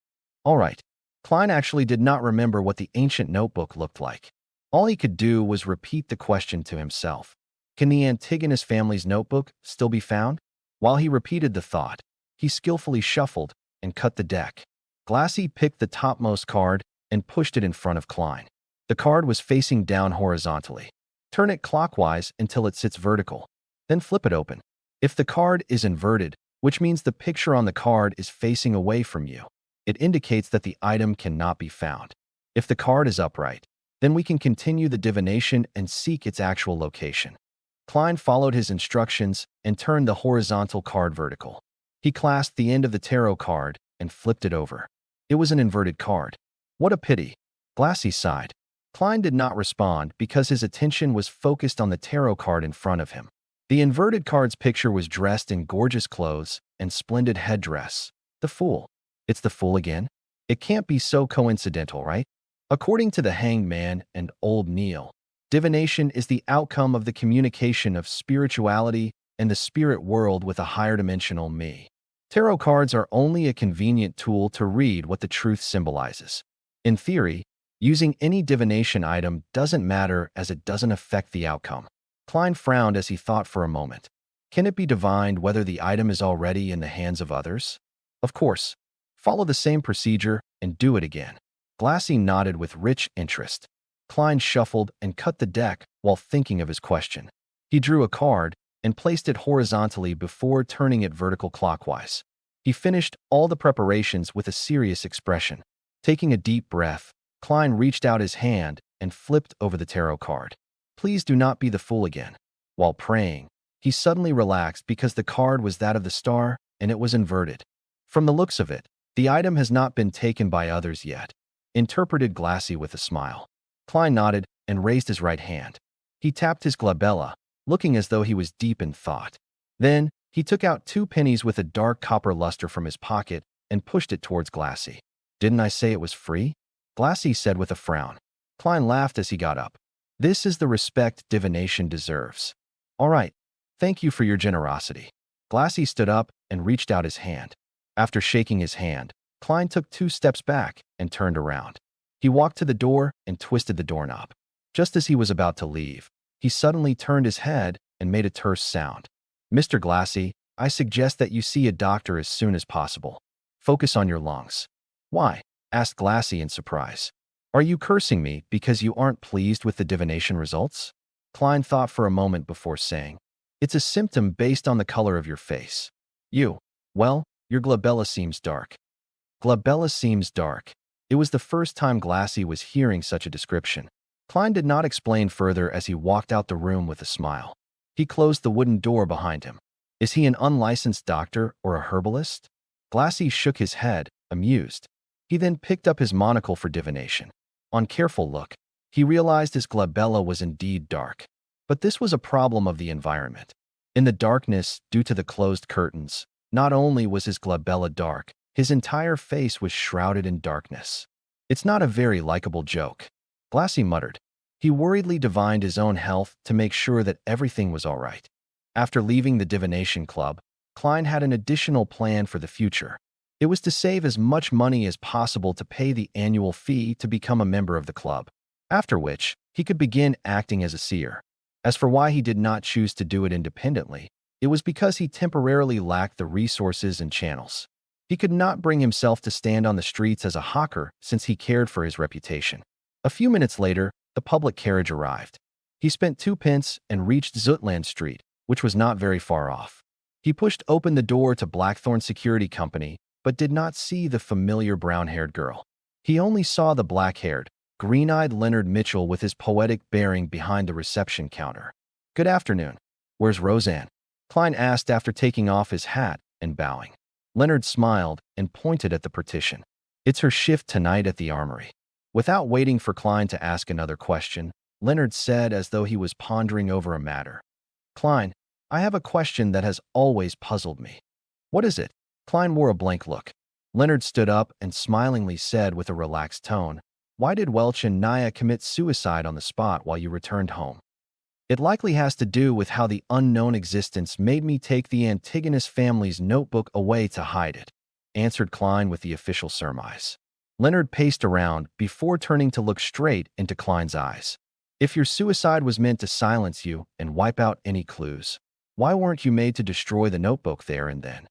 S1: All right. Klein actually did not remember what the ancient notebook looked like. All he could do was repeat the question to himself. Can the Antigonus family's notebook still be found? While he repeated the thought, he skillfully shuffled and cut the deck. Glassy picked the topmost card and pushed it in front of Klein. The card was facing down horizontally. Turn it clockwise until it sits vertical. Then flip it open. If the card is inverted, which means the picture on the card is facing away from you, it indicates that the item cannot be found. If the card is upright, then we can continue the divination and seek its actual location. Klein followed his instructions and turned the horizontal card vertical. He clasped the end of the tarot card and flipped it over. It was an inverted card. What a pity. Glassy sighed. Klein did not respond because his attention was focused on the tarot card in front of him. The inverted card's picture was dressed in gorgeous clothes and splendid headdress. The Fool. It's the Fool again? It can't be so coincidental, right? According to the Hanged Man and Old Neil, divination is the outcome of the communication of spirituality and the spirit world with a higher dimensional me. Tarot cards are only a convenient tool to read what the truth symbolizes. In theory, using any divination item doesn't matter as it doesn't affect the outcome. Klein frowned as he thought for a moment. Can it be divined whether the item is already in the hands of others? Of course. Follow the same procedure and do it again. Glassy nodded with rich interest. Klein shuffled and cut the deck while thinking of his question. He drew a card and placed it horizontally before turning it vertical clockwise. He finished all the preparations with a serious expression. Taking a deep breath, Klein reached out his hand and flipped over the tarot card. Please do not be the Fool again. While praying, he suddenly relaxed because the card was that of the Star and it was inverted. From the looks of it, the item has not been taken by others yet, interpreted Glassy with a smile. Klein nodded and raised his right hand. He tapped his glabella, looking as though he was deep in thought. Then, he took out 2 pennies with a dark copper luster from his pocket and pushed it towards Glassy. Didn't I say it was free? Glassy said with a frown. Klein laughed as he got up. This is the respect divination deserves. All right, thank you for your generosity. Glassy stood up and reached out his hand. After shaking his hand, Klein took 2 steps back and turned around. He walked to the door and twisted the doorknob. Just as he was about to leave, he suddenly turned his head and made a terse sound. Mr. Glassy, I suggest that you see a doctor as soon as possible. Focus on your lungs. Why? Asked Glassy in surprise. Are you cursing me because you aren't pleased with the divination results? Klein thought for a moment before saying, It's a symptom based on the color of your face. Well, your glabella seems dark. Glabella seems dark. It was the first time Glassy was hearing such a description. Klein did not explain further as he walked out the room with a smile. He closed the wooden door behind him. Is he an unlicensed doctor or a herbalist? Glassy shook his head, amused. He then picked up his monocle for divination. On careful look, he realized his glabella was indeed dark. But this was a problem of the environment. In the darkness, due to the closed curtains, not only was his glabella dark, his entire face was shrouded in darkness. It's not a very likable joke. Glassy muttered. He worriedly divined his own health to make sure that everything was all right. After leaving the divination club, Klein had an additional plan for the future. It was to save as much money as possible to pay the annual fee to become a member of the club, after which he could begin acting as a seer. As for why he did not choose to do it independently, it was because he temporarily lacked the resources and channels. He could not bring himself to stand on the streets as a hawker since he cared for his reputation. A few minutes later, the public carriage arrived. He spent 2 pence and reached Zutland Street, which was not very far off. He pushed open the door to Blackthorn Security Company, but did not see the familiar brown-haired girl. He only saw the black-haired, green-eyed Leonard Mitchell with his poetic bearing behind the reception counter. Good afternoon. Where's Roseanne? Klein asked after taking off his hat and bowing. Leonard smiled and pointed at the partition. It's her shift tonight at the armory. Without waiting for Klein to ask another question, Leonard said as though he was pondering over a matter. Klein, I have a question that has always puzzled me. What is it? Klein wore a blank look. Leonard stood up and smilingly said with a relaxed tone, Why did Welch and Naya commit suicide on the spot while you returned home? It likely has to do with how the unknown existence made me take the Antigonus family's notebook away to hide it, answered Klein with the official surmise. Leonard paced around before turning to look straight into Klein's eyes. If your suicide was meant to silence you and wipe out any clues, why weren't you made to destroy the notebook there and then?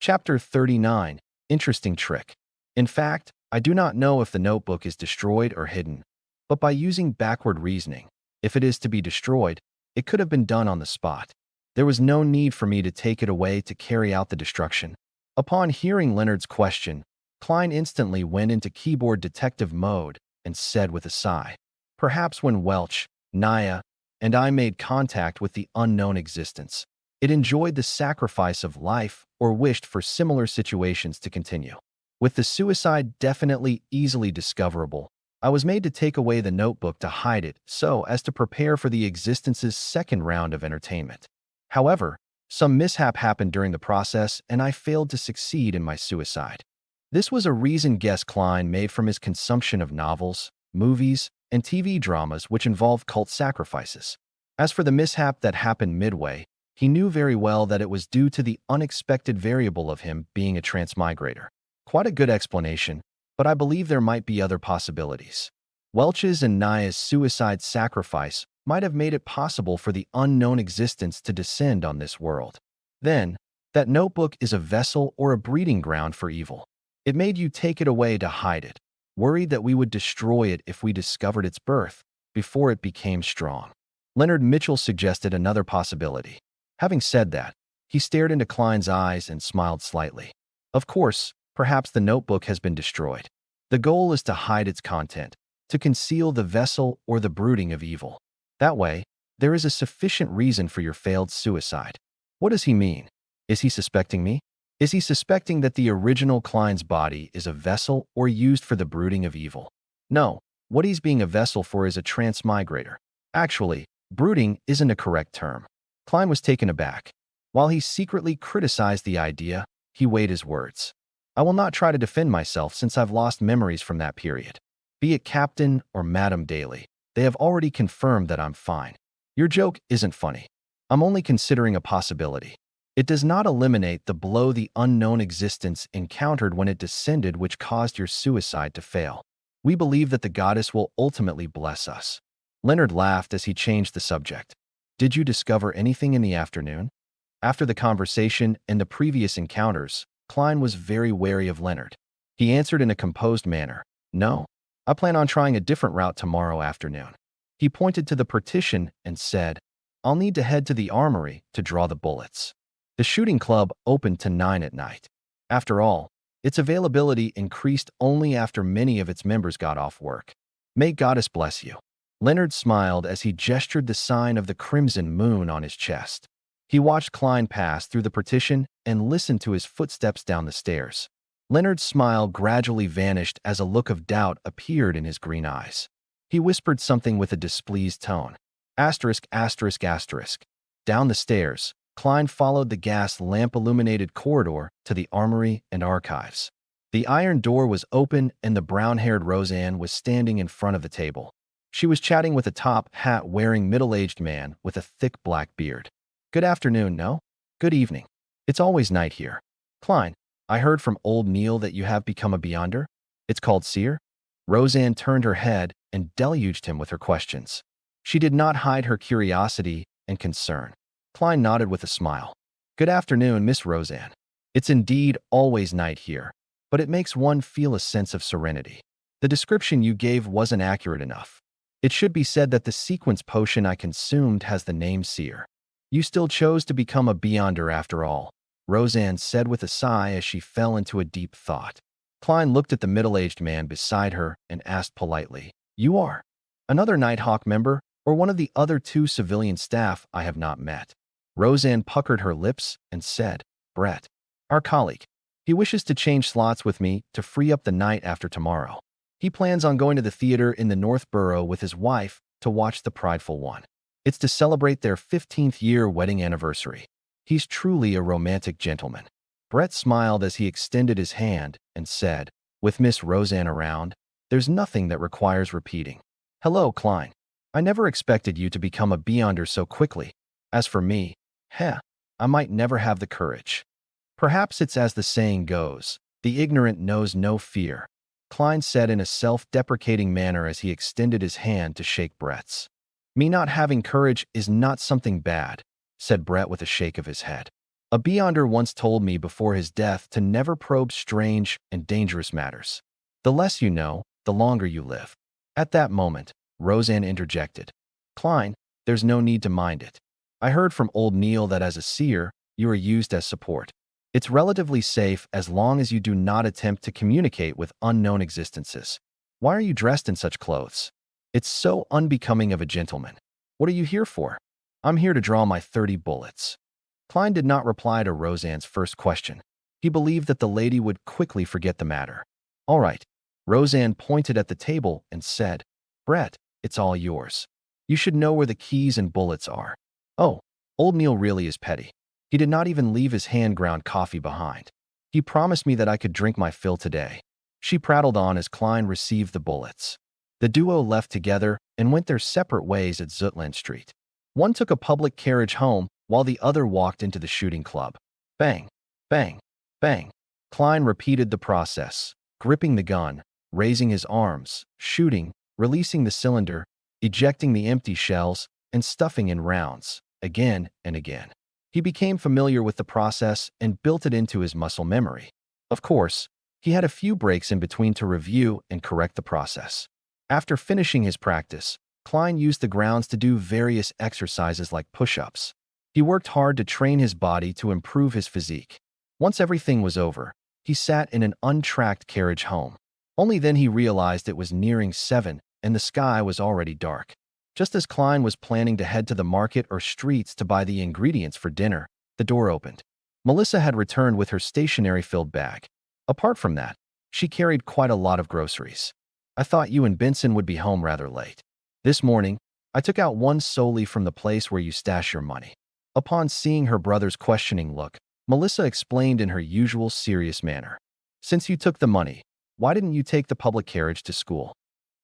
S1: Chapter 39. Interesting trick. In fact, I do not know if the notebook is destroyed or hidden, but by using backward reasoning, if it is to be destroyed, it could have been done on the spot. There was no need for me to take it away to carry out the destruction. Upon hearing Leonard's question, Klein instantly went into keyboard detective mode and said with a sigh, Perhaps when Welch, Naya, and I made contact with the unknown existence. It enjoyed the sacrifice of life or wished for similar situations to continue. With the suicide definitely easily discoverable, I was made to take away the notebook to hide it so as to prepare for the existence's second round of entertainment. However, some mishap happened during the process and I failed to succeed in my suicide. This was a reason guess Klein made from his consumption of novels, movies, and TV dramas which involved cult sacrifices. As for the mishap that happened midway, he knew very well that it was due to the unexpected variable of him being a transmigrator. Quite a good explanation, but I believe there might be other possibilities. Welch's and Naya's suicide sacrifice might have made it possible for the unknown existence to descend on this world. Then, that notebook is a vessel or a breeding ground for evil. It made you take it away to hide it, worried that we would destroy it if we discovered its birth before it became strong. Leonard Mitchell suggested another possibility. Having said that, he stared into Klein's eyes and smiled slightly. Of course, perhaps the notebook has been destroyed. The goal is to hide its content, to conceal the vessel or the brooding of evil. That way, there is a sufficient reason for your failed suicide. What does he mean? Is he suspecting me? Is he suspecting that the original Klein's body is a vessel or used for the brooding of evil? No, what he's being a vessel for is a transmigrator. Actually, brooding isn't a correct term. Klein was taken aback. While he secretly criticized the idea, he weighed his words. I will not try to defend myself since I've lost memories from that period. Be it Captain or Madam Daly, they have already confirmed that I'm fine. Your joke isn't funny. I'm only considering a possibility. It does not eliminate the blow the unknown existence encountered when it descended which caused your suicide to fail. We believe that the goddess will ultimately bless us. Leonard laughed as he changed the subject. Did you discover anything in the afternoon? After the conversation and the previous encounters, Klein was very wary of Leonard. He answered in a composed manner, No, I plan on trying a different route tomorrow afternoon. He pointed to the partition and said, I'll need to head to the armory to draw the bullets. The shooting club opened to 9 at night. After all, its availability increased only after many of its members got off work. May Goddess bless you. Leonard smiled as he gestured the sign of the crimson moon on his chest. He watched Klein pass through the partition and listened to his footsteps down the stairs. Leonard's smile gradually vanished as a look of doubt appeared in his green eyes. He whispered something with a displeased tone. Asterisk, asterisk, asterisk. Down the stairs, Klein followed the gas lamp-illuminated corridor to the armory and archives. The iron door was open and the brown-haired Roseanne was standing in front of the table. She was chatting with a top hat-wearing middle-aged man with a thick black beard. Good afternoon, no? Good evening. It's always night here. Klein, I heard from old Neil that you have become a Beyonder? It's called Seer? Roseanne turned her head and deluged him with her questions. She did not hide her curiosity and concern. Klein nodded with a smile. Good afternoon, Miss Roseanne. It's indeed always night here, but it makes one feel a sense of serenity. The description you gave wasn't accurate enough. It should be said that the sequence potion I consumed has the name Seer. You still chose to become a Beyonder after all, Roseanne said with a sigh as she fell into a deep thought. Klein looked at the middle-aged man beside her and asked politely, You are? Another Nighthawk member, or one of the other 2 civilian staff I have not met? Roseanne puckered her lips and said, Brett, our colleague. He wishes to change slots with me to free up the night after tomorrow. He plans on going to the theater in the North Borough with his wife to watch The Prideful One. It's to celebrate their 15th year wedding anniversary. He's truly a romantic gentleman. Brett smiled as he extended his hand and said, With Miss Roseanne around, there's nothing that requires repeating. Hello, Klein. I never expected you to become a Beyonder so quickly. As for me, I might never have the courage. Perhaps it's as the saying goes, the ignorant knows no fear, Klein said in a self-deprecating manner as he extended his hand to shake Brett's. Me not having courage is not something bad, said Brett with a shake of his head. A Beyonder once told me before his death to never probe strange and dangerous matters. The less you know, the longer you live. At that moment, Roseanne interjected. Klein, there's no need to mind it. I heard from old Neil that as a seer, you are used as support. It's relatively safe as long as you do not attempt to communicate with unknown existences. Why are you dressed in such clothes? It's so unbecoming of a gentleman. What are you here for? I'm here to draw my 30 bullets. Klein did not reply to Roseanne's first question. He believed that the lady would quickly forget the matter. All right. Roseanne pointed at the table and said, Brett, it's all yours. You should know where the keys and bullets are. Oh, old Neil really is petty. He did not even leave his hand-ground coffee behind. He promised me that I could drink my fill today. She prattled on as Klein received the bullets. The duo left together and went their separate ways at Zutland Street. One took a public carriage home while the other walked into the shooting club. Bang, bang, bang. Klein repeated the process, gripping the gun, raising his arms, shooting, releasing the cylinder, ejecting the empty shells, and stuffing in rounds, again and again. He became familiar with the process and built it into his muscle memory. Of course, he had a few breaks in between to review and correct the process. After finishing his practice, Klein used the grounds to do various exercises like push-ups. He worked hard to train his body to improve his physique. Once everything was over, he sat in an untracked carriage home. Only then he realized it was nearing 7 and the sky was already dark. Just as Klein was planning to head to the market or streets to buy the ingredients for dinner, the door opened. Melissa had returned with her stationery-filled bag. Apart from that, she carried quite a lot of groceries. I thought you and Benson would be home rather late. This morning, I took out one solely from the place where you stash your money. Upon seeing her brother's questioning look, Melissa explained in her usual serious manner. Since you took the money, why didn't you take the public carriage to school?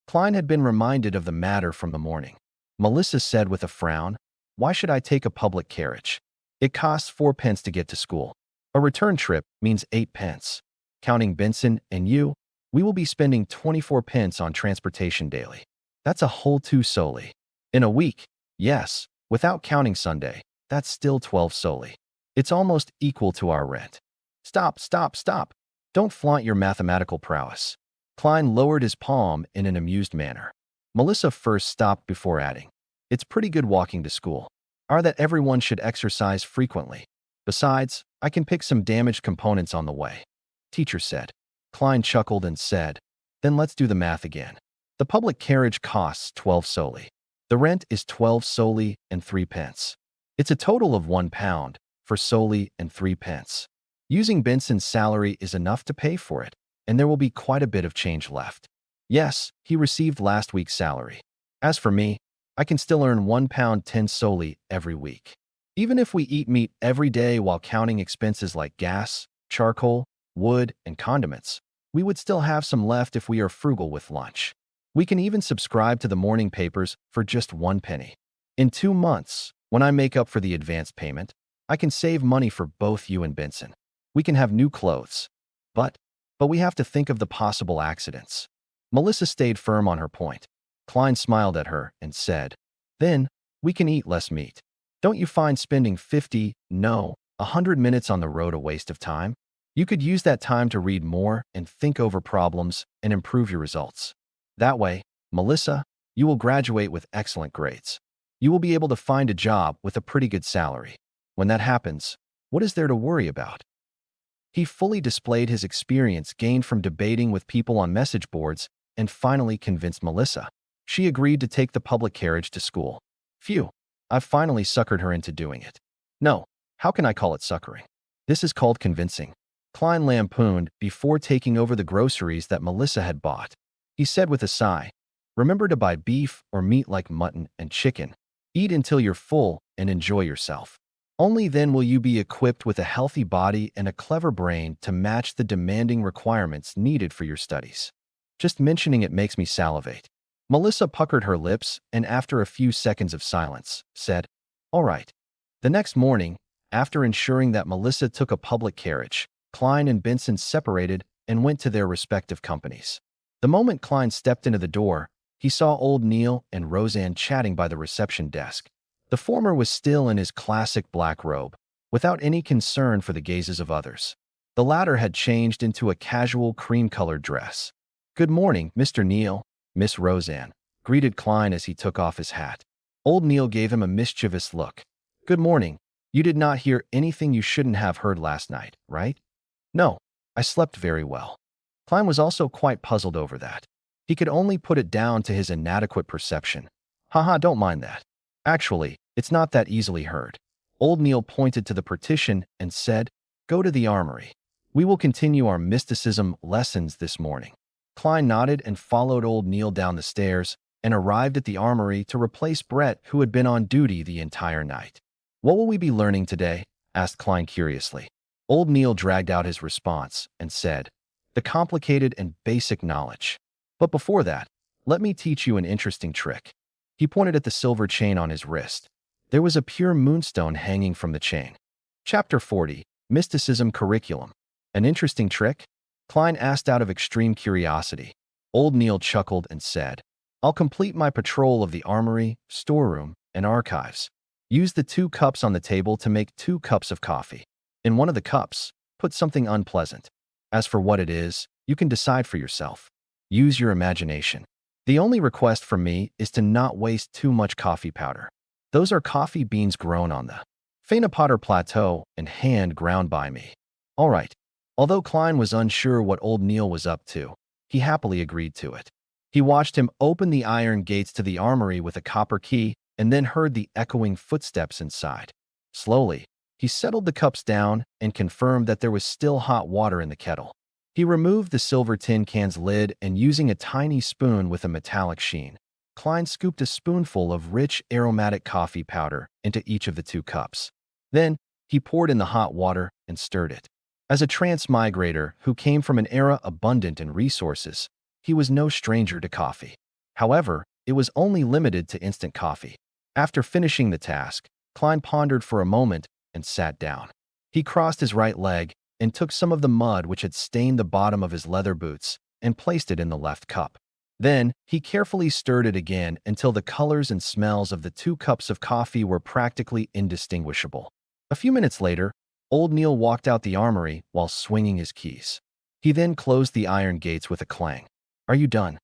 S1: Klein had been reminded of the matter from the morning. Melissa said with a frown, Why should I take a public carriage? It costs 4 pence to get to school. A return trip means 8 pence. Counting Benson and you, we will be spending 24 pence on transportation daily. That's a whole 2 solely. In a week, yes, without counting Sunday, that's still 12 solely. It's almost equal to our rent. Stop, stop, stop. Don't flaunt your mathematical prowess. Klein lowered his palm in an amused manner. Melissa first stopped before adding, It's pretty good walking to school. Or that everyone should exercise frequently. Besides, I can pick some damaged components on the way. Teacher said. Klein chuckled and said, Then let's do the math again. The public carriage costs 12 solely. The rent is 12 solely and 3 pence. It's a total of £1 for solely and 3 pence. Using Benson's salary is enough to pay for it, and there will be quite a bit of change left. Yes, he received last week's salary. As for me, I can still earn £1.10 solely every week. Even if we eat meat every day while counting expenses like gas, charcoal, wood, and condiments, we would still have some left if we are frugal with lunch. We can even subscribe to the morning papers for just 1 penny. In 2 months, when I make up for the advance payment, I can save money for both you and Benson. We can have new clothes. But we have to think of the possible accidents. Melissa stayed firm on her point. Klein smiled at her and said, Then, we can eat less meat. Don't you find spending 50, no, 100 minutes on the road a waste of time? You could use that time to read more and think over problems and improve your results. That way, Melissa, you will graduate with excellent grades. You will be able to find a job with a pretty good salary. When that happens, what is there to worry about? He fully displayed his experience gained from debating with people on message boards and finally convinced Melissa. She agreed to take the public carriage to school. Phew, I've finally suckered her into doing it. No, how can I call it suckering? This is called convincing. Klein lampooned before taking over the groceries that Melissa had bought. He said with a sigh, Remember to buy beef or meat like mutton and chicken. Eat until you're full and enjoy yourself. Only then will you be equipped with a healthy body and a clever brain to match the demanding requirements needed for your studies. Just mentioning it makes me salivate. Melissa puckered her lips and after a few seconds of silence, said, All right. The next morning, after ensuring that Melissa took a public carriage, Klein and Benson separated and went to their respective companies. The moment Klein stepped into the door, he saw old Neil and Roseanne chatting by the reception desk. The former was still in his classic black robe, without any concern for the gazes of others. The latter had changed into a casual cream-colored dress. Good morning, Mr. Neil, Miss Roseanne, greeted Klein as he took off his hat. Old Neil gave him a mischievous look. Good morning. You did not hear anything you shouldn't have heard last night, right? No, I slept very well. Klein was also quite puzzled over that. He could only put it down to his inadequate perception. Haha, don't mind that. Actually, it's not that easily heard. Old Neil pointed to the partition and said, "Go to the armory. We will continue our mysticism lessons this morning." Klein nodded and followed Old Neil down the stairs and arrived at the armory to replace Brett, who had been on duty the entire night. "What will we be learning today?" asked Klein curiously. Old Neil dragged out his response and said, "The complicated and basic knowledge. But before that, let me teach you an interesting trick." He pointed at the silver chain on his wrist. There was a pure moonstone hanging from the chain. Chapter 40, Mysticism Curriculum. An interesting trick? Klein asked out of extreme curiosity. Old Neil chuckled and said, "I'll complete my patrol of the armory, storeroom, and archives. Use the 2 cups on the table to make 2 cups of coffee. In one of the cups, put something unpleasant. As for what it is, you can decide for yourself. Use your imagination. The only request from me is to not waste too much coffee powder. Those are coffee beans grown on the Fainapotter Plateau and hand ground by me." All right. Although Klein was unsure what Old Neil was up to, he happily agreed to it. He watched him open the iron gates to the armory with a copper key and then heard the echoing footsteps inside. Slowly, he settled the cups down and confirmed that there was still hot water in the kettle. He removed the silver tin can's lid and, using a tiny spoon with a metallic sheen, Klein scooped a spoonful of rich, aromatic coffee powder into each of the 2 cups. Then, he poured in the hot water and stirred it. As a transmigrator who came from an era abundant in resources, he was no stranger to coffee. However, it was only limited to instant coffee. After finishing the task, Klein pondered for a moment and sat down. He crossed his right leg and took some of the mud which had stained the bottom of his leather boots and placed it in the left cup. Then, he carefully stirred it again until the colors and smells of the 2 cups of coffee were practically indistinguishable. A few minutes later, Old Neil walked out the armory while swinging his keys. He then closed the iron gates with a clang. "Are you done?"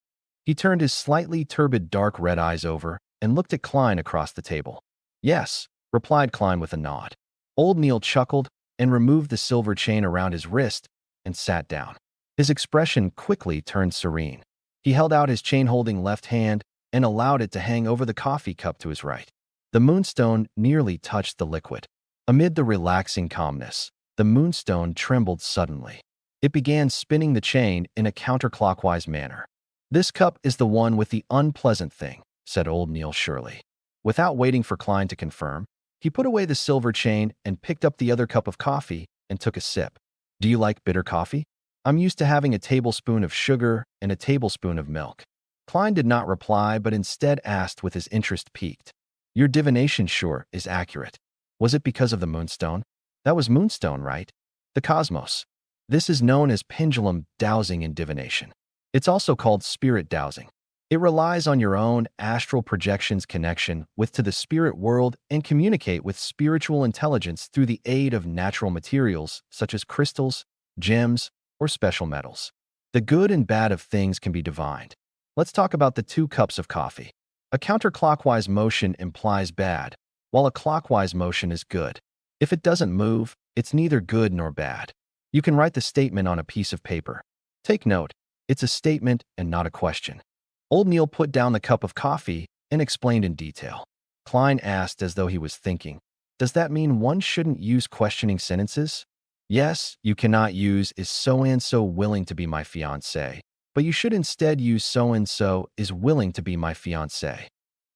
S1: He turned his slightly turbid dark red eyes over and looked at Klein across the table. "Yes," replied Klein with a nod. Old Neil chuckled and removed the silver chain around his wrist and sat down. His expression quickly turned serene. He held out his chain-holding left hand and allowed it to hang over the coffee cup to his right. The moonstone nearly touched the liquid. Amid the relaxing calmness, the moonstone trembled suddenly. It began spinning the chain in a counterclockwise manner. "This cup is the one with the unpleasant thing," said Old Neil surely. Without waiting for Klein to confirm, he put away the silver chain and picked up the other cup of coffee and took a sip. "Do you like bitter coffee? I'm used to having a tablespoon of sugar and a tablespoon of milk." Klein did not reply, but instead asked with his interest piqued, "Your divination sure is accurate. Was it because of the moonstone?" "That was moonstone, right? The cosmos. This is known as pendulum dowsing in divination. It's also called spirit dowsing. It relies on your own astral projections connection to the spirit world and communicate with spiritual intelligence through the aid of natural materials such as crystals, gems, or special metals. The good and bad of things can be divined. Let's talk about the 2 cups of coffee. A counterclockwise motion implies bad, while a clockwise motion is good. If it doesn't move, it's neither good nor bad. You can write the statement on a piece of paper. Take note, it's a statement and not a question." Old Neil put down the cup of coffee and explained in detail. Klein asked as though he was thinking, "Does that mean one shouldn't use questioning sentences?" "Yes, you cannot use 'is so-and-so willing to be my fiancé,' but you should instead use 'so-and-so is willing to be my fiancé.'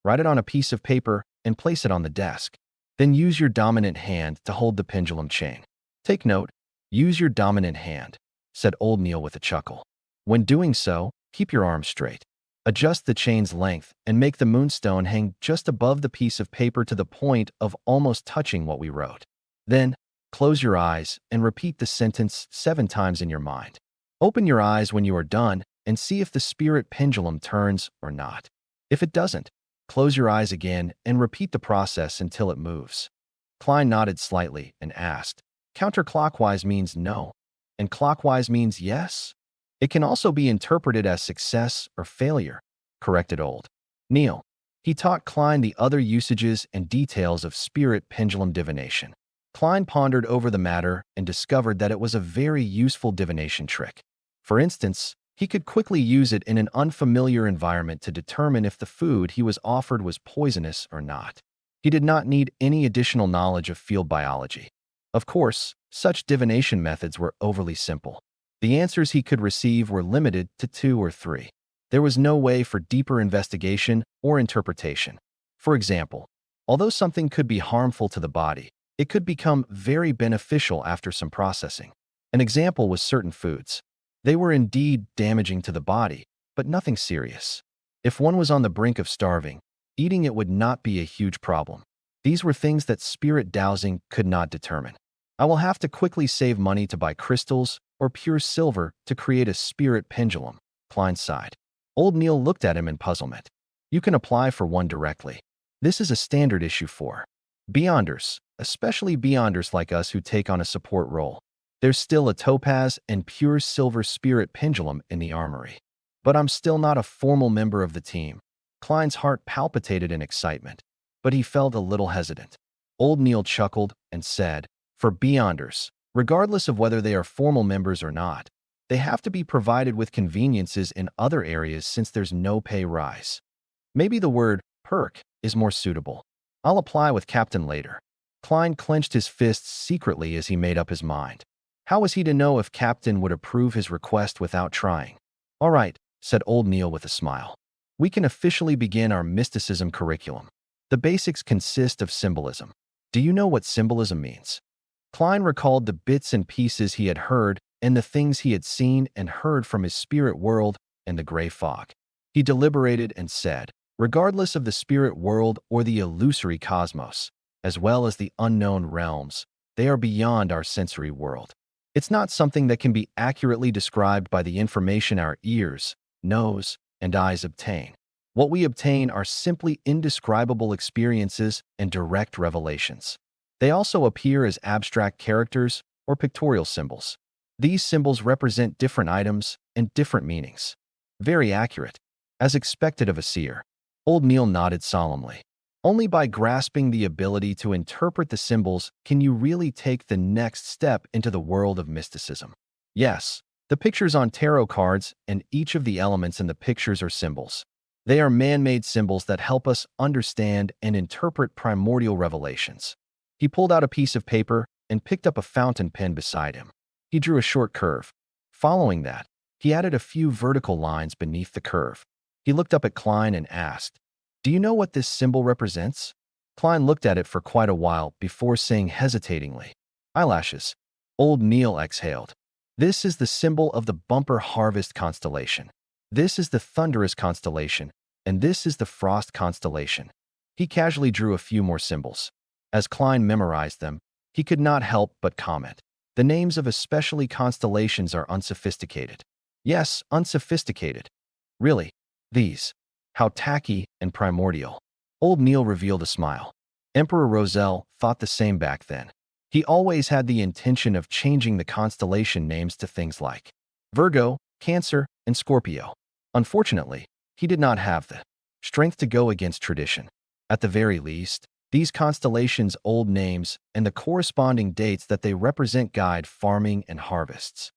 S1: Write it on a piece of paper and place it on the desk. Then use your dominant hand to hold the pendulum chain. Take note, use your dominant hand," said Old Neil with a chuckle. "When doing so, keep your arms straight. Adjust the chain's length and make the moonstone hang just above the piece of paper to the point of almost touching what we wrote. Then, close your eyes and repeat the sentence 7 times in your mind. Open your eyes when you are done and see if the spirit pendulum turns or not. If it doesn't, close your eyes again and repeat the process until it moves." Klein nodded slightly and asked, "Counterclockwise means no, and clockwise means yes? It can also be interpreted as success or failure," corrected Old Neil. He taught Klein the other usages and details of spirit pendulum divination. Klein pondered over the matter and discovered that it was a very useful divination trick. For instance, he could quickly use it in an unfamiliar environment to determine if the food he was offered was poisonous or not. He did not need any additional knowledge of field biology. Of course, such divination methods were overly simple. The answers he could receive were limited to 2 or 3. There was no way for deeper investigation or interpretation. For example, although something could be harmful to the body, it could become very beneficial after some processing. An example was certain foods. They were indeed damaging to the body, but nothing serious. If one was on the brink of starving, eating it would not be a huge problem. These were things that spirit dowsing could not determine. I will have to quickly save money to buy crystals or pure silver to create a spirit pendulum, Klein sighed. Old Neil looked at him in puzzlement. You can apply for one directly. This is a standard issue for Beyonders, especially Beyonders like us who take on a support role. There's still a topaz and pure silver spirit pendulum in the armory. But I'm still not a formal member of the team. Klein's heart palpitated in excitement, but he felt a little hesitant. Old Neil chuckled and said, for Beyonders, regardless of whether they are formal members or not, they have to be provided with conveniences in other areas since there's no pay rise. Maybe the word perk is more suitable. I'll apply with Captain later. Klein clenched his fists secretly as he made up his mind. How was he to know if Captain would approve his request without trying? All right, said Old Neil with a smile. We can officially begin our mysticism curriculum. The basics consist of symbolism. Do you know what symbolism means? Klein recalled the bits and pieces he had heard and the things he had seen and heard from his spirit world and the gray fog. He deliberated and said, regardless of the spirit world or the illusory cosmos, as well as the unknown realms, they are beyond our sensory world. It's not something that can be accurately described by the information our ears, nose, and eyes obtain. What we obtain are simply indescribable experiences and direct revelations. They also appear as abstract characters or pictorial symbols. These symbols represent different items and different meanings. Very accurate. As expected of a seer. Old Neil nodded solemnly. Only by grasping the ability to interpret the symbols can you really take the next step into the world of mysticism. Yes, the pictures on tarot cards and each of the elements in the pictures are symbols. They are man-made symbols that help us understand and interpret primordial revelations. He pulled out a piece of paper and picked up a fountain pen beside him. He drew a short curve. Following that, he added a few vertical lines beneath the curve. He looked up at Klein and asked, do you know what this symbol represents? Klein looked at it for quite a while before saying hesitatingly, eyelashes. Old Neil exhaled. This is the symbol of the bumper harvest constellation. This is the thunderous constellation, and this is the frost constellation. He casually drew a few more symbols. As Klein memorized them, he could not help but comment. The names of especially constellations are unsophisticated. Yes, unsophisticated. Really, these. How tacky and primordial. Old Neil revealed a smile. Emperor Roselle thought the same back then. He always had the intention of changing the constellation names to things like Virgo, Cancer, and Scorpio. Unfortunately, he did not have the strength to go against tradition. At the very least, these constellations' old names and the corresponding dates that they represent guide farming and harvests.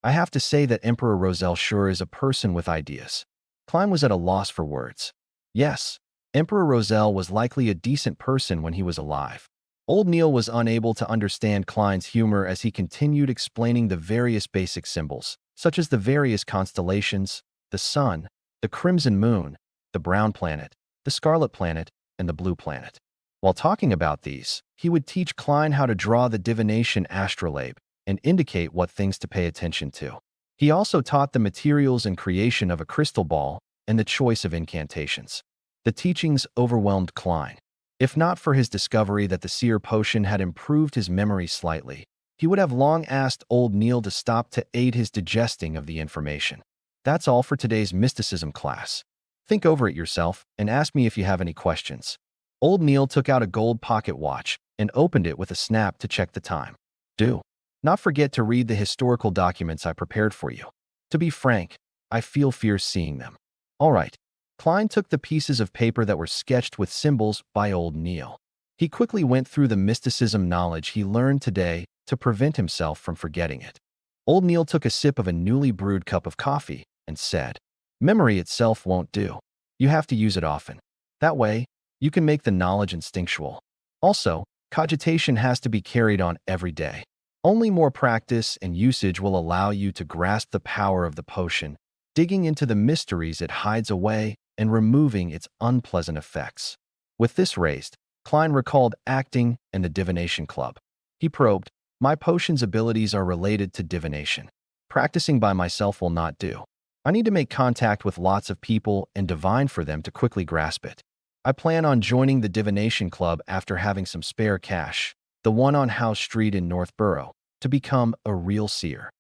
S1: I have to say that Emperor Roselle sure is a person with ideas. Klein was at a loss for words. Yes, Emperor Roselle was likely a decent person when he was alive. Old Neil was unable to understand Klein's humor as he continued explaining the various basic symbols, such as the various constellations, the sun, the crimson moon, the brown planet, the scarlet planet, and the blue planet. While talking about these, he would teach Klein how to draw the divination astrolabe and indicate what things to pay attention to. He also taught the materials and creation of a crystal ball and the choice of incantations. The teachings overwhelmed Klein. If not for his discovery that the seer potion had improved his memory slightly, he would have long asked Old Neil to stop to aid his digesting of the information. That's all for today's mysticism class. Think over it yourself and ask me if you have any questions. Old Neil took out a gold pocket watch and opened it with a snap to check the time. Do not forget to read the historical documents I prepared for you. To be frank, I feel fear seeing them. All right. Klein took the pieces of paper that were sketched with symbols by Old Neil. He quickly went through the mysticism knowledge he learned today to prevent himself from forgetting it. Old Neil took a sip of a newly brewed cup of coffee and said, memory itself won't do. You have to use it often. That way, You can make the knowledge instinctual. Also, cogitation has to be carried on every day. Only more practice and usage will allow you to grasp the power of the potion, digging into the mysteries it hides away and removing its unpleasant effects. With this raised, Klein recalled acting and the divination club. He probed, "My potion's abilities are related to divination. Practicing by myself will not do. I need to make contact with lots of people and divine for them to quickly grasp it. I plan on joining the divination club after having some spare cash, the one on House Street in Northborough, to become a real seer."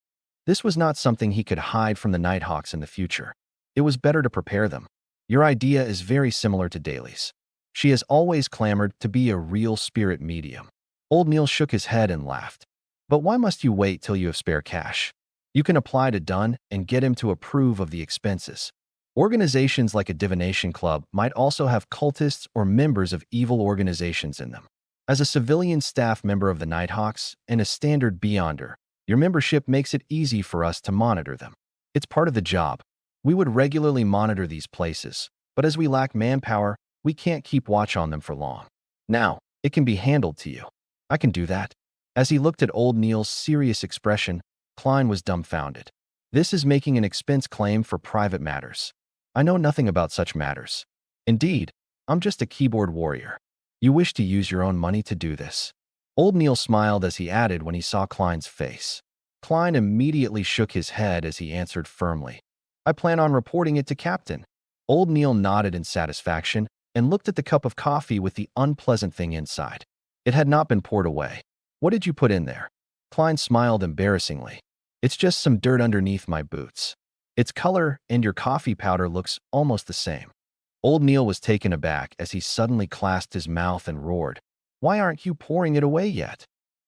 S1: This was not something he could hide from the Nighthawks in the future. It was better to prepare them. "Your idea is very similar to Daly's. She has always clamored to be a real spirit medium." Old Neil shook his head and laughed. "But why must you wait till you have spare cash? You can apply to Dunn and get him to approve of the expenses. Organizations like a divination club might also have cultists or members of evil organizations in them. As a civilian staff member of the Nighthawks and a standard Beyonder, your membership makes it easy for us to monitor them. It's part of the job. We would regularly monitor these places, but as we lack manpower, we can't keep watch on them for long. Now, it can be handled to you. I can do that." As he looked at old Neil's serious expression, Klein was dumbfounded. "This is making an expense claim for private matters. I know nothing about such matters. Indeed, I'm just a keyboard warrior. You wish to use your own money to do this?" Old Neil smiled as he added when he saw Klein's face. Klein immediately shook his head as he answered firmly, "I plan on reporting it to Captain." Old Neil nodded in satisfaction and looked at the cup of coffee with the unpleasant thing inside. It had not been poured away. "What did you put in there?" Klein smiled embarrassingly. "It's just some dirt underneath my boots. Its color and your coffee powder looks almost the same." Old Neil was taken aback as he suddenly clasped his mouth and roared, "Why aren't you pouring it away yet?"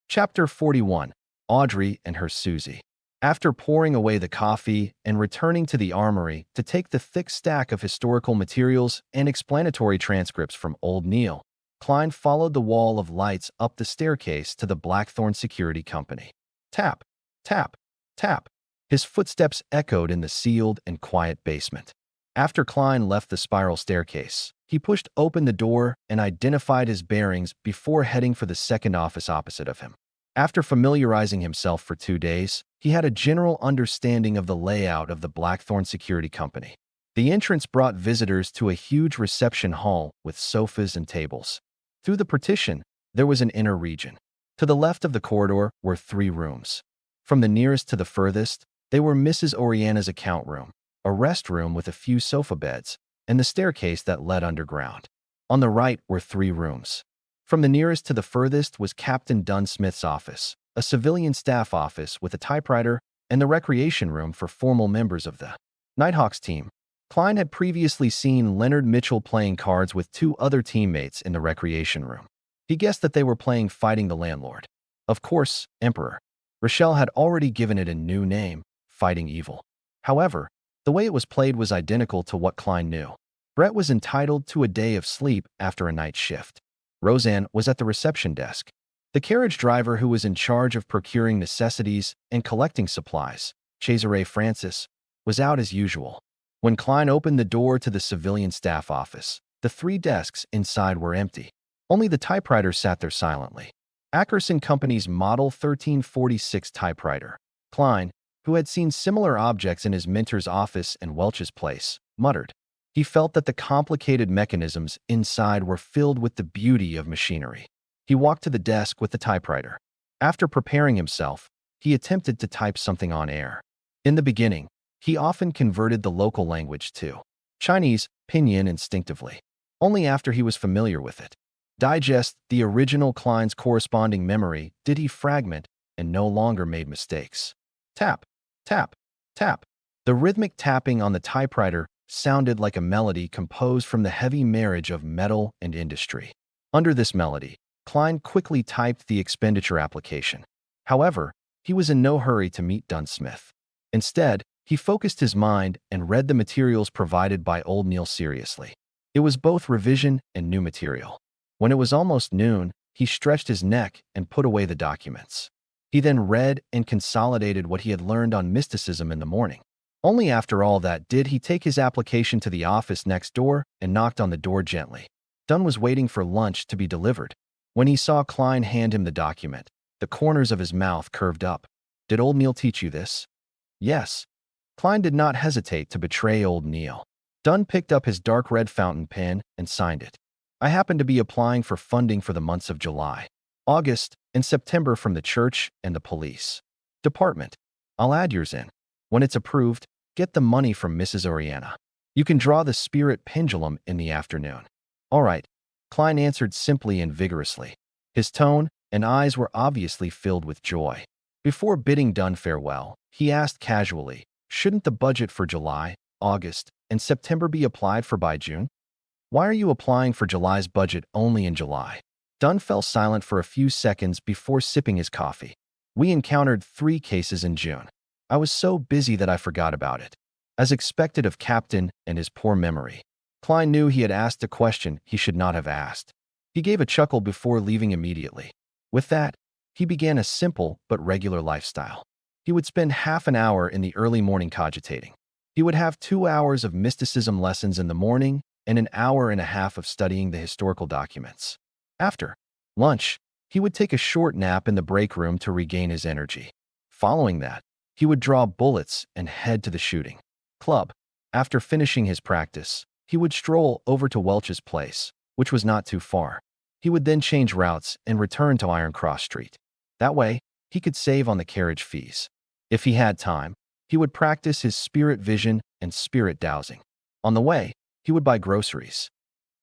S1: Chapter 41. Audrey and her Susie. After pouring away the coffee and returning to the armory to take the thick stack of historical materials and explanatory transcripts from Old Neil, Klein followed the wall of lights up the staircase to the Blackthorn Security Company. Tap, tap, tap. His footsteps echoed in the sealed and quiet basement. After Klein left the spiral staircase, he pushed open the door and identified his bearings before heading for the second office opposite of him. After familiarizing himself for 2 days, he had a general understanding of the layout of the Blackthorn Security Company. The entrance brought visitors to a huge reception hall with sofas and tables. Through the partition, there was an inner region. To the left of the corridor were 3 rooms. From the nearest to the furthest, they were Mrs. Oriana's account room, a rest room with a few sofa beds, and the staircase that led underground. On the right were 3 rooms. From the nearest to the furthest was Captain Dunsmith's office, a civilian staff office with a typewriter, and the recreation room for formal members of the Nighthawks team. Klein had previously seen Leonard Mitchell playing cards with 2 other teammates in the recreation room. He guessed that they were playing Fighting the Landlord. Of course, Emperor. Rochelle had already given it a new name, Fighting Evil. However, the way it was played was identical to what Klein knew. Brett was entitled to a day of sleep after a night shift. Roseanne was at the reception desk. The carriage driver who was in charge of procuring necessities and collecting supplies, Cesare Francis, was out as usual. When Klein opened the door to the civilian staff office, the 3 desks inside were empty. Only the typewriter sat there silently. Ackerson Company's Model 1346 typewriter. Klein, who had seen similar objects in his mentor's office and Welch's place, muttered. He felt that the complicated mechanisms inside were filled with the beauty of machinery. He walked to the desk with the typewriter. After preparing himself, he attempted to type something on air. In the beginning, he often converted the local language to Chinese, pinyin instinctively. Only after he was familiar with it, digest the original Klein's corresponding memory, did he fragment and no longer made mistakes. Tap, tap, tap. The rhythmic tapping on the typewriter sounded like a melody composed from the heavy marriage of metal and industry. Under this melody, Klein quickly typed the expenditure application. However, he was in no hurry to meet Dunsmith. Instead, he focused his mind and read the materials provided by Old Neil seriously. It was both revision and new material. When it was almost noon, he stretched his neck and put away the documents. He then read and consolidated what he had learned on mysticism in the morning. Only after all that did he take his application to the office next door and knocked on the door gently. Dunn was waiting for lunch to be delivered. When he saw Klein hand him the document, the corners of his mouth curved up. Did old Neil teach you this? Yes. Klein did not hesitate to betray old Neil. Dunn picked up his dark red fountain pen and signed it. I happen to be applying for funding for the months of July, August, and September from the church and the police department. I'll add yours in. When it's approved, get the money from Mrs. Oriana. You can draw the spirit pendulum in the afternoon. All right, Klein answered simply and vigorously. His tone and eyes were obviously filled with joy. Before bidding Dunn farewell, he asked casually, shouldn't the budget for July, August, and September be applied for by June? Why are you applying for July's budget only in July? Dunn fell silent for a few seconds before sipping his coffee. We encountered 3 cases in June. I was so busy that I forgot about it. As expected of Captain and his poor memory, Klein knew he had asked a question he should not have asked. He gave a chuckle before leaving immediately. With that, he began a simple but regular lifestyle. He would spend half an hour in the early morning cogitating. He would have 2 hours of mysticism lessons in the morning and an hour and a half of studying the historical documents. After lunch, he would take a short nap in the break room to regain his energy. Following that, he would draw bullets and head to the shooting club. After finishing his practice, he would stroll over to Welch's place, which was not too far. He would then change routes and return to Iron Cross Street. That way, he could save on the carriage fees. If he had time, he would practice his spirit vision and spirit dowsing. On the way, he would buy groceries.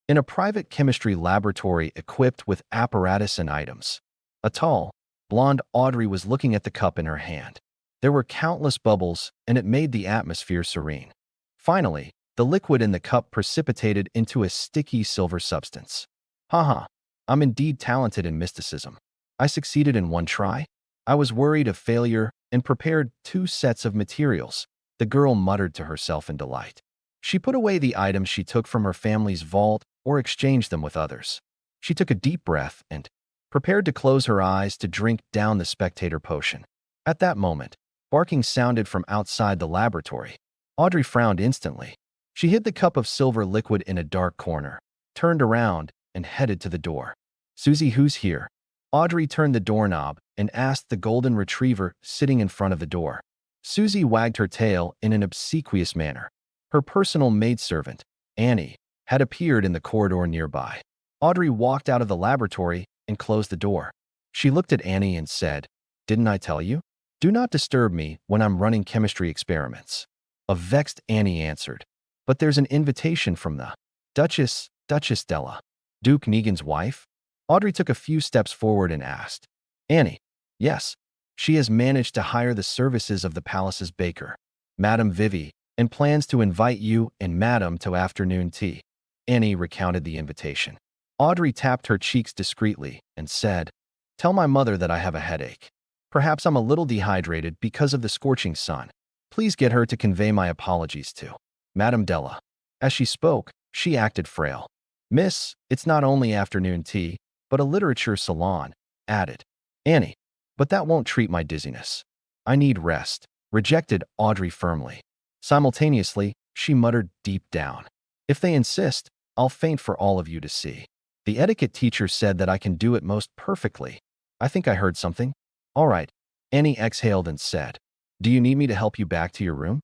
S1: In a private chemistry laboratory equipped with apparatus and items, a tall, blonde Audrey was looking at the cup in her hand. There were countless bubbles, and it made the atmosphere serene. Finally, the liquid in the cup precipitated into a sticky silver substance. Haha, I'm indeed talented in mysticism. I succeeded in 1 try. I was worried of failure and prepared 2 sets of materials, the girl muttered to herself in delight. She put away the items she took from her family's vault or exchanged them with others. She took a deep breath and prepared to close her eyes to drink down the spectator potion. At that moment, barking sounded from outside the laboratory. Audrey frowned instantly. She hid the cup of silver liquid in a dark corner, turned around, and headed to the door. Susie, who's here? Audrey turned the doorknob and asked the golden retriever sitting in front of the door. Susie wagged her tail in an obsequious manner. Her personal maidservant, Annie, had appeared in the corridor nearby. Audrey walked out of the laboratory and closed the door. She looked at Annie and said, "Didn't I tell you? Do not disturb me when I'm running chemistry experiments." A vexed Annie answered, "But there's an invitation from the Duchess Della, Duke Negan's wife." Audrey took a few steps forward and asked, "Annie?" "Yes. She has managed to hire the services of the palace's baker, Madame Vivi, and plans to invite you and Madame to afternoon tea." Annie recounted the invitation. Audrey tapped her cheeks discreetly and said, "Tell my mother that I have a headache. Perhaps I'm a little dehydrated because of the scorching sun. Please get her to convey my apologies to Madame Della." As she spoke, she acted frail. "Miss, it's not only afternoon tea, but a literature salon," added Annie. "But that won't treat my dizziness. I need rest," rejected Audrey firmly. Simultaneously, she muttered deep down, "If they insist, I'll faint for all of you to see. The etiquette teacher said that I can do it most perfectly. I think I heard something." "All right," Annie exhaled and said, "Do you need me to help you back to your room?"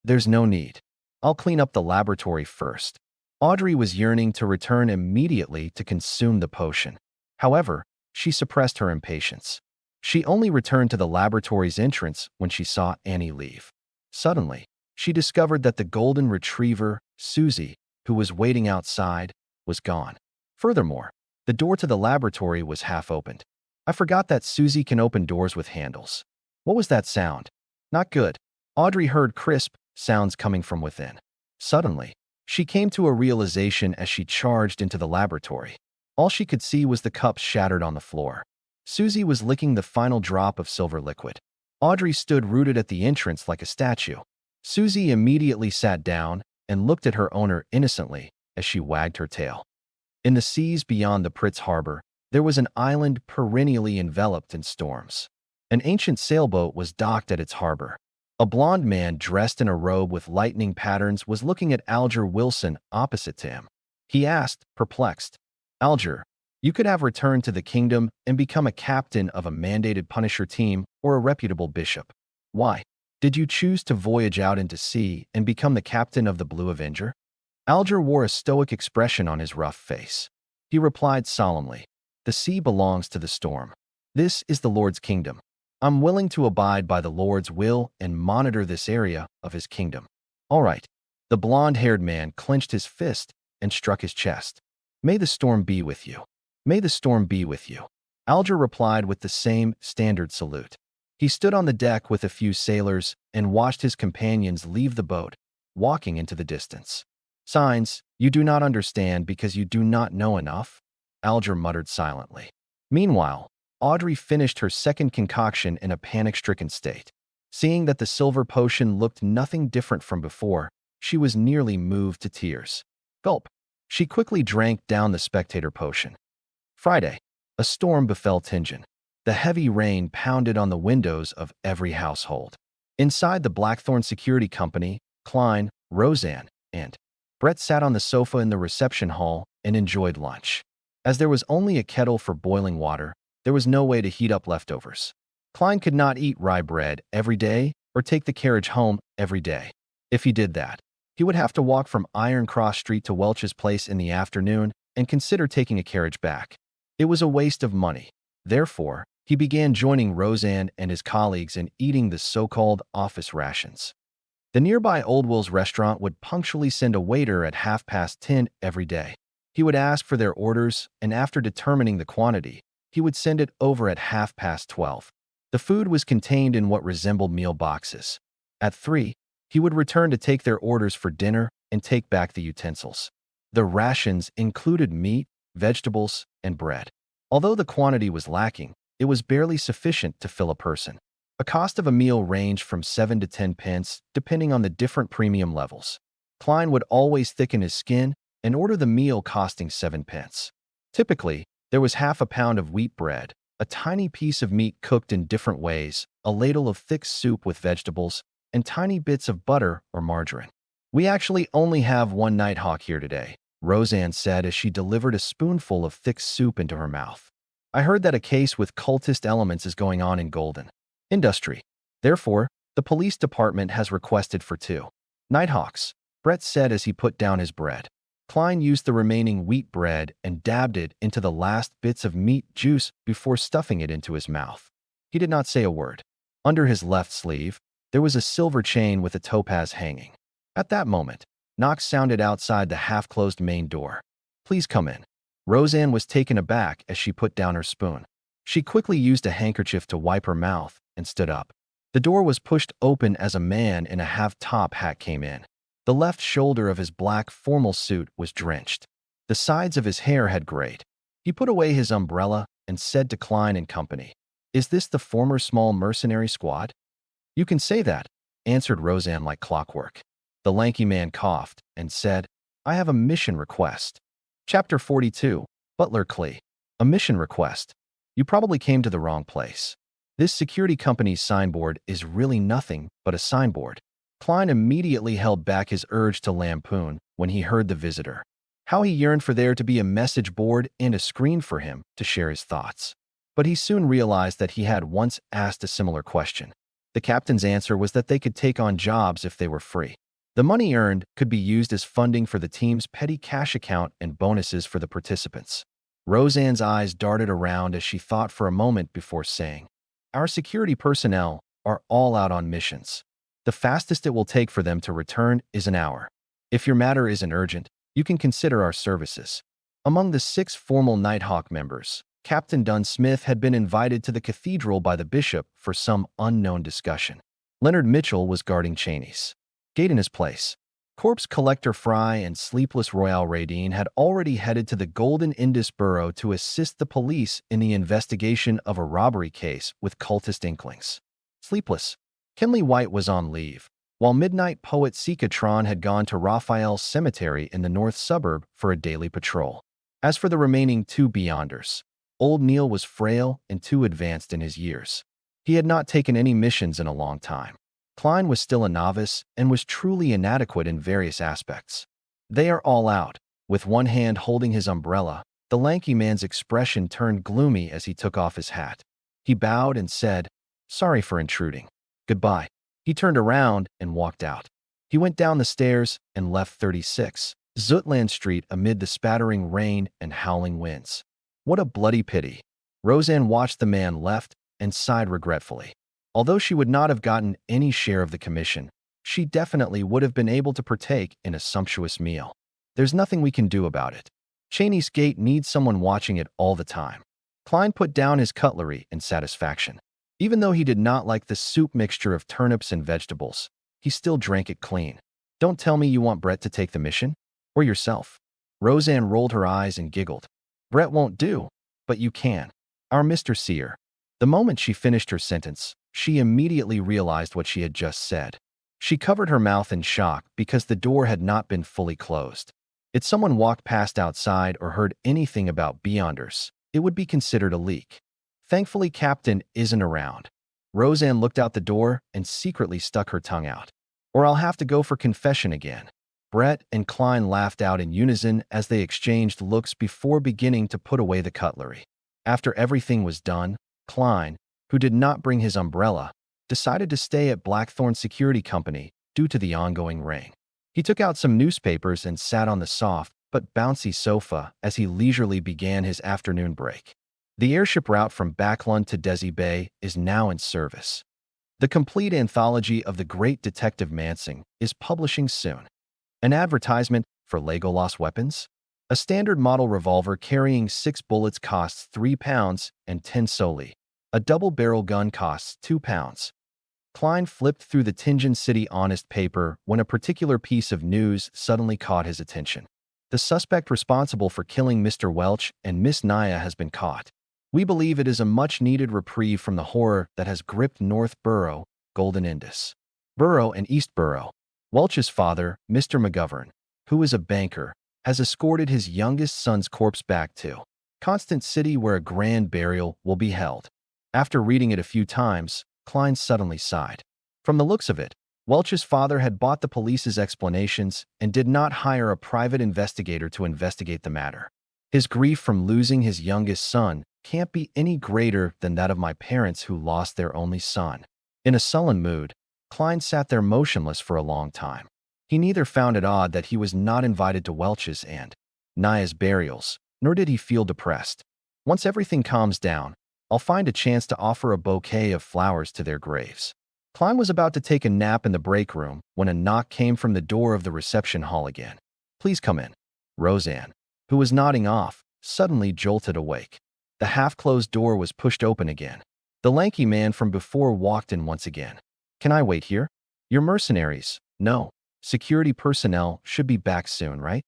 S1: "There's no need. I'll clean up the laboratory first." Audrey was yearning to return immediately to consume the potion. However, she suppressed her impatience. She only returned to the laboratory's entrance when she saw Annie leave. Suddenly, she discovered that the golden retriever, Susie, who was waiting outside, was gone. Furthermore, the door to the laboratory was half opened. I forgot that Susie can open doors with handles. What was that sound? Not good. Audrey heard crisp sounds coming from within. Suddenly, she came to a realization as she charged into the laboratory. All she could see was the cups shattered on the floor. Susie was licking the final drop of silver liquid. Audrey stood rooted at the entrance like a statue. Susie immediately sat down and looked at her owner innocently as she wagged her tail. In the seas beyond the Pritz harbor, there was an island perennially enveloped in storms. An ancient sailboat was docked at its harbor. A blond man dressed in a robe with lightning patterns was looking at Alger Wilson opposite to him. He asked, perplexed, Alger, you could have returned to the kingdom and become a captain of a mandated Punisher team or a reputable bishop. Why did you choose to voyage out into sea and become the captain of the Blue Avenger? Alger wore a stoic expression on his rough face. He replied solemnly, "The sea belongs to the storm. This is the Lord's kingdom. I'm willing to abide by the Lord's will and monitor this area of his kingdom." All right. The blonde-haired man clenched his fist and struck his chest. "May the storm be with you. May the storm be with you." Alger replied with the same standard salute. He stood on the deck with a few sailors and watched his companions leave the boat, walking into the distance. "Signs you do not understand because you do not know enough," Alger muttered silently. Meanwhile, Audrey finished her second concoction in a panic-stricken state. Seeing that the silver potion looked nothing different from before, she was nearly moved to tears. Gulp. She quickly drank down the spectator potion. Friday. A storm befell Tingen. The heavy rain pounded on the windows of every household. Inside the Blackthorn Security Company, Klein, Roseanne, and Brett sat on the sofa in the reception hall and enjoyed lunch. As there was only a kettle for boiling water, there was no way to heat up leftovers. Klein could not eat rye bread every day or take the carriage home every day. If he did that, he would have to walk from Iron Cross Street to Welch's place in the afternoon and consider taking a carriage back. It was a waste of money. Therefore, he began joining Roseanne and his colleagues in eating the so-called office rations. The nearby Old Will's restaurant would punctually send a waiter at 10:30 every day. He would ask for their orders, and after determining the quantity, he would send it over at 12:30. The food was contained in what resembled meal boxes. At 3, he would return to take their orders for dinner and take back the utensils. The rations included meat, vegetables, and bread. Although the quantity was lacking, it was barely sufficient to fill a person. The cost of a meal ranged from 7 to 10 pence, depending on the different premium levels. Klein would always thicken his skin and order the meal costing 7 pence. Typically, there was half a pound of wheat bread, a tiny piece of meat cooked in different ways, a ladle of thick soup with vegetables, and tiny bits of butter or margarine. "We actually only have one Nighthawk here today," Roseanne said as she delivered a spoonful of thick soup into her mouth. "I heard that a case with cultist elements is going on in Golden Industry. Therefore, the police department has requested for 2 Nighthawks," Brett said as he put down his bread. Klein used the remaining wheat bread and dabbed it into the last bits of meat juice before stuffing it into his mouth. He did not say a word. Under his left sleeve, there was a silver chain with a topaz hanging. At that moment, knocks sounded outside the half-closed main door. "Please come in." Roseanne was taken aback as she put down her spoon. She quickly used a handkerchief to wipe her mouth and stood up. The door was pushed open as a man in a half-top hat came in. The left shoulder of his black formal suit was drenched. The sides of his hair had grayed. He put away his umbrella and said to Klein and company, "Is this the former small mercenary squad?" "You can say that," answered Roseanne like clockwork. The lanky man coughed and said, "I have a mission request." Chapter 42, Butler Klee. A mission request. You probably came to the wrong place. This security company's signboard is really nothing but a signboard. Klein immediately held back his urge to lampoon when he heard the visitor. How he yearned for there to be a message board and a screen for him to share his thoughts. But he soon realized that he had once asked a similar question. The captain's answer was that they could take on jobs if they were free. The money earned could be used as funding for the team's petty cash account and bonuses for the participants. Roseanne's eyes darted around as she thought for a moment before saying, "Our security personnel are all out on missions. The fastest it will take for them to return is an hour. If your matter isn't urgent, you can consider our services." Among the 6 formal Nighthawk members, Captain Dunn Smith had been invited to the cathedral by the bishop for some unknown discussion. Leonard Mitchell was guarding Cheney's gate in his place. Corpse Collector Fry and Sleepless Royale Radine had already headed to the Golden Indus Borough to assist the police in the investigation of a robbery case with cultist inklings. Sleepless Kenley White was on leave, while Midnight Poet Sikatron had gone to Raphael's Cemetery in the north suburb for a daily patrol. As for the remaining 2 Beyonders, Old Neil was frail and too advanced in his years. He had not taken any missions in a long time. Klein was still a novice and was truly inadequate in various aspects. "They are all out." With one hand holding his umbrella, The lanky man's expression turned gloomy as he took off his hat. He bowed and said, "Sorry for intruding. Goodbye." He turned around and walked out. He went down the stairs and left 36 Zutland Street amid the spattering rain and howling winds. What a bloody pity. Roseanne watched the man left and sighed regretfully. Although she would not have gotten any share of the commission, she definitely would have been able to partake in a sumptuous meal. There's nothing we can do about it. Cheney's Gate needs someone watching it all the time. Klein put down his cutlery in satisfaction. Even though he did not like the soup mixture of turnips and vegetables, he still drank it clean. Don't tell me you want Brett to take the mission? Or yourself? Roseanne rolled her eyes and giggled. Brett won't do, but you can. Our Mr. Seer. The moment she finished her sentence, she immediately realized what she had just said. She covered her mouth in shock because the door had not been fully closed. If someone walked past outside or heard anything about Beyonders, it would be considered a leak. Thankfully, Captain isn't around. Roseanne looked out the door and secretly stuck her tongue out. Or I'll have to go for confession again. Brett and Klein laughed out in unison as they exchanged looks before beginning to put away the cutlery. After everything was done, Klein, who did not bring his umbrella, decided to stay at Blackthorn Security Company due to the ongoing rain. He took out some newspapers and sat on the soft but bouncy sofa as he leisurely began his afternoon break. The airship route from Backlund to Desi Bay is now in service. The complete anthology of the great Detective Mansing is publishing soon. An advertisement for Legolas weapons? A standard model revolver carrying 6 bullets costs £3 and 10 soli. A double-barrel gun costs £2. Klein flipped through the Tingen City Honest paper when a particular piece of news suddenly caught his attention. The suspect responsible for killing Mr. Welch and Miss Naya has been caught. We believe it is a much-needed reprieve from the horror that has gripped North Borough, Golden Indus. Borough and East Borough. Welch's father, Mr. McGovern, who is a banker, has escorted his youngest son's corpse back to Constant City where a grand burial will be held. After reading it a few times, Klein suddenly sighed. From the looks of it, Welch's father had bought the police's explanations and did not hire a private investigator to investigate the matter. His grief from losing his youngest son can't be any greater than that of my parents who lost their only son. In a sullen mood, Klein sat there motionless for a long time. He neither found it odd that he was not invited to Welch's and Naya's burials, nor did he feel depressed. Once everything calms down, I'll find a chance to offer a bouquet of flowers to their graves. Klein was about to take a nap in the break room when a knock came from the door of the reception hall again. "Please come in." Roseanne, who was nodding off, suddenly jolted awake. The half-closed door was pushed open again. The lanky man from before walked in once again. "Can I wait here? You're mercenaries." "No. Security personnel should be back soon, right?"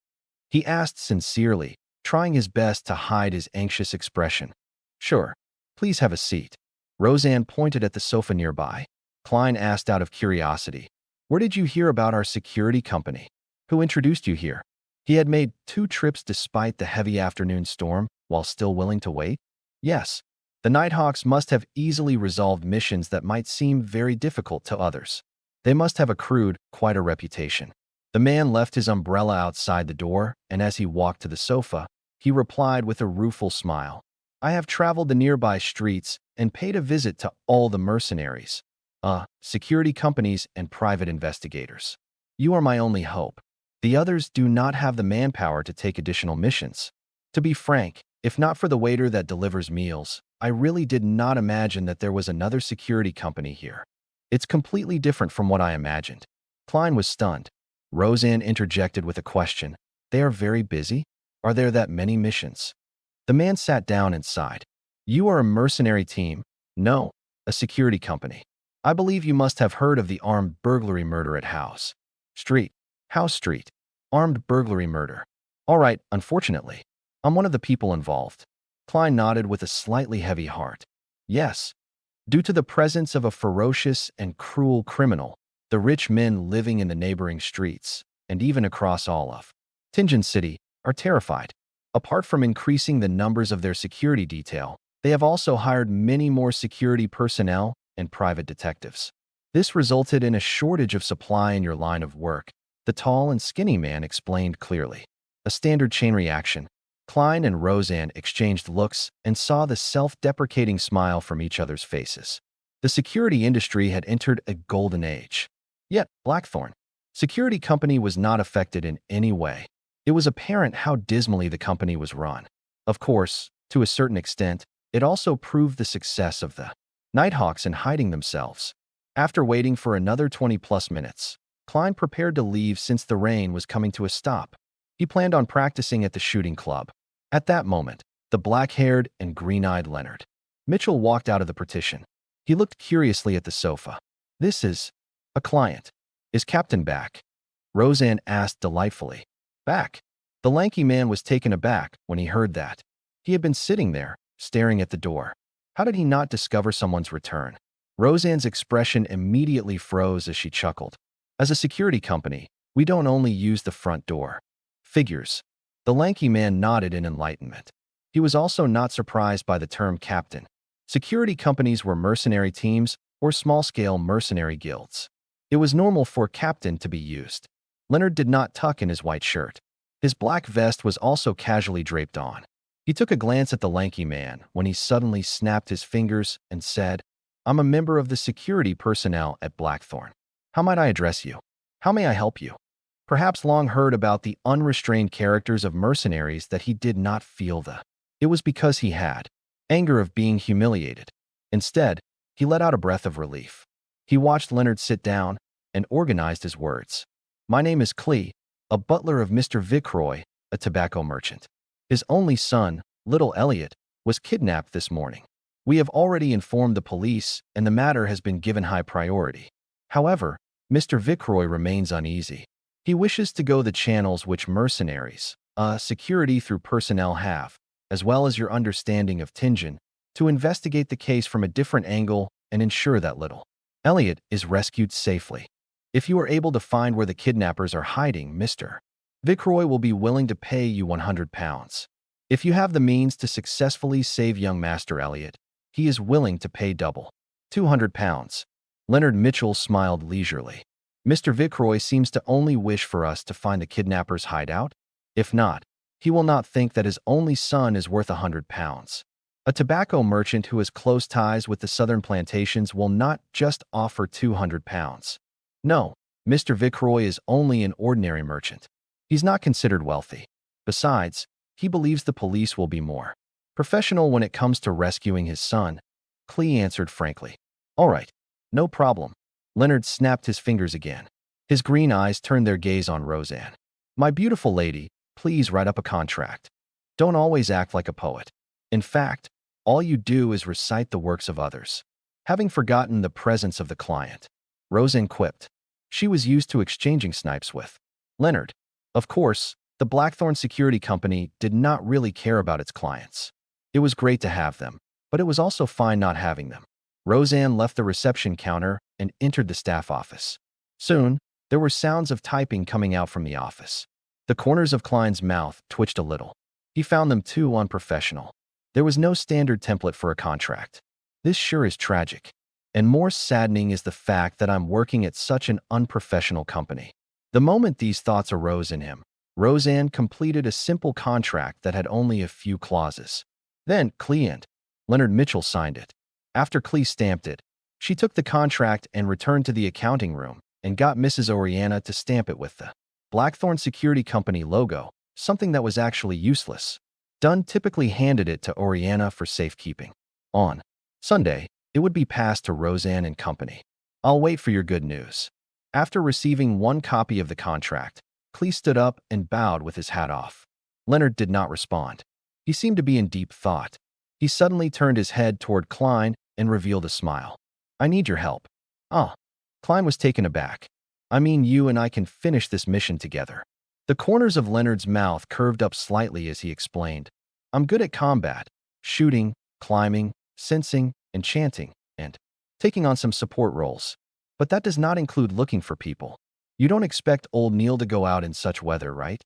S1: he asked sincerely, trying his best to hide his anxious expression. "Sure. Please have a seat." Roseanne pointed at the sofa nearby. Klein asked out of curiosity, "Where did you hear about our security company? Who introduced you here?" He had made 2 trips despite the heavy afternoon storm while still willing to wait. Yes, the Nighthawks must have easily resolved missions that might seem very difficult to others. They must have accrued quite a reputation. The man left his umbrella outside the door, and as he walked to the sofa, he replied with a rueful smile, "I have traveled the nearby streets and paid a visit to all the mercenaries, security companies and private investigators. You are my only hope. The others do not have the manpower to take additional missions. To be frank, if not for the waiter that delivers meals, I really did not imagine that there was another security company here. It's completely different from what I imagined." Klein was stunned. Roseanne interjected with a question. "They are very busy? Are there that many missions?" The man sat down and sighed. "You are a mercenary team?" "No, a security company. I believe you must have heard of the armed burglary murder at House Street. House Street. Armed burglary murder. All right, unfortunately, I'm one of the people involved." Klein nodded with a slightly heavy heart. "Yes. Due to the presence of a ferocious and cruel criminal, the rich men living in the neighboring streets, and even across all of Tingen City, are terrified. Apart from increasing the numbers of their security detail, they have also hired many more security personnel and private detectives. This resulted in a shortage of supply in your line of work," the tall and skinny man explained clearly. "A standard chain reaction. Klein and Roseanne exchanged looks and saw the self-deprecating smile from each other's faces. The security industry had entered a golden age. Yet, Blackthorn Security Company was not affected in any way. It was apparent how dismally the company was run. Of course, to a certain extent, it also proved the success of the Nighthawks in hiding themselves. After waiting for another 20-plus minutes, Klein prepared to leave since the rain was coming to a stop. He planned on practicing at the shooting club. At that moment, the black-haired and green-eyed Leonard Mitchell walked out of the partition. He looked curiously at the sofa. "This is a client. Is Captain back?" Roseanne asked delightfully. "Back?" The lanky man was taken aback when he heard that. He had been sitting there, staring at the door. How did he not discover someone's return? Roseanne's expression immediately froze as she chuckled. "As a security company, we don't only use the front door. Figures." The lanky man nodded in enlightenment. He was also not surprised by the term captain. Security companies were mercenary teams or small-scale mercenary guilds. It was normal for captain to be used. Leonard did not tuck in his white shirt. His black vest was also casually draped on. He took a glance at the lanky man when he suddenly snapped his fingers and said, "I'm a member of the security personnel at Blackthorn. How might I address you? How may I help you?" Perhaps Long heard about the unrestrained characters of mercenaries that he did not feel the. It was because he had anger of being humiliated. Instead, he let out a breath of relief. He watched Leonard sit down and organized his words. "My name is Klee, a butler of Mr. Viceroy, a tobacco merchant. His only son, little Elliot, was kidnapped this morning. We have already informed the police and the matter has been given high priority. However, Mr. Viceroy remains uneasy. He wishes to go the channels which mercenaries, security through personnel have, as well as your understanding of Tingen, to investigate the case from a different angle and ensure that little Elliot is rescued safely. If you are able to find where the kidnappers are hiding, Mr. Viceroy will be willing to pay you £100. If you have the means to successfully save young Master Elliot, he is willing to pay double, £200. Leonard Mitchell smiled leisurely. "Mr. Viceroy seems to only wish for us to find the kidnappers' hideout. If not, he will not think that his only son is worth £100. A tobacco merchant who has close ties with the southern plantations will not just offer £200. No, Mr. Viceroy is only an ordinary merchant. He's not considered wealthy. Besides, he believes the police will be more professional when it comes to rescuing his son." Klee answered frankly. "All right, no problem." Leonard snapped his fingers again. His green eyes turned their gaze on Roseanne. "My beautiful lady, please write up a contract. Don't always act like a poet. In fact, all you do is recite the works of others." Having forgotten the presence of the client, Roseanne quipped. She was used to exchanging snipes with Leonard. Of course, the Blackthorn Security Company did not really care about its clients. It was great to have them, but it was also fine not having them. Roseanne left the reception counter and entered the staff office. Soon, there were sounds of typing coming out from the office. The corners of Klein's mouth twitched a little. He found them too unprofessional. There was no standard template for a contract. This sure is tragic. And more saddening is the fact that I'm working at such an unprofessional company. The moment these thoughts arose in him, Roseanne completed a simple contract that had only a few clauses. Then Klee and Leonard Mitchell signed it. After Klee stamped it, she took the contract and returned to the accounting room and got Mrs. Oriana to stamp it with the Blackthorn Security Company logo, something that was actually useless. Dunn typically handed it to Oriana for safekeeping. On Sunday, it would be passed to Roseanne and company. "I'll wait for your good news." After receiving one copy of the contract, Klee stood up and bowed with his hat off. Leonard did not respond. He seemed to be in deep thought. He suddenly turned his head toward Klein and revealed a smile. "I need your help." "Ah." Klein was taken aback. "I mean, you and I can finish this mission together." The corners of Leonard's mouth curved up slightly as he explained. "I'm good at combat, shooting, climbing, sensing, enchanting, and taking on some support roles. But that does not include looking for people. You don't expect old Neil to go out in such weather, right?"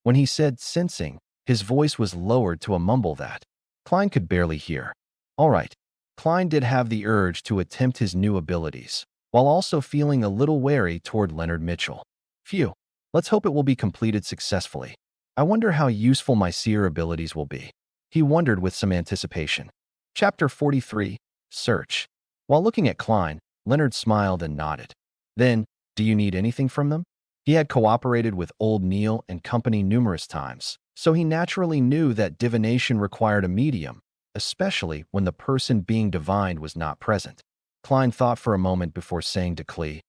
S1: When he said sensing, his voice was lowered to a mumble that Klein could barely hear. All right. Klein did have the urge to attempt his new abilities, while also feeling a little wary toward Leonard Mitchell. Phew. Let's hope it will be completed successfully. I wonder how useful my seer abilities will be. He wondered with some anticipation. Chapter 43, Search. While looking at Klein, Leonard smiled and nodded. Then, do you need anything from them? He had cooperated with old Neil and company numerous times, so he naturally knew that divination required a medium, especially when the person being divined was not present. Klein thought for a moment before saying to Klee,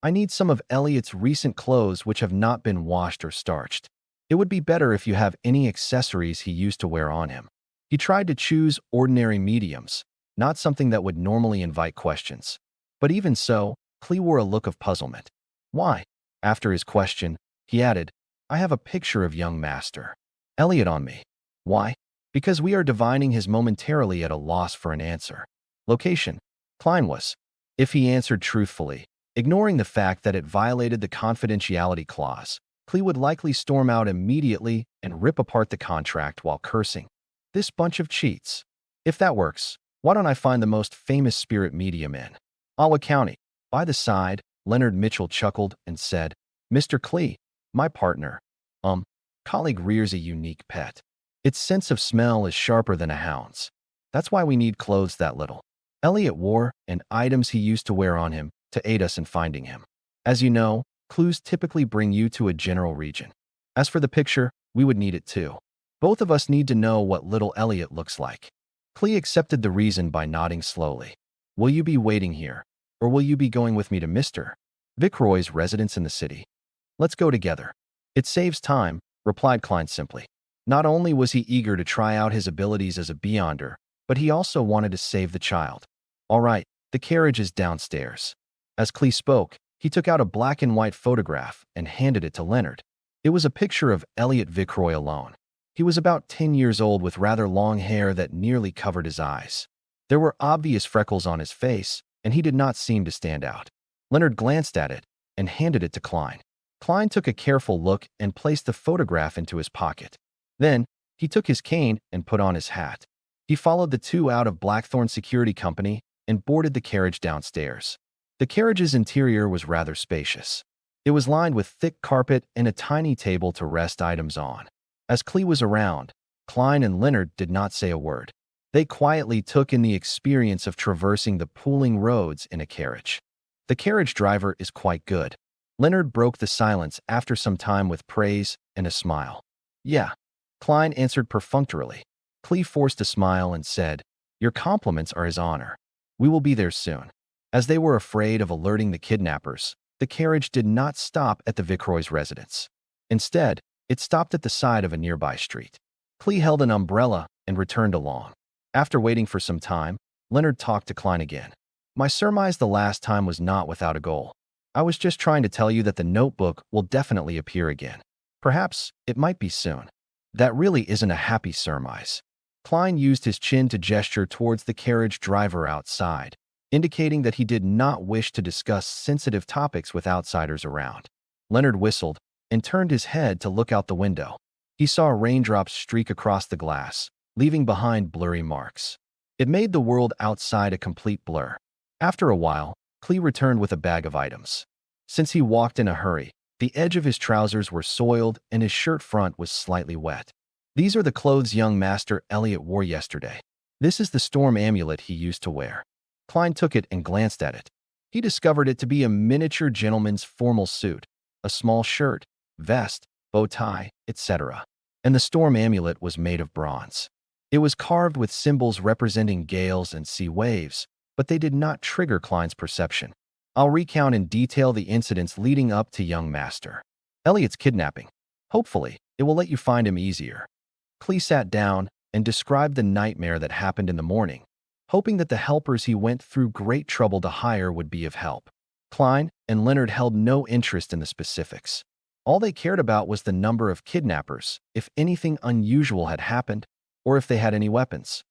S1: I need some of Elliot's recent clothes which have not been washed or starched. It would be better if you have any accessories he used to wear on him. He tried to choose ordinary mediums, not something that would normally invite questions. But even so, Klee wore a look of puzzlement. Why? After his question, he added, I have a picture of young master Elliot on me. Why? Because we are divining his momentarily at a loss for an answer. Location. Klein was. If he answered truthfully, ignoring the fact that it violated the confidentiality clause, Klee would likely storm out immediately and rip apart the contract while cursing. This bunch of cheats. If that works, why don't I find the most famous spirit medium in Alwa County? By the side, Leonard Mitchell chuckled and said, Mr. Klee, my partner, colleague rears a unique pet. Its sense of smell is sharper than a hound's. That's why we need clothes that little. Elliot wore, and items he used to wear on him, to aid us in finding him. As you know, clues typically bring you to a general region. As for the picture, we would need it too. Both of us need to know what little Elliot looks like. Klee accepted the reason by nodding slowly. Will you be waiting here, or will you be going with me to Mr. Viceroy's residence in the city? Let's go together. It saves time, replied Klein simply. Not only was he eager to try out his abilities as a beyonder, but he also wanted to save the child. All right, the carriage is downstairs. As Klee spoke, he took out a black and white photograph and handed it to Leonard. It was a picture of Elliot Viceroy alone. He was about 10 years old with rather long hair that nearly covered his eyes. There were obvious freckles on his face, and he did not seem to stand out. Leonard glanced at it and handed it to Klein. Klein took a careful look and placed the photograph into his pocket. Then, he took his cane and put on his hat. He followed the two out of Blackthorn Security Company and boarded the carriage downstairs. The carriage's interior was rather spacious. It was lined with thick carpet and a tiny table to rest items on. As Klee was around, Klein and Leonard did not say a word. They quietly took in the experience of traversing the pooling roads in a carriage. The carriage driver is quite good. Leonard broke the silence after some time with praise and a smile. Yeah, Klein answered perfunctorily. Klee forced a smile and said, Your compliments are his honor. We will be there soon. As they were afraid of alerting the kidnappers, the carriage did not stop at the Viceroy's residence. Instead, it stopped at the side of a nearby street. Klee held an umbrella and returned along. After waiting for some time, Leonard talked to Klein again. My surmise the last time was not without a goal. I was just trying to tell you that the notebook will definitely appear again. Perhaps it might be soon. That really isn't a happy surmise. Klein used his chin to gesture towards the carriage driver outside, indicating that he did not wish to discuss sensitive topics with outsiders around. Leonard whistled and turned his head to look out the window. He saw raindrops streak across the glass, leaving behind blurry marks. It made the world outside a complete blur. After a while, Klee returned with a bag of items. Since he walked in a hurry, the edge of his trousers were soiled and his shirt front was slightly wet. These are the clothes young Master Elliot wore yesterday. This is the storm amulet he used to wear. Klein took it and glanced at it. He discovered it to be a miniature gentleman's formal suit, a small shirt, vest, bow tie, etc. And the storm amulet was made of bronze. It was carved with symbols representing gales and sea waves, but they did not trigger Klein's perception. I'll recount in detail the incidents leading up to young Master Elliot's kidnapping. Hopefully, it will let you find him easier. Klee sat down and described the nightmare that happened in the morning, hoping that the helpers he went through great trouble to hire would be of help. Klein and Leonard held no interest in the specifics. All they cared about was the number of kidnappers, if anything unusual had happened, or if they had any weapons.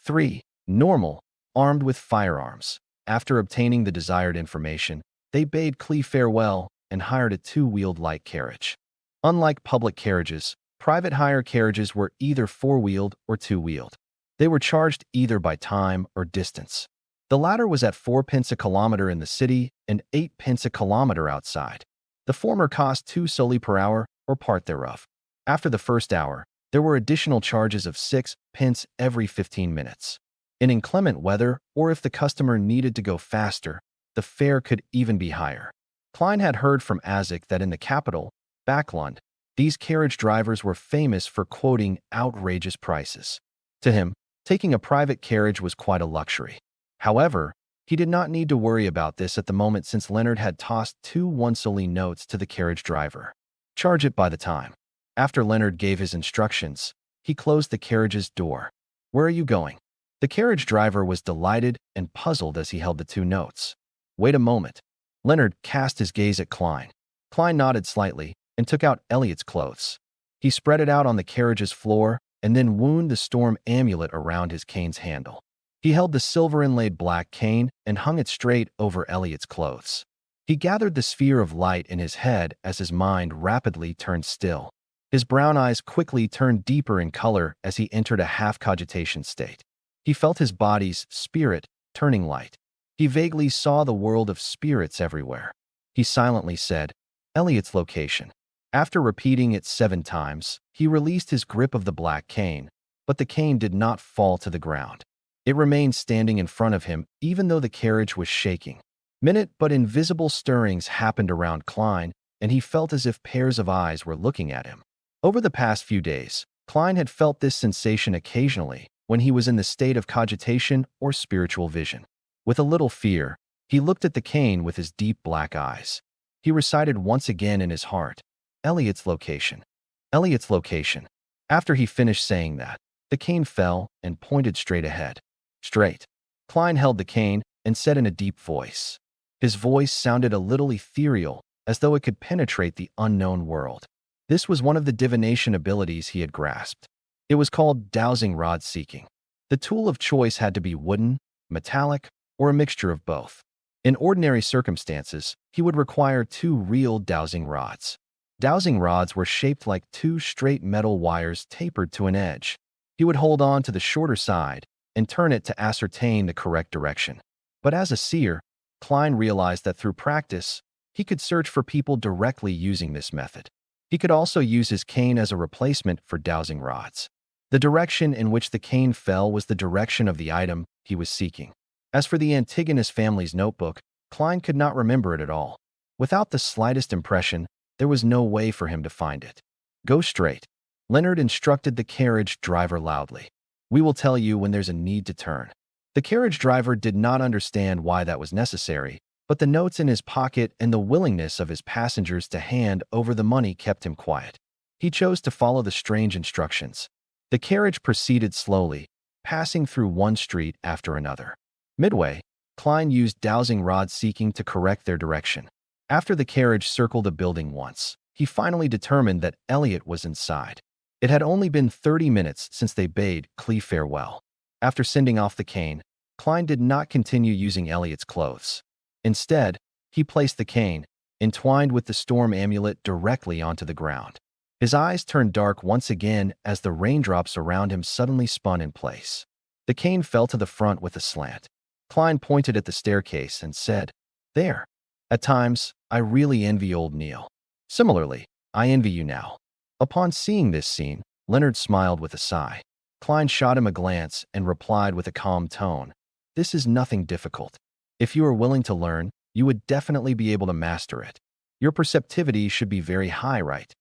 S1: 3. Normal, armed with firearms. After obtaining the desired information, they bade Klee farewell and hired a two-wheeled light carriage. Unlike public carriages, private hire carriages were either four-wheeled or two-wheeled. They were charged either by time or distance. The latter was at 4 pence a kilometer in the city and 8 pence a kilometer outside. The former cost 2 soldi per hour or part thereof. After the first hour, there were additional charges of 6 pence every 15 minutes. In inclement weather, or if the customer needed to go faster, the fare could even be higher. Klein had heard from Isaac that in the capital, Backlund, these carriage drivers were famous for quoting outrageous prices. To him, taking a private carriage was quite a luxury. However, he did not need to worry about this at the moment since Leonard had tossed 2 one-solely notes to the carriage driver. Charge it by the time. After Leonard gave his instructions, he closed the carriage's door. Where are you going? The carriage driver was delighted and puzzled as he held the 2 notes. Wait a moment. Leonard cast his gaze at Klein. Klein nodded slightly and took out Elliot's clothes. He spread it out on the carriage's floor and then wound the storm amulet around his cane's handle. He held the silver-inlaid black cane and hung it straight over Elliot's clothes. He gathered the sphere of light in his head as his mind rapidly turned still. His brown eyes quickly turned deeper in color as he entered a half-cogitation state. He felt his body's spirit turning light. He vaguely saw the world of spirits everywhere. He silently said, Elliot's location. After repeating it 7 times, he released his grip of the black cane, but the cane did not fall to the ground. It remained standing in front of him even though the carriage was shaking. Minute but invisible stirrings happened around Klein, and he felt as if pairs of eyes were looking at him. Over the past few days, Klein had felt this sensation occasionally when he was in the state of cogitation or spiritual vision. With a little fear, he looked at the cane with his deep black eyes. He recited once again in his heart, Elliot's location. Elliot's location. After he finished saying that, the cane fell and pointed straight ahead. Straight. Klein held the cane and said in a deep voice. His voice sounded a little ethereal, as though it could penetrate the unknown world. This was one of the divination abilities he had grasped. It was called dowsing rod seeking. The tool of choice had to be wooden, metallic, or a mixture of both. In ordinary circumstances, he would require 2 real dowsing rods. Dowsing rods were shaped like 2 straight metal wires tapered to an edge. He would hold on to the shorter side and turn it to ascertain the correct direction. But as a seer, Klein realized that through practice, he could search for people directly using this method. He could also use his cane as a replacement for dowsing rods. The direction in which the cane fell was the direction of the item he was seeking. As for the Antigonus family's notebook, Klein could not remember it at all. Without the slightest impression, there was no way for him to find it. Go straight. Leonard instructed the carriage driver loudly. We will tell you when there's a need to turn. The carriage driver did not understand why that was necessary, but the notes in his pocket and the willingness of his passengers to hand over the money kept him quiet. He chose to follow the strange instructions. The carriage proceeded slowly, passing through one street after another. Midway, Klein used dowsing rod seeking to correct their direction. After the carriage circled a building once, he finally determined that Elliot was inside. It had only been 30 minutes since they bade Clee farewell. After sending off the cane, Klein did not continue using Elliot's clothes. Instead, he placed the cane, entwined with the storm amulet, directly onto the ground. His eyes turned dark once again as the raindrops around him suddenly spun in place. The cane fell to the front with a slant. Klein pointed at the staircase and said, There. At times, I really envy old Neil. Similarly, I envy you now. Upon seeing this scene, Leonard smiled with a sigh. Klein shot him a glance and replied with a calm tone, This is nothing difficult. If you are willing to learn, you would definitely be able to master it. Your perceptivity should be very high, right?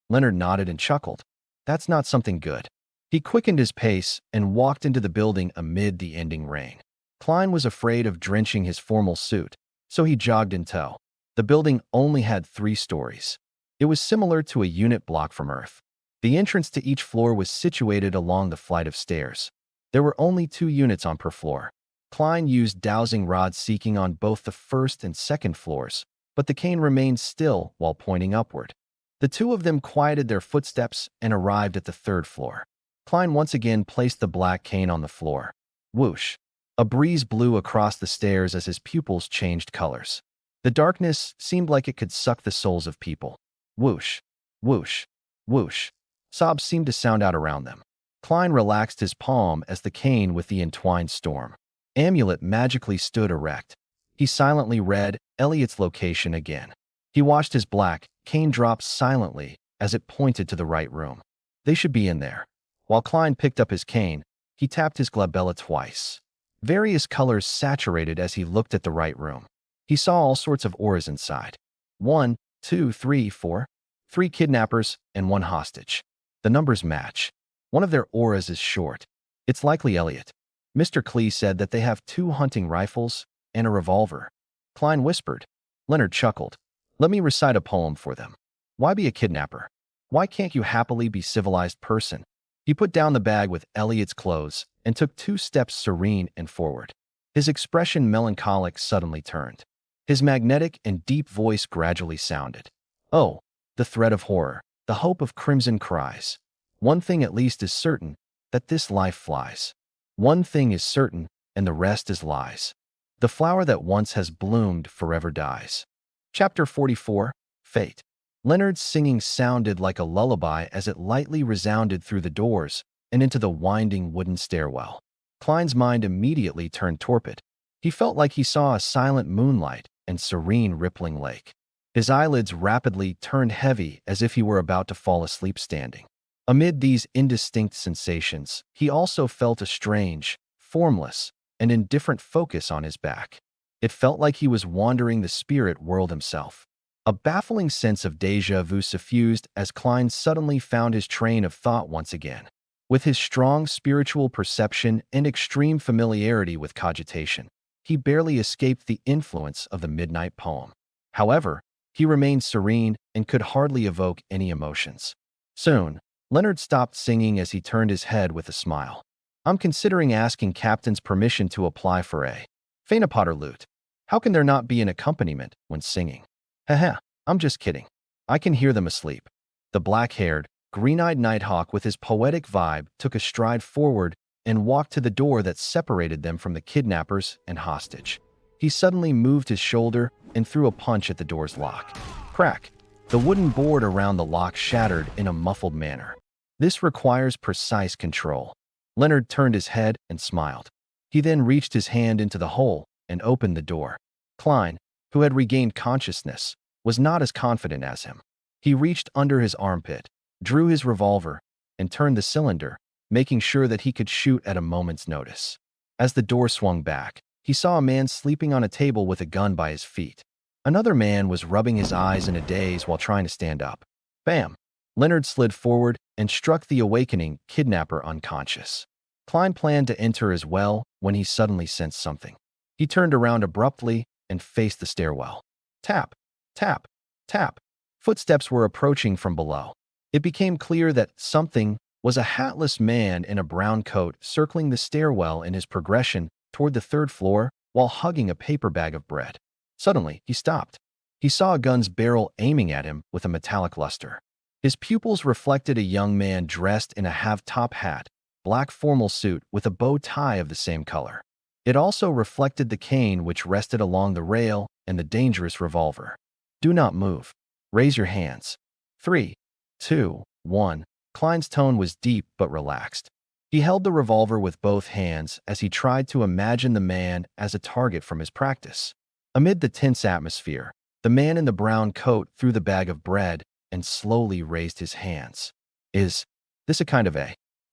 S1: Leonard nodded and chuckled. That's not something good. He quickened his pace and walked into the building amid the ending rain. Klein was afraid of drenching his formal suit, so he jogged in tow. The building only had 3 stories. It was similar to a unit block from Earth. The entrance to each floor was situated along the flight of stairs. There were only 2 units on per floor. Klein used dowsing rod seeking on both the first and second floors, but the cane remained still while pointing upward. The 2 of them quieted their footsteps and arrived at the 3rd floor. Klein once again placed the black cane on the floor. Whoosh! A breeze blew across the stairs as his pupils changed colors. The darkness seemed like it could suck the souls of people. Whoosh! Whoosh! Whoosh! Sobs seemed to sound out around them. Klein relaxed his palm as the cane with the entwined storm amulet magically stood erect. He silently read Elliot's location again. He watched his black cane drop silently as it pointed to the right room. They should be in there. While Klein picked up his cane, he tapped his glabella twice. Various colors saturated as he looked at the right room. He saw all sorts of auras inside. 1, 2, 3, 4. 3 kidnappers and 1 hostage. The numbers match. One of their auras is short. It's likely Elliot. Mr. Klee said that they have 2 hunting rifles and a revolver. Klein whispered. Leonard chuckled. Let me recite a poem for them. Why be a kidnapper? Why can't you happily be a civilized person? He put down the bag with Elliot's clothes and took 2 steps serene and forward. His expression melancholic suddenly turned. His magnetic and deep voice gradually sounded. Oh, the thread of horror, the hope of crimson cries. One thing at least is certain, that this life flies. One thing is certain, and the rest is lies. The flower that once has bloomed forever dies. Chapter 44, Fate. Leonard's singing sounded like a lullaby as it lightly resounded through the doors and into the winding wooden stairwell. Klein's mind immediately turned torpid. He felt like he saw a silent moonlight and serene rippling lake. His eyelids rapidly turned heavy as if he were about to fall asleep standing. Amid these indistinct sensations, he also felt a strange, formless, and indifferent focus on his back. It felt like he was wandering the spirit world himself. A baffling sense of déjà vu suffused as Klein suddenly found his train of thought once again. With his strong spiritual perception and extreme familiarity with cogitation, he barely escaped the influence of the midnight poem. However, he remained serene and could hardly evoke any emotions. Soon, Leonard stopped singing as he turned his head with a smile. I'm considering asking Captain's permission to apply for a Phaenopotter lute. How can there not be an accompaniment when singing? Haha, I'm just kidding. I can hear them asleep. The black-haired, green-eyed Nighthawk with his poetic vibe took a stride forward and walked to the door that separated them from the kidnappers and hostage. He suddenly moved his shoulder and threw a punch at the door's lock. Crack! The wooden board around the lock shattered in a muffled manner. This requires precise control. Leonard turned his head and smiled. He then reached his hand into the hole and opened the door. Klein, who had regained consciousness, was not as confident as him. He reached under his armpit, drew his revolver, and turned the cylinder, making sure that he could shoot at a moment's notice. As the door swung back, he saw a man sleeping on a table with a gun by his feet. Another man was rubbing his eyes in a daze while trying to stand up. Bam! Leonard slid forward and struck the awakening kidnapper unconscious. Klein planned to enter as well when he suddenly sensed something. He turned around abruptly and faced the stairwell. Tap, tap, tap. Footsteps were approaching from below. It became clear that something was a hatless man in a brown coat circling the stairwell in his progression toward the 3rd floor while hugging a paper bag of bread. Suddenly, he stopped. He saw a gun's barrel aiming at him with a metallic luster. His pupils reflected a young man dressed in a half-top hat, black formal suit with a bow tie of the same color. It also reflected the cane which rested along the rail and the dangerous revolver. Do not move. Raise your hands. 3, 2, 1. Klein's tone was deep but relaxed. He held the revolver with both hands as he tried to imagine the man as a target from his practice. Amid the tense atmosphere, the man in the brown coat threw the bag of bread and slowly raised his hands. Is this a kind of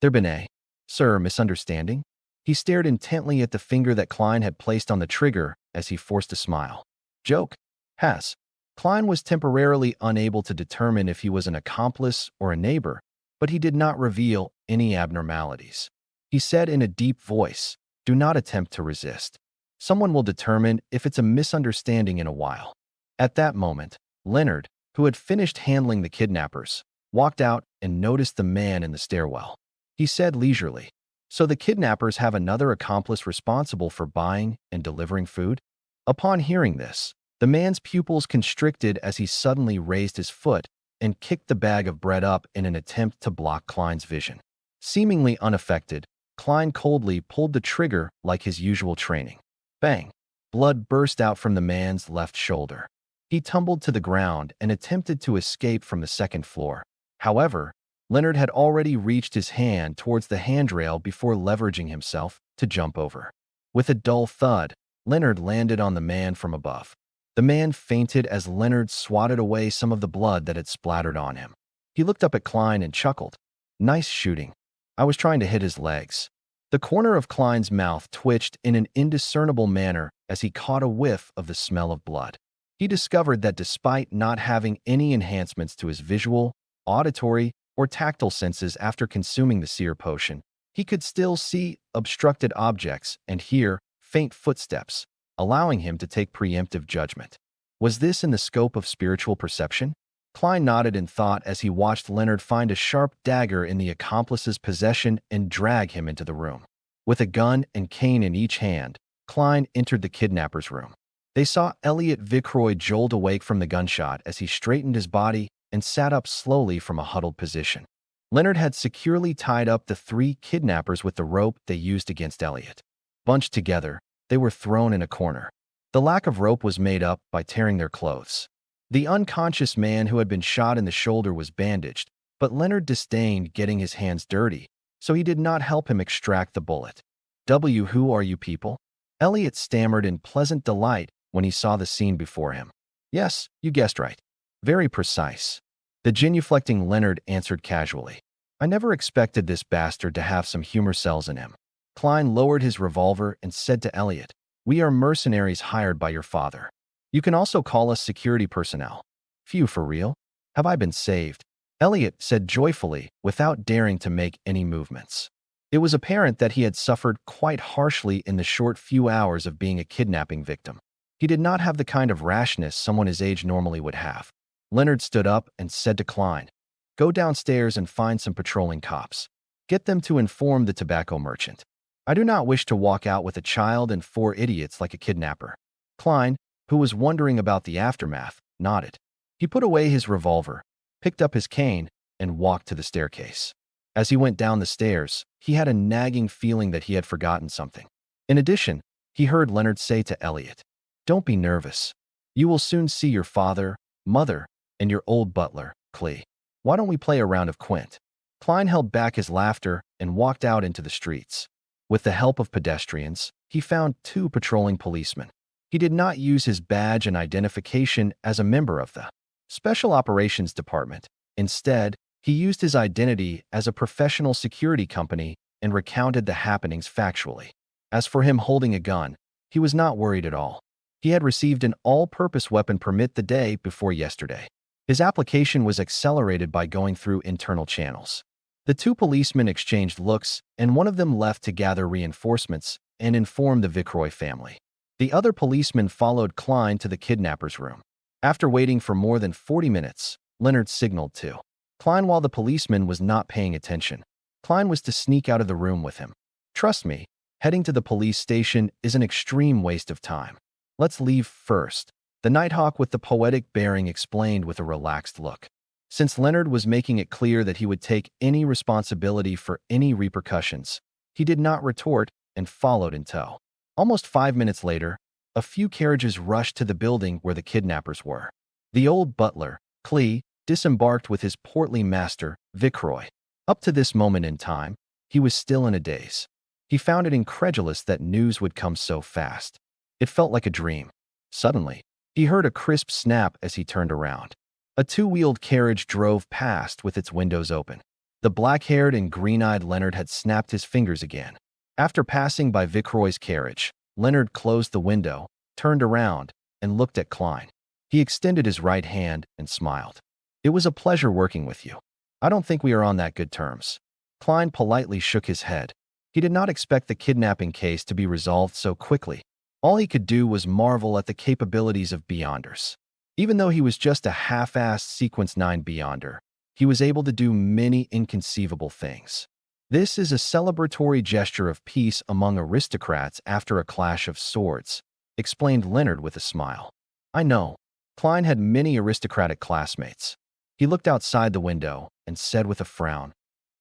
S1: there been sir, misunderstanding? He stared intently at the finger that Klein had placed on the trigger as he forced a smile. Joke? Has. Klein was temporarily unable to determine if he was an accomplice or a neighbor, but he did not reveal any abnormalities. He said in a deep voice, do not attempt to resist. Someone will determine if it's a misunderstanding in a while. At that moment, Leonard, who had finished handling the kidnappers, walked out and noticed the man in the stairwell. He said leisurely, so the kidnappers have another accomplice responsible for buying and delivering food? Upon hearing this, the man's pupils constricted as he suddenly raised his foot and kicked the bag of bread up in an attempt to block Klein's vision. Seemingly unaffected, Klein coldly pulled the trigger like his usual training. Bang! Blood burst out from the man's left shoulder. He tumbled to the ground and attempted to escape from the 2nd floor. However, Leonard had already reached his hand towards the handrail before leveraging himself to jump over. With a dull thud, Leonard landed on the man from above. The man fainted as Leonard swatted away some of the blood that had splattered on him. He looked up at Klein and chuckled. Nice shooting. I was trying to hit his legs. The corner of Klein's mouth twitched in an indiscernible manner as he caught a whiff of the smell of blood. He discovered that despite not having any enhancements to his visual, auditory, or tactile senses after consuming the seer potion, he could still see obstructed objects and hear faint footsteps, allowing him to take preemptive judgment. Was this in the scope of spiritual perception? Klein nodded in thought as he watched Leonard find a sharp dagger in the accomplice's possession and drag him into the room. With a gun and cane in each hand, Klein entered the kidnapper's room. They saw Elliot Vickroy jolt awake from the gunshot as he straightened his body and sat up slowly from a huddled position. Leonard had securely tied up the 3 kidnappers with the rope they used against Elliot. Bunched together, they were thrown in a corner. The lack of rope was made up by tearing their clothes. The unconscious man who had been shot in the shoulder was bandaged, but Leonard disdained getting his hands dirty, so he did not help him extract the bullet. Who are you people? Elliot stammered in pleasant delight when he saw the scene before him. Yes, you guessed right. Very precise. The genuflecting Leonard answered casually. I never expected this bastard to have some humor cells in him. Klein lowered his revolver and said to Elliot, We are mercenaries hired by your father. You can also call us security personnel. Phew, for real? Have I been saved? Elliot said joyfully, without daring to make any movements. It was apparent that he had suffered quite harshly in the short few hours of being a kidnapping victim. He did not have the kind of rashness someone his age normally would have. Leonard stood up and said to Klein, Go downstairs and find some patrolling cops. Get them to inform the tobacco merchant. I do not wish to walk out with a child and 4 idiots like a kidnapper. Klein, who was wondering about the aftermath, nodded. He put away his revolver, picked up his cane, and walked to the staircase. As he went down the stairs, he had a nagging feeling that he had forgotten something. In addition, he heard Leonard say to Elliot, Don't be nervous. You will soon see your father, mother, and your old butler, Clee. Why don't we play a round of Quint? Klein held back his laughter and walked out into the streets. With the help of pedestrians, he found 2 patrolling policemen. He did not use his badge and identification as a member of the Special Operations Department. Instead, he used his identity as a professional security company and recounted the happenings factually. As for him holding a gun, he was not worried at all. He had received an all-purpose weapon permit the day before yesterday. His application was accelerated by going through internal channels. The 2 policemen exchanged looks, and one of them left to gather reinforcements and inform the Vickroy family. The other policeman followed Klein to the kidnapper's room. After waiting for more than 40 minutes, Leonard signaled to Klein while the policeman was not paying attention. Klein was to sneak out of the room with him. Trust me, heading to the police station is an extreme waste of time. Let's leave first, the Nighthawk with the poetic bearing explained with a relaxed look. Since Leonard was making it clear that he would take any responsibility for any repercussions, he did not retort and followed in tow. Almost 5 minutes later, a few carriages rushed to the building where the kidnappers were. The old butler, Clee, disembarked with his portly master, Vickroy. Up to this moment in time, he was still in a daze. He found it incredulous that news would come so fast. It felt like a dream. Suddenly, he heard a crisp snap as he turned around. A 2-wheeled carriage drove past with its windows open. The black-haired and green-eyed Leonard had snapped his fingers again. After passing by Vickroy's carriage, Leonard closed the window, turned around, and looked at Klein. He extended his right hand and smiled. It was a pleasure working with you. I don't think we are on that good terms. Klein politely shook his head. He did not expect the kidnapping case to be resolved so quickly. All he could do was marvel at the capabilities of Beyonders. Even though he was just a half-assed Sequence 9 Beyonder, he was able to do many inconceivable things. This is a celebratory gesture of peace among aristocrats after a clash of swords, explained Leonard with a smile. I know. Klein had many aristocratic classmates. He looked outside the window and said with a frown,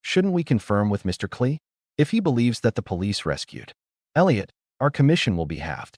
S1: Shouldn't we confirm with Mr. Clee? If he believes that the police rescued Elliot, our commission will be halved.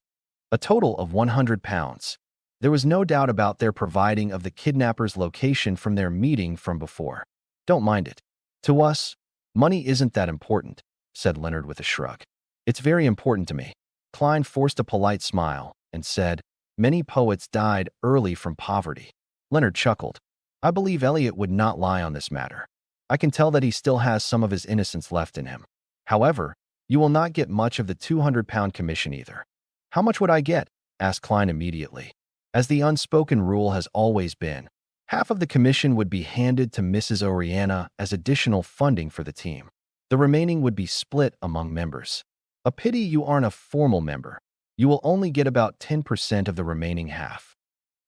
S1: A total of £100. There was no doubt about their providing of the kidnapper's location from their meeting from before. Don't mind it. To us, money isn't that important, said Leonard with a shrug. It's very important to me. Klein forced a polite smile and said, Many poets died early from poverty. Leonard chuckled. I believe Elliot would not lie on this matter. I can tell that he still has some of his innocence left in him. However, you will not get much of the 200-pound commission either. How much would I get? Asked Klein immediately. As the unspoken rule has always been, half of the commission would be handed to Mrs. Oriana as additional funding for the team. The remaining would be split among members. A pity you aren't a formal member. You will only get about 10% of the remaining half.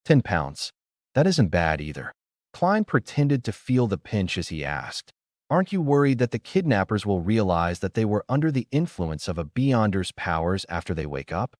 S1: 10 pounds. That isn't bad either. Klein pretended to feel the pinch as he asked, "Aren't you worried that the kidnappers will realize that they were under the influence of a Beyonder's powers after they wake up?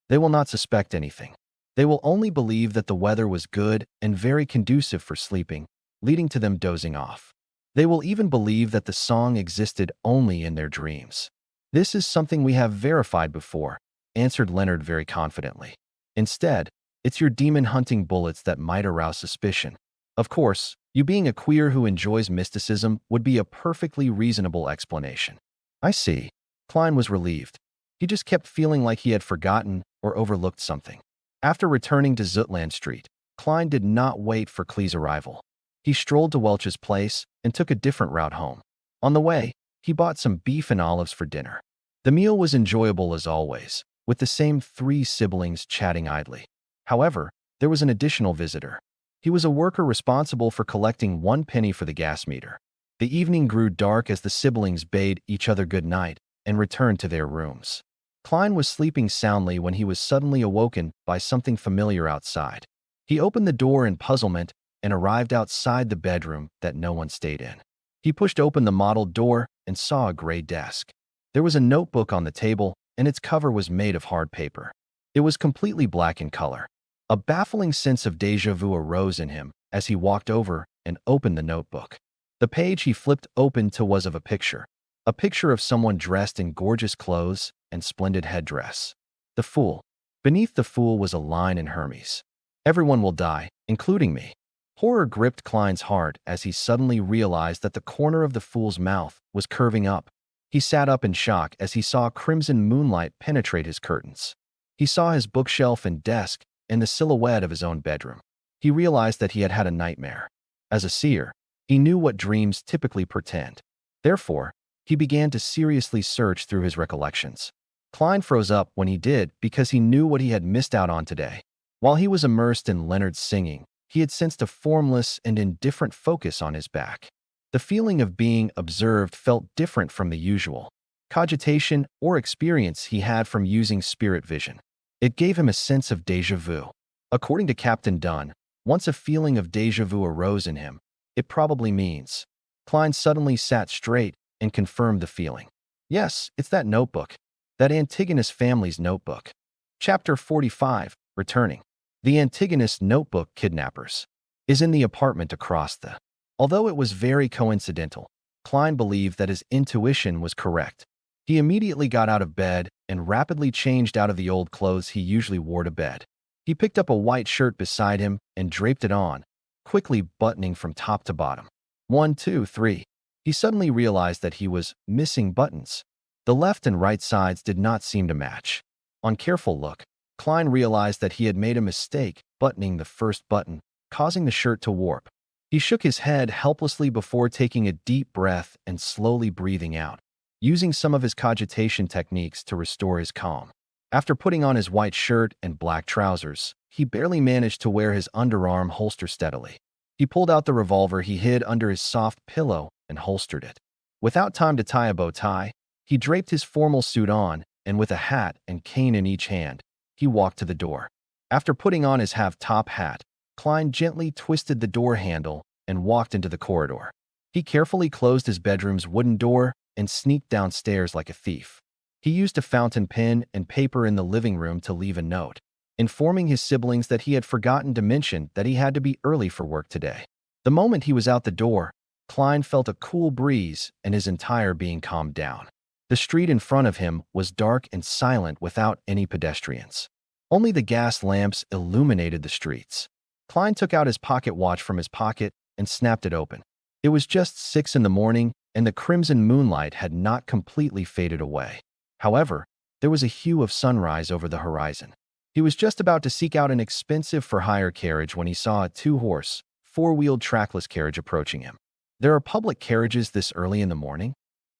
S1: They will not suspect anything. They will only believe that the weather was good and very conducive for sleeping, leading to them dozing off. They will even believe that the song existed only in their dreams." "This is something we have verified before," answered Leonard very confidently. "Instead, it's your demon-hunting bullets that might arouse suspicion. Of course, you being a queer who enjoys mysticism would be a perfectly reasonable explanation." "I see." Klein was relieved. He just kept feeling like he had forgotten or overlooked something. After returning to Zutland Street, Klein did not wait for Klee's arrival. He strolled to Welch's place and took a different route home. On the way, he bought some beef and olives for dinner. The meal was enjoyable as always, with the same three siblings chatting idly. However, there was an additional visitor. He was a worker responsible for collecting 1 penny for the gas meter. The evening grew dark as the siblings bade each other good night and returned to their rooms. Klein was sleeping soundly when he was suddenly awoken by something familiar outside. He opened the door in puzzlement and arrived outside the bedroom that no one stayed in. He pushed open the mottled door and saw a gray desk. There was a notebook on the table, and its cover was made of hard paper. It was completely black in color. A baffling sense of déjà vu arose in him as he walked over and opened the notebook. The page he flipped open to was of a picture of someone dressed in gorgeous clothes and splendid headdress. The Fool. Beneath the Fool was a line in Hermes. "Everyone will die, including me." Horror gripped Klein's heart as he suddenly realized that the corner of the Fool's mouth was curving up. He sat up in shock as he saw crimson moonlight penetrate his curtains. He saw his bookshelf and desk and the silhouette of his own bedroom. He realized that he had had a nightmare. As a seer, he knew what dreams typically portend. Therefore, he began to seriously search through his recollections. Klein froze up when he did because he knew what he had missed out on today. While he was immersed in Leonard's singing, he had sensed a formless and indifferent focus on his back. The feeling of being observed felt different from the usual cogitation or experience he had from using spirit vision. It gave him a sense of déjà vu. According to Captain Dunn, once a feeling of déjà vu arose in him, it probably means. Klein suddenly sat straight and confirmed the feeling. "Yes, it's that notebook. That Antigonus family's notebook." Chapter 45, Returning. The Antigonus notebook kidnappers is in the apartment across the. Although it was very coincidental, Klein believed that his intuition was correct. He immediately got out of bed and rapidly changed out of the old clothes he usually wore to bed. He picked up a white shirt beside him and draped it on, quickly buttoning from top to bottom. 1, 2, 3. He suddenly realized that he was missing buttons. The left and right sides did not seem to match. On careful look, Klein realized that he had made a mistake buttoning the first button, causing the shirt to warp. He shook his head helplessly before taking a deep breath and slowly breathing out, using some of his cogitation techniques to restore his calm. After putting on his white shirt and black trousers, he barely managed to wear his underarm holster steadily. He pulled out the revolver he hid under his soft pillow and holstered it. Without time to tie a bow tie, he draped his formal suit on, and with a hat and cane in each hand, he walked to the door. After putting on his half-top hat, Klein gently twisted the door handle and walked into the corridor. He carefully closed his bedroom's wooden door and sneaked downstairs like a thief. He used a fountain pen and paper in the living room to leave a note, informing his siblings that he had forgotten to mention that he had to be early for work today. The moment he was out the door, Klein felt a cool breeze and his entire being calmed down. The street in front of him was dark and silent without any pedestrians. Only the gas lamps illuminated the streets. Klein took out his pocket watch from his pocket and snapped it open. It was just 6 in the morning, and the crimson moonlight had not completely faded away. However, there was a hue of sunrise over the horizon. He was just about to seek out an expensive for-hire carriage when he saw a 2-horse, four-wheeled trackless carriage approaching him. There are public carriages this early in the morning?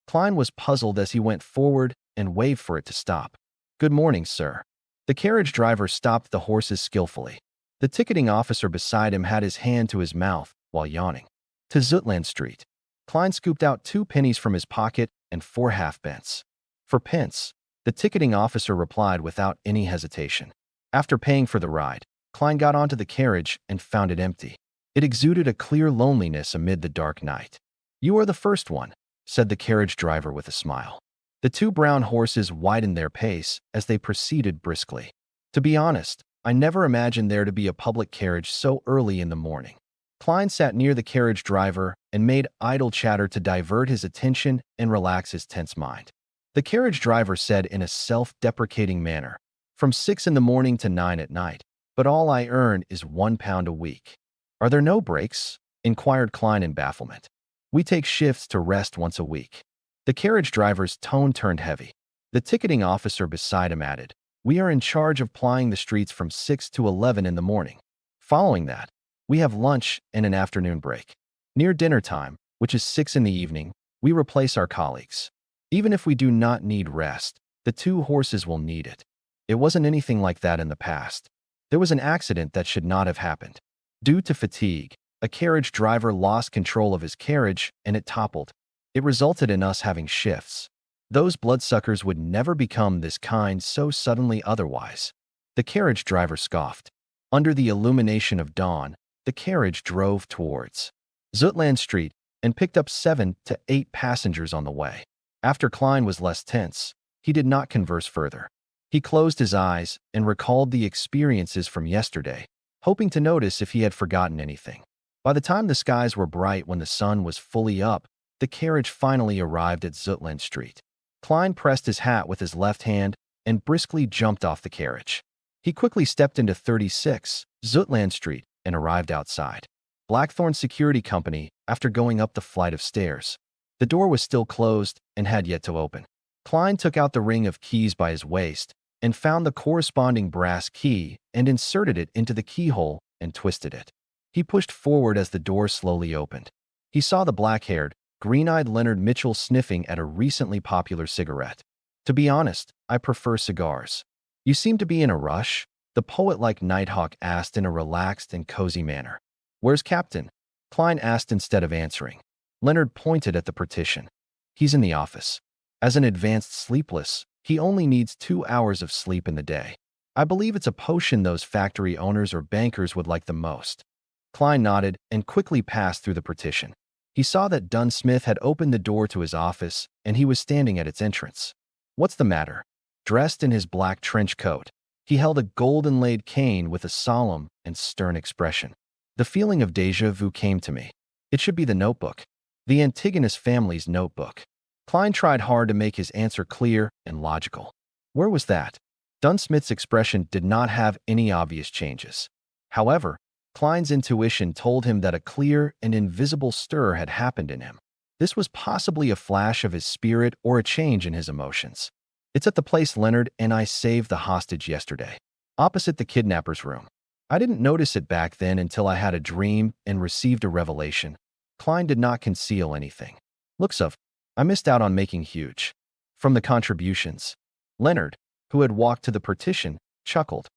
S1: Klein was puzzled as he went forward and waved for it to stop. Good morning, sir. The carriage driver stopped the horses skillfully. The ticketing officer beside him had his hand to his mouth while yawning. To Zutland Street. Klein scooped out 2 pennies from his pocket and 4 halfpence. For pence, the ticketing officer replied without any hesitation. After paying for the ride, Klein got onto the carriage and found it empty. It exuded a clear loneliness amid the dark night. You are the first one, said the carriage driver with a smile. The 2 brown horses widened their pace as they proceeded briskly. To be honest, I never imagined there to be a public carriage so early in the morning. Klein sat near the carriage driver and made idle chatter to divert his attention and relax his tense mind. The carriage driver said in a self-deprecating manner, from 6 in the morning to 9 at night, but all I earn is £1 a week. Are there no breaks? Inquired Klein in bafflement. We take shifts to rest once a week. The carriage driver's tone turned heavy. The ticketing officer beside him added, we are in charge of plying the streets from 6 to 11 in the morning. Following that, we have lunch and an afternoon break. Near dinner time, which is 6 in the evening, we replace our colleagues. Even if we do not need rest, the 2 horses will need it. It wasn't anything like that in the past. There was an accident that should not have happened. Due to fatigue, a carriage driver lost control of his carriage and it toppled. It resulted in us having shifts. Those bloodsuckers would never become this kind so suddenly otherwise. The carriage driver scoffed. Under the illumination of dawn, the carriage drove towards Zutland Street and picked up 7 to 8 passengers on the way. After Klein was less tense, he did not converse further. He closed his eyes and recalled the experiences from yesterday, hoping to notice if he had forgotten anything. By the time the skies were bright when the sun was fully up, the carriage finally arrived at Zutland Street. Klein pressed his hat with his left hand and briskly jumped off the carriage. He quickly stepped into 36 Zutland Street and arrived outside Blackthorn Security Company after going up the flight of stairs. The door was still closed and had yet to open. Klein took out the ring of keys by his waist and found the corresponding brass key and inserted it into the keyhole and twisted it. He pushed forward as the door slowly opened. He saw the black-haired, green-eyed Leonard Mitchell sniffing at a recently popular cigarette. To be honest, I prefer cigars. You seem to be in a rush, the poet-like Nighthawk asked in a relaxed and cozy manner. Where's Captain? Klein asked instead of answering. Leonard pointed at the partition. He's in the office. As an advanced sleepless, he only needs 2 hours of sleep in the day. I believe it's a potion those factory owners or bankers would like the most. Klein nodded and quickly passed through the partition. He saw that Dunsmith had opened the door to his office and he was standing at its entrance. What's the matter? Dressed in his black trench coat, he held a gold-inlaid cane with a solemn and stern expression. The feeling of déjà vu came to me. It should be the notebook. The Antigonus family's notebook. Klein tried hard to make his answer clear and logical. Where was that? Dunsmith's expression did not have any obvious changes. However, Klein's intuition told him that a clear and invisible stir had happened in him. This was possibly a flash of his spirit or a change in his emotions. It's at the place Leonard and I saved the hostage yesterday, opposite the kidnapper's room. I didn't notice it back then until I had a dream and received a revelation. Klein did not conceal anything. Looks of, I missed out on making huge. From the contributions. Leonard, who had walked to the partition, chuckled.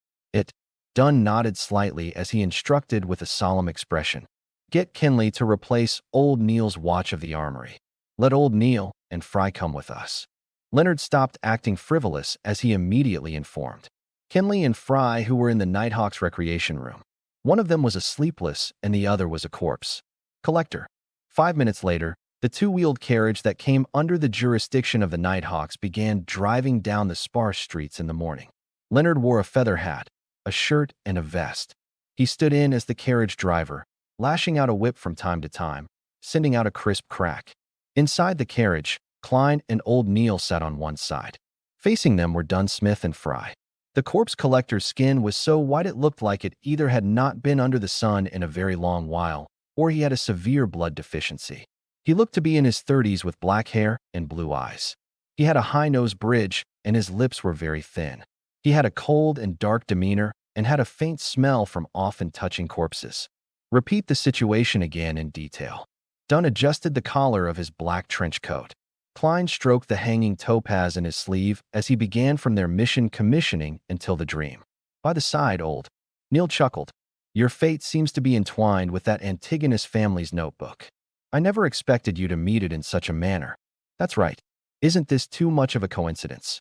S1: Dunn nodded slightly as he instructed with a solemn expression. Get Kinley to replace old Neil's watch of the armory. Let old Neil and Fry come with us. Leonard stopped acting frivolous as he immediately informed. Kinley and Fry, who were in the Nighthawk's recreation room. One of them was a sleepless and the other was a corpse collector. 5 minutes later, the 2-wheeled carriage that came under the jurisdiction of the Nighthawks began driving down the sparse streets in the morning. Leonard wore a feather hat, a shirt, and a vest. He stood in as the carriage driver, lashing out a whip from time to time, sending out a crisp crack. Inside the carriage, Klein and old Neil sat on one side. Facing them were Dunsmith and Fry. The corpse collector's skin was so white it looked like it either had not been under the sun in a very long while, or he had a severe blood deficiency. He looked to be in his 30s with black hair and blue eyes. He had a high nose bridge, and his lips were very thin. He had a cold and dark demeanor and had a faint smell from often touching corpses. Repeat the situation again in detail. Dunn adjusted the collar of his black trench coat. Klein stroked the hanging topaz in his sleeve as he began from their mission commissioning until the dream. By the side, old Neil chuckled. Your fate seems to be entwined with that Antigonus family's notebook. I never expected you to meet it in such a manner. That's right. Isn't this too much of a coincidence?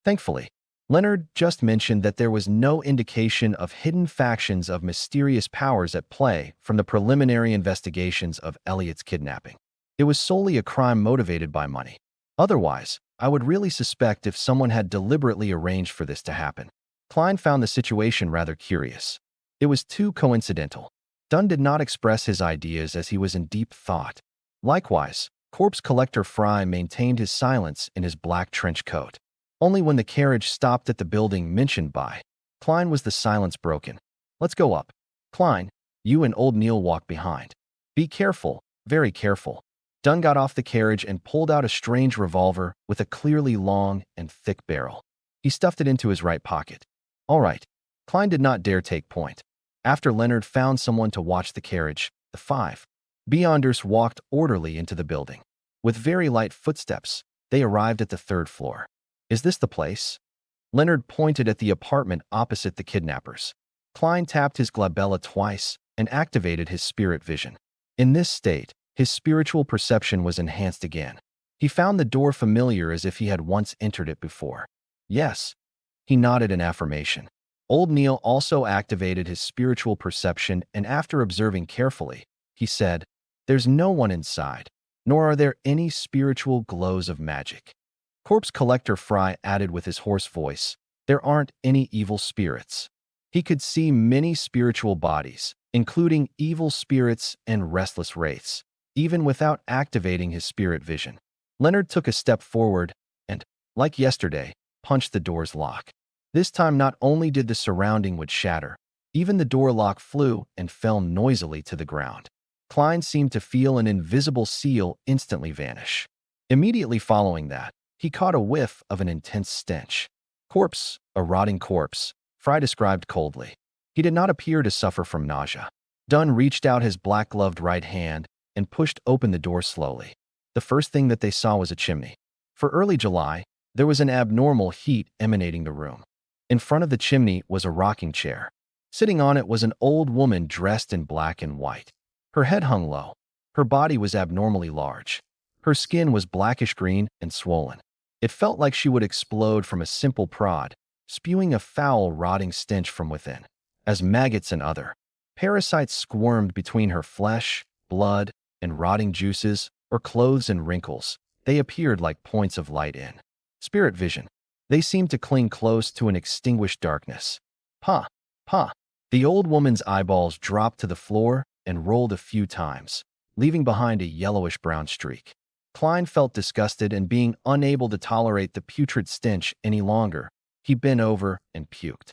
S1: Thankfully, Leonard just mentioned that there was no indication of hidden factions of mysterious powers at play from the preliminary investigations of Elliot's kidnapping. It was solely a crime motivated by money. Otherwise, I would really suspect if someone had deliberately arranged for this to happen. Klein found the situation rather curious. It was too coincidental. Dunn did not express his ideas as he was in deep thought. Likewise, corpse collector Fry maintained his silence in his black trench coat. Only when the carriage stopped at the building mentioned by Klein was the silence broken. Let's go up. Klein, you and old Neil walk behind. Be careful, very careful. Dunn got off the carriage and pulled out a strange revolver with a clearly long and thick barrel. He stuffed it into his right pocket. All right. Klein did not dare take point. After Leonard found someone to watch the carriage, the five Beyonders walked orderly into the building. With very light footsteps, they arrived at the third floor. Is this the place? Leonard pointed at the apartment opposite the kidnappers. Klein tapped his glabella twice and activated his spirit vision. In this state, his spiritual perception was enhanced again. He found the door familiar as if he had once entered it before. Yes. He nodded in affirmation. Old Neil also activated his spiritual perception, and after observing carefully, he said, "There's no one inside, nor are there any spiritual glows of magic." Corpse Collector Fry added with his hoarse voice, "There aren't any evil spirits." He could see many spiritual bodies, including evil spirits and restless wraiths, even without activating his spirit vision. Leonard took a step forward and, like yesterday, punched the door's lock. This time not only did the surrounding wood shatter, even the door lock flew and fell noisily to the ground. Klein seemed to feel an invisible seal instantly vanish. Immediately following that, he caught a whiff of an intense stench. Corpse, a rotting corpse, Fry described coldly. He did not appear to suffer from nausea. Dunn reached out his black-gloved right hand and pushed open the door slowly. The first thing that they saw was a chimney. For early July, there was an abnormal heat emanating the room. In front of the chimney was a rocking chair. Sitting on it was an old woman dressed in black and white. Her head hung low. Her body was abnormally large. Her skin was blackish green and swollen. It felt like she would explode from a simple prod, spewing a foul, rotting stench from within. As maggots and other parasites squirmed between her flesh, blood, and rotting juices, or clothes and wrinkles, they appeared like points of light in spirit vision. They seemed to cling close to an extinguished darkness. Pa! Pa! The old woman's eyeballs dropped to the floor and rolled a few times, leaving behind a yellowish-brown streak. Klein felt disgusted, and being unable to tolerate the putrid stench any longer, he bent over and puked.